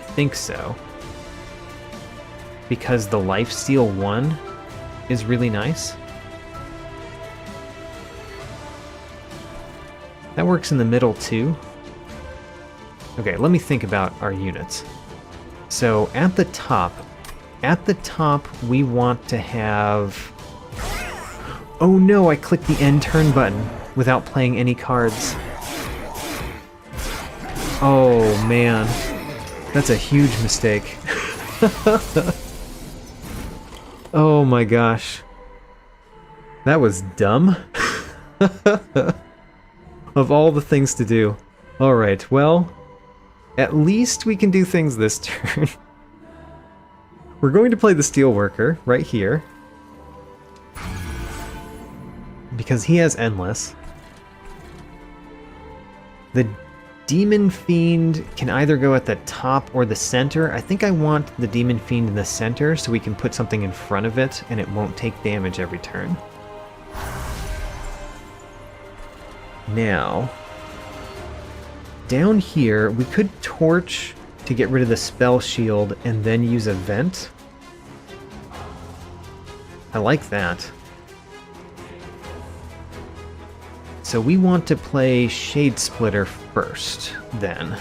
I think so. Because the Lifesteal 1 is really nice. That works in the middle too. Okay, let me think about our units. So at the top we want to have... Oh no, I clicked the end turn button without playing any cards. Oh man, that's a huge mistake. Oh my gosh. That was dumb. Of all the things to do. Alright, well, at least we can do things this turn. We're going to play the Steelworker right here, because he has Endless. The Demon Fiend can either go at the top or the center. I think I want the Demon Fiend in the center so we can put something in front of it and it won't take damage every turn. Now, down here, we could torch to get rid of the spell shield and then use a vent. I like that. So we want to play Shade Splitter first, then.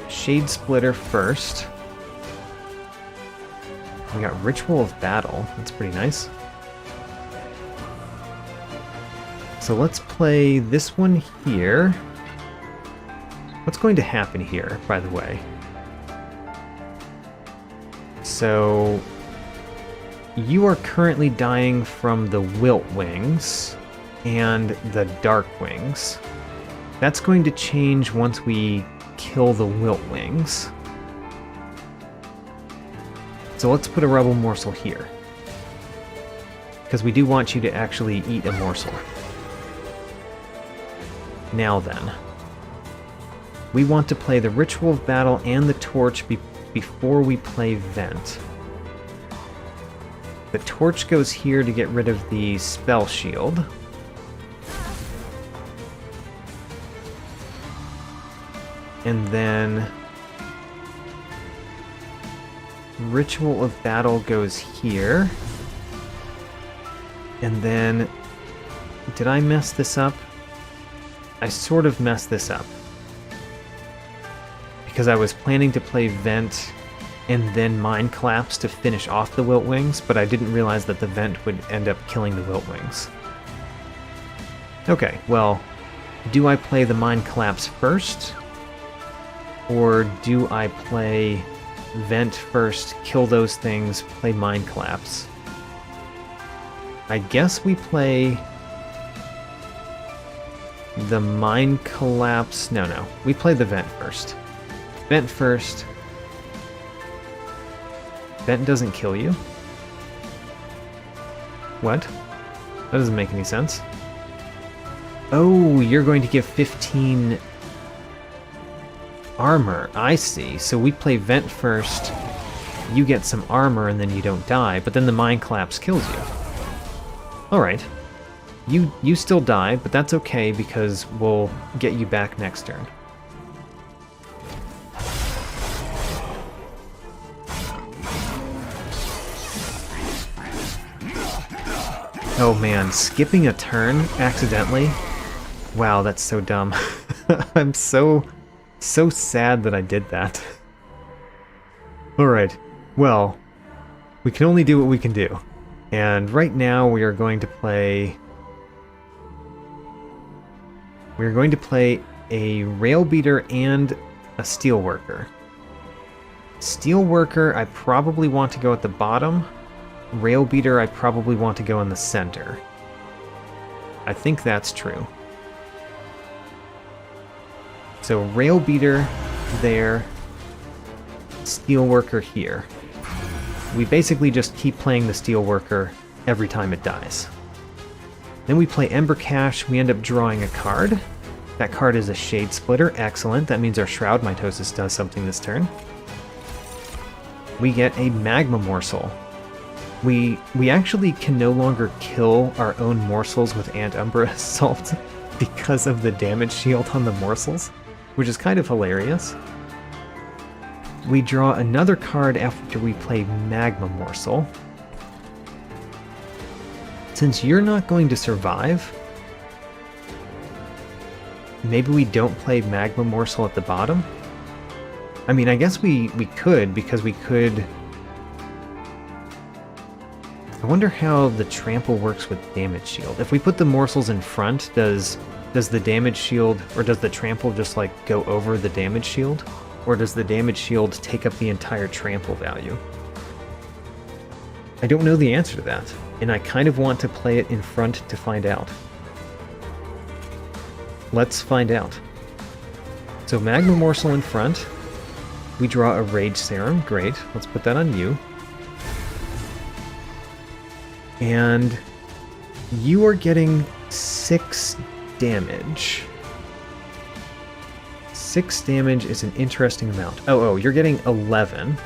Shade Splitter first. We got Ritual of Battle. That's pretty nice. So let's play this one here. What's going to happen here, by the way? So you are currently dying from the Wilt Wings and the Dark Wings. That's going to change once we kill the Wilt Wings. So let's put a Rebel Morsel here, because we do want you to actually eat a morsel. Now then, we want to play the Ritual of Battle and the Torch before we play Vent. The Torch goes here to get rid of the Spell Shield. And then Ritual of Battle goes here. And then, did I mess this up? I sort of messed this up. Because I was planning to play Vent and then Mind Collapse to finish off the Wilt Wings, but I didn't realize that the Vent would end up killing the Wilt Wings. Okay, well, do I play the Mind Collapse first? Or do I play Vent first, kill those things, play Mind Collapse? I guess we play the Mind Collapse. No, we play the Vent first. Vent first. Vent doesn't kill you. What? That doesn't make any sense. Oh, you're going to give 15 armor. I see. So we play Vent first, you get some armor, and then you don't die, but then the Mind Collapse kills you. Alright. You still die, but that's okay because we'll get you back next turn. Oh man, skipping a turn accidentally? Wow, that's so dumb. I'm so sad that I did that. Alright, well, we can only do what we can do. And right now we are going to play... We're going to play a Rail Beater and a Steelworker. Steelworker, I probably want to go at the bottom. Rail Beater, I probably want to go in the center. I think that's true. So Rail Beater there, Steelworker here. We basically just keep playing the Steelworker every time it dies. Then we play Ember Cache, we end up drawing a card. That card is a Shade Splitter, excellent. That means our Shroud Mitosis does something this turn. We get a Magma Morsel. We actually can no longer kill our own morsels with Umbra Assault because of the damage shield on the morsels, which is kind of hilarious. We draw another card after we play Magma Morsel. Since you're not going to survive, maybe we don't play Magma Morsel at the bottom? I mean, I guess we could, because we could... I wonder how the trample works with damage shield. If we put the morsels in front, does the damage shield, or does the trample just like go over the damage shield? Or does the damage shield take up the entire trample value? I don't know the answer to that, and I kind of want to play it in front to find out. Let's find out. So Magma Morsel in front. We draw a Rage Serum, great. Let's put that on you. And you are getting 6 damage. 6 damage is an interesting amount. Oh, you're getting 11,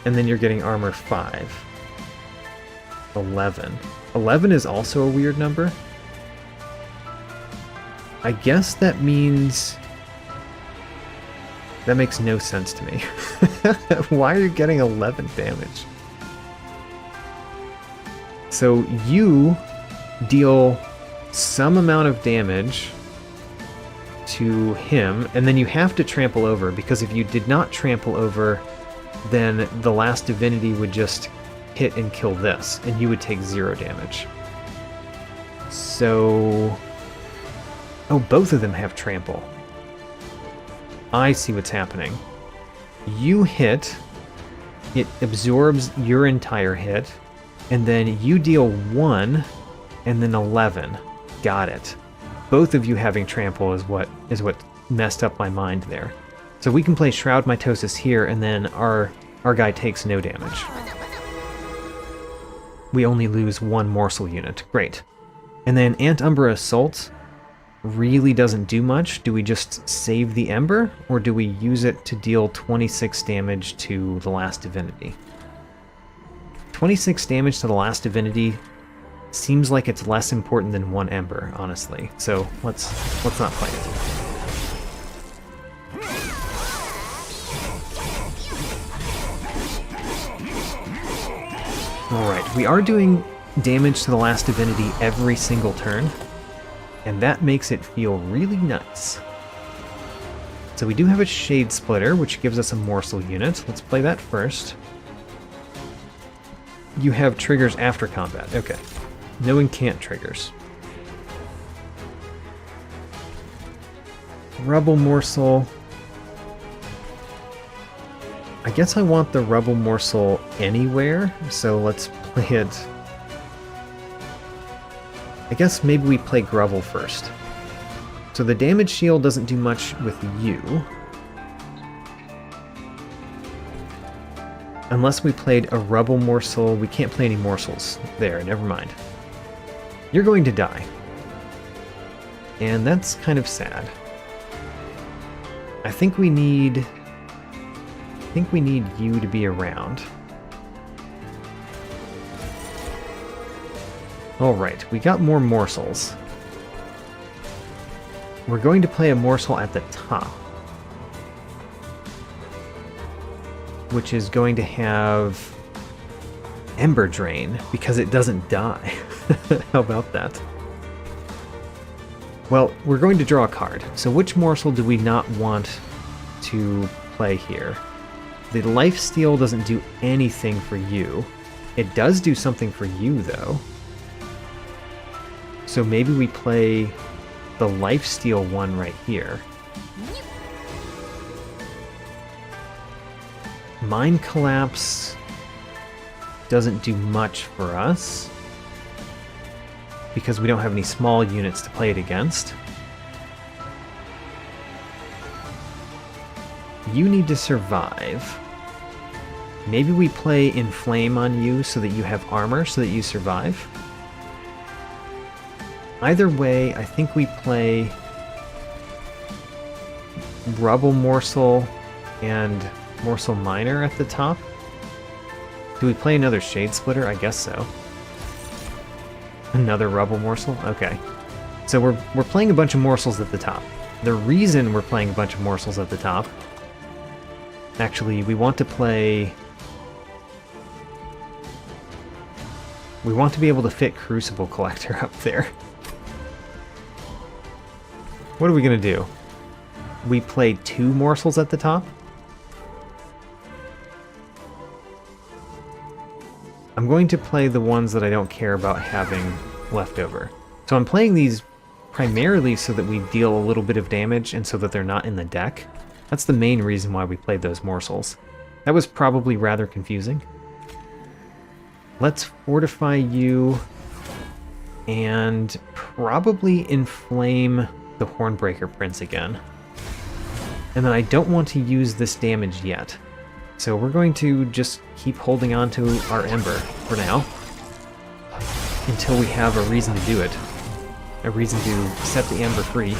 and then you're getting armor 5. 11. 11 is also a weird number. I guess that means... That makes no sense to me. Why are you getting 11 damage? So you deal some amount of damage to him, and then you have to trample over, because if you did not trample over, then the Last Divinity would just hit and kill this, and you would take 0 damage. So... Oh, both of them have trample. I see what's happening. You hit, it absorbs your entire hit, and then you deal 1, and then 11. Got it. Both of you having trample is what messed up my mind there. So we can play Shroud Mitosis here, and then our guy takes no damage. We only lose 1 morsel unit. Great. And then Umbra Assault really doesn't do much. Do we just save the Ember, or do we use it to deal 26 damage to the Last Divinity? 26 damage to the Last Divinity seems like it's less important than 1 Ember, honestly. So let's not play it. Alright, we are doing damage to the Last Divinity every single turn, and that makes it feel really nice. So we do have a Shade Splitter, which gives us a morsel unit. Let's play that first. You have triggers after combat. Okay. No incant triggers. Rubble Morsel. I guess I want the Rubble Morsel anywhere, so let's play it... I guess maybe we play Grovel first. So the damage shield doesn't do much with you. Unless we played a Rubble Morsel. We can't play any morsels. There, never mind. You're going to die. And that's kind of sad. I think we need you to be around. Alright, we got more morsels. We're going to play a morsel at the top, which is going to have Ember Drain, because it doesn't die. How about that? Well, we're going to draw a card. So which morsel do we not want to play here? The Lifesteal doesn't do anything for you. It does do something for you, though. So maybe we play the Lifesteal one right here. Mind Collapse doesn't do much for us, because we don't have any small units to play it against. You need to survive. Maybe we play Inflame on you so that you have armor, so that you survive. Either way, I think we play Rubble Morsel and Morsel Minor at the top. Do we play another Shade Splitter? I guess so. Another Rubble Morsel? Okay. So we're playing a bunch of morsels at the top. The reason we're playing a bunch of morsels at the top... Actually, we want to play... We want to be able to fit Crucible Collector up there. What are we going to do? We play 2 morsels at the top? I'm going to play the ones that I don't care about having left over. So I'm playing these primarily so that we deal a little bit of damage and so that they're not in the deck. That's the main reason why we played those morsels. That was probably rather confusing. Let's fortify you and probably inflame the Hornbreaker Prince again. And then I don't want to use this damage yet. So we're going to just keep holding on to our Ember for now, until we have a reason to do it. A reason to set the Ember free.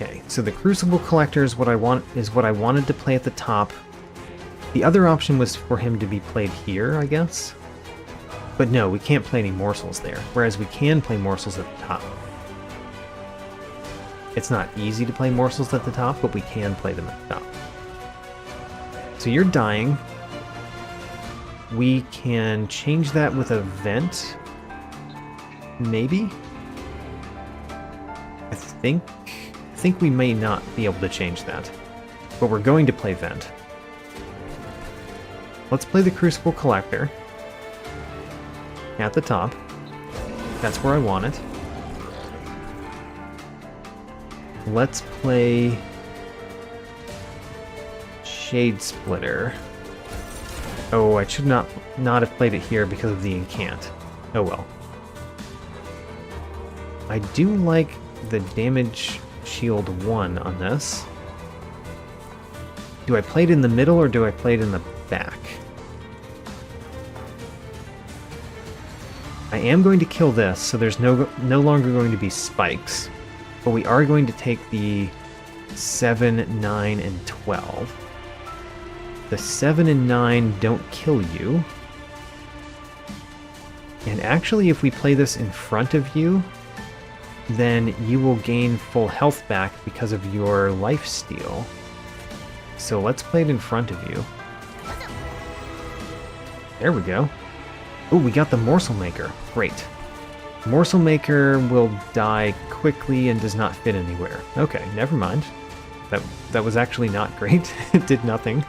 Okay, so the Crucible Collector is what I wanted to play at the top. The other option was for him to be played here, I guess. But no, we can't play any morsels there, whereas we can play morsels at the top. It's not easy to play morsels at the top, but we can play them at the top. So you're dying. We can change that with a vent. Maybe? I think we may not be able to change that. But we're going to play vent. Let's play the Crucible Collector. At the top. That's where I want it. Let's play Shade Splitter. Oh, I should not have played it here because of the incant. Oh well. I do like the damage shield 1 on this. Do I play it in the middle or do I play it in the back? I am going to kill this, so there's no longer going to be spikes. But we are going to take the 7, 9, and 12. The 7 and 9 don't kill you. And actually, if we play this in front of you, then you will gain full health back because of your lifesteal. So let's play it in front of you. There we go. Oh, we got the Morsel Maker. Great. Morsel Maker will die quickly and does not fit anywhere. Okay, never mind. That was actually not great. It did nothing.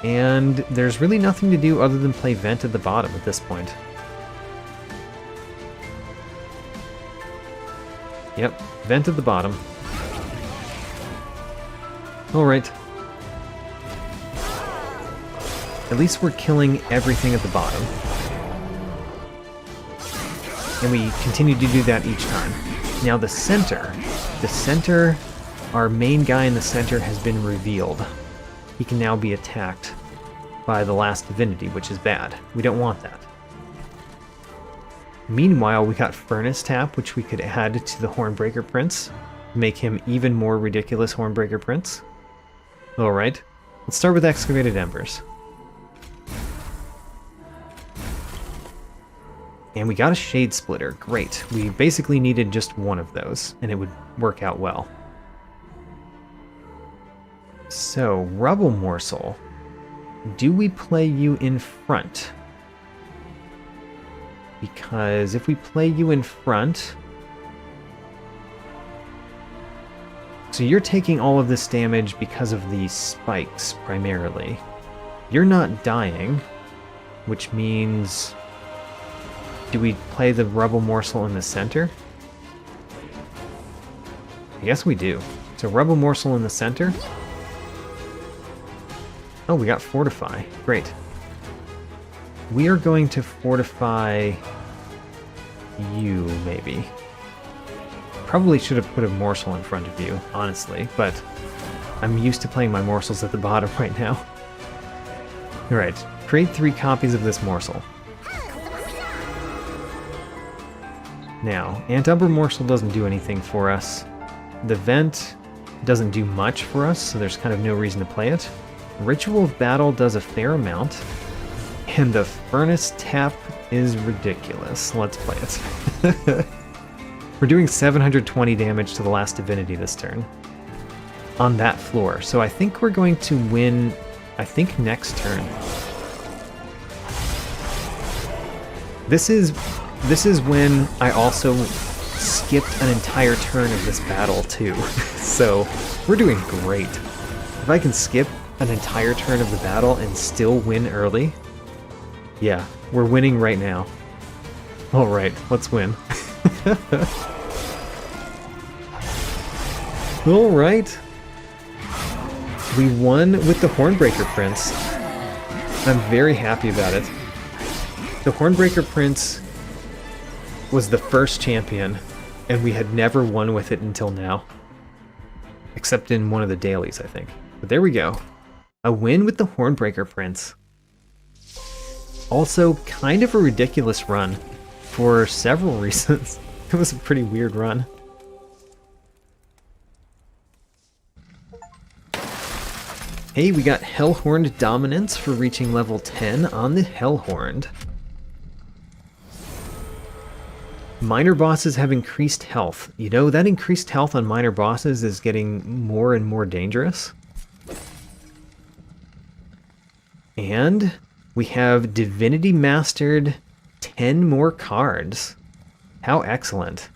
And there's really nothing to do other than play Vent at the bottom at this point. Yep, Vent at the bottom. Alright. At least we're killing everything at the bottom. And we continue to do that each time. Now the center, our main guy in the center has been revealed. He can now be attacked by the Last Divinity, which is bad. We don't want that. Meanwhile, we got Furnace Tap, which we could add to the Hornbreaker Prince, make him even more ridiculous Hornbreaker Prince. Alright, let's start with Excavated Embers. And we got a Shade Splitter. Great. We basically needed just one of those, and it would work out well. So, Rubble Morsel. Do we play you in front? Because if we play you in front... So you're taking all of this damage because of the spikes, primarily. You're not dying, which means... Do we play the Rubble Morsel in the center? I guess we do. So Rubble Morsel in the center. Oh, we got Fortify. Great. We are going to fortify you, maybe. Probably should have put a morsel in front of you, honestly, but I'm used to playing my morsels at the bottom right now. Alright, create 3 copies of this morsel. Now, Umbra Morsel doesn't do anything for us. The Vent doesn't do much for us, so there's kind of no reason to play it. Ritual of Battle does a fair amount. And the Furnace Tap is ridiculous. Let's play it. We're doing 720 damage to the Last Divinity this turn. On that floor. So I think we're going to win, next turn. This is when I also skipped an entire turn of this battle, too. So, we're doing great. If I can skip an entire turn of the battle and still win early, yeah, we're winning right now. Alright, let's win. Alright. We won with the Hornbreaker Prince. I'm very happy about it. The Hornbreaker Prince was the first champion, and we had never won with it until now. Except in one of the dailies, I think. But there we go. A win with the Hornbreaker Prince. Also, kind of a ridiculous run, for several reasons. It was a pretty weird run. Hey, we got Hellhorned Dominance for reaching level 10 on the Hellhorned. Minor bosses have increased health. You know, that increased health on minor bosses is getting more and more dangerous. And we have Divinity Mastered 10 more cards. How excellent.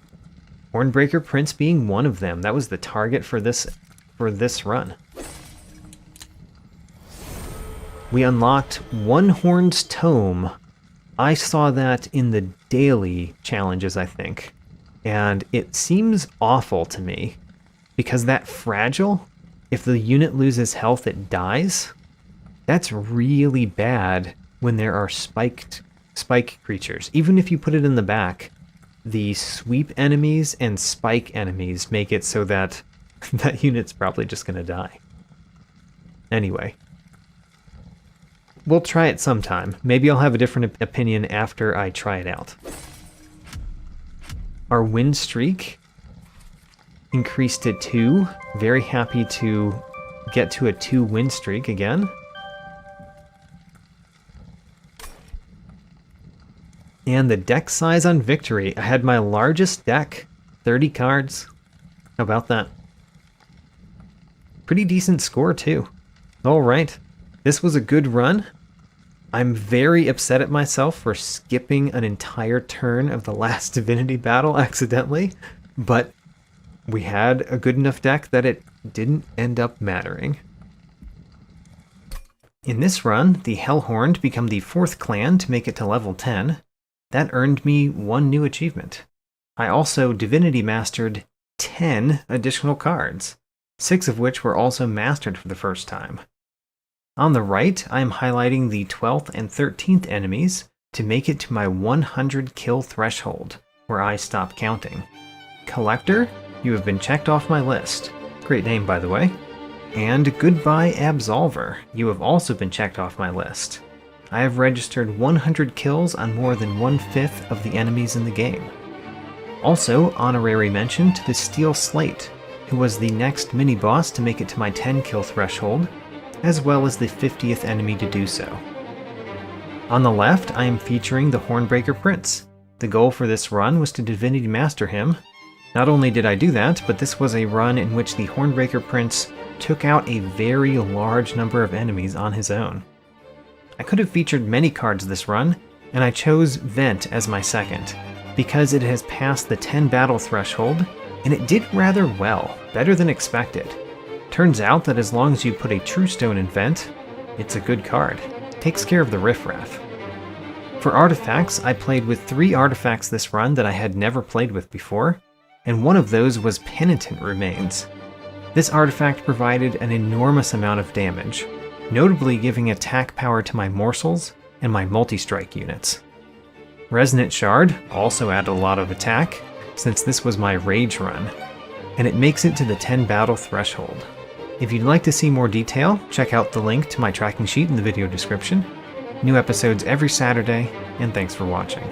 Hornbreaker Prince being one of them. That was the target for this run. We unlocked One Horn's Tome. I saw that in the daily challenges, I think. And it seems awful to me. Because that fragile, if the unit loses health, it dies. That's really bad when there are spike creatures. Even if you put it in the back, the sweep enemies and spike enemies make it so that that unit's probably just going to die. Anyway. We'll try it sometime. Maybe I'll have a different opinion after I try it out. Our win streak increased to 2. Very happy to get to a 2 win streak again. And the deck size on victory. I had my largest deck, 30 cards. How about that? Pretty decent score too. Alright. This was a good run. I'm very upset at myself for skipping an entire turn of the Last Divinity battle accidentally, but we had a good enough deck that it didn't end up mattering. In this run, the Hellhorned become the 4th clan to make it to level 10. That earned me 1 new achievement. I also Divinity Mastered 10 additional cards, 6 of which were also mastered for the first time. On the right, I am highlighting the 12th and 13th enemies to make it to my 100 kill threshold, where I stop counting. Collector, you have been checked off my list. Great name, by the way. And Goodbye Absolver, you have also been checked off my list. I have registered 100 kills on more than 1/5 of the enemies in the game. Also, honorary mention to the Steel Slate, who was the next mini-boss to make it to my 10 kill threshold, as well as the 50th enemy to do so. On the left, I am featuring the Hornbreaker Prince. The goal for this run was to Divinity Master him. Not only did I do that, but this was a run in which the Hornbreaker Prince took out a very large number of enemies on his own. I could have featured many cards this run, and I chose Vent as my second, because it has passed the 10 battle threshold, and it did rather well, better than expected. Turns out that as long as you put a True Stone in Vent, it's a good card. Takes care of the riffraff. For artifacts, I played with 3 artifacts this run that I had never played with before, and one of those was Penitent Remains. This artifact provided an enormous amount of damage, notably giving attack power to my morsels and my multi-strike units. Resonant Shard also added a lot of attack, since this was my rage run, and it makes it to the 10 battle threshold. If you'd like to see more detail, check out the link to my tracking sheet in the video description. New episodes every Saturday, and thanks for watching.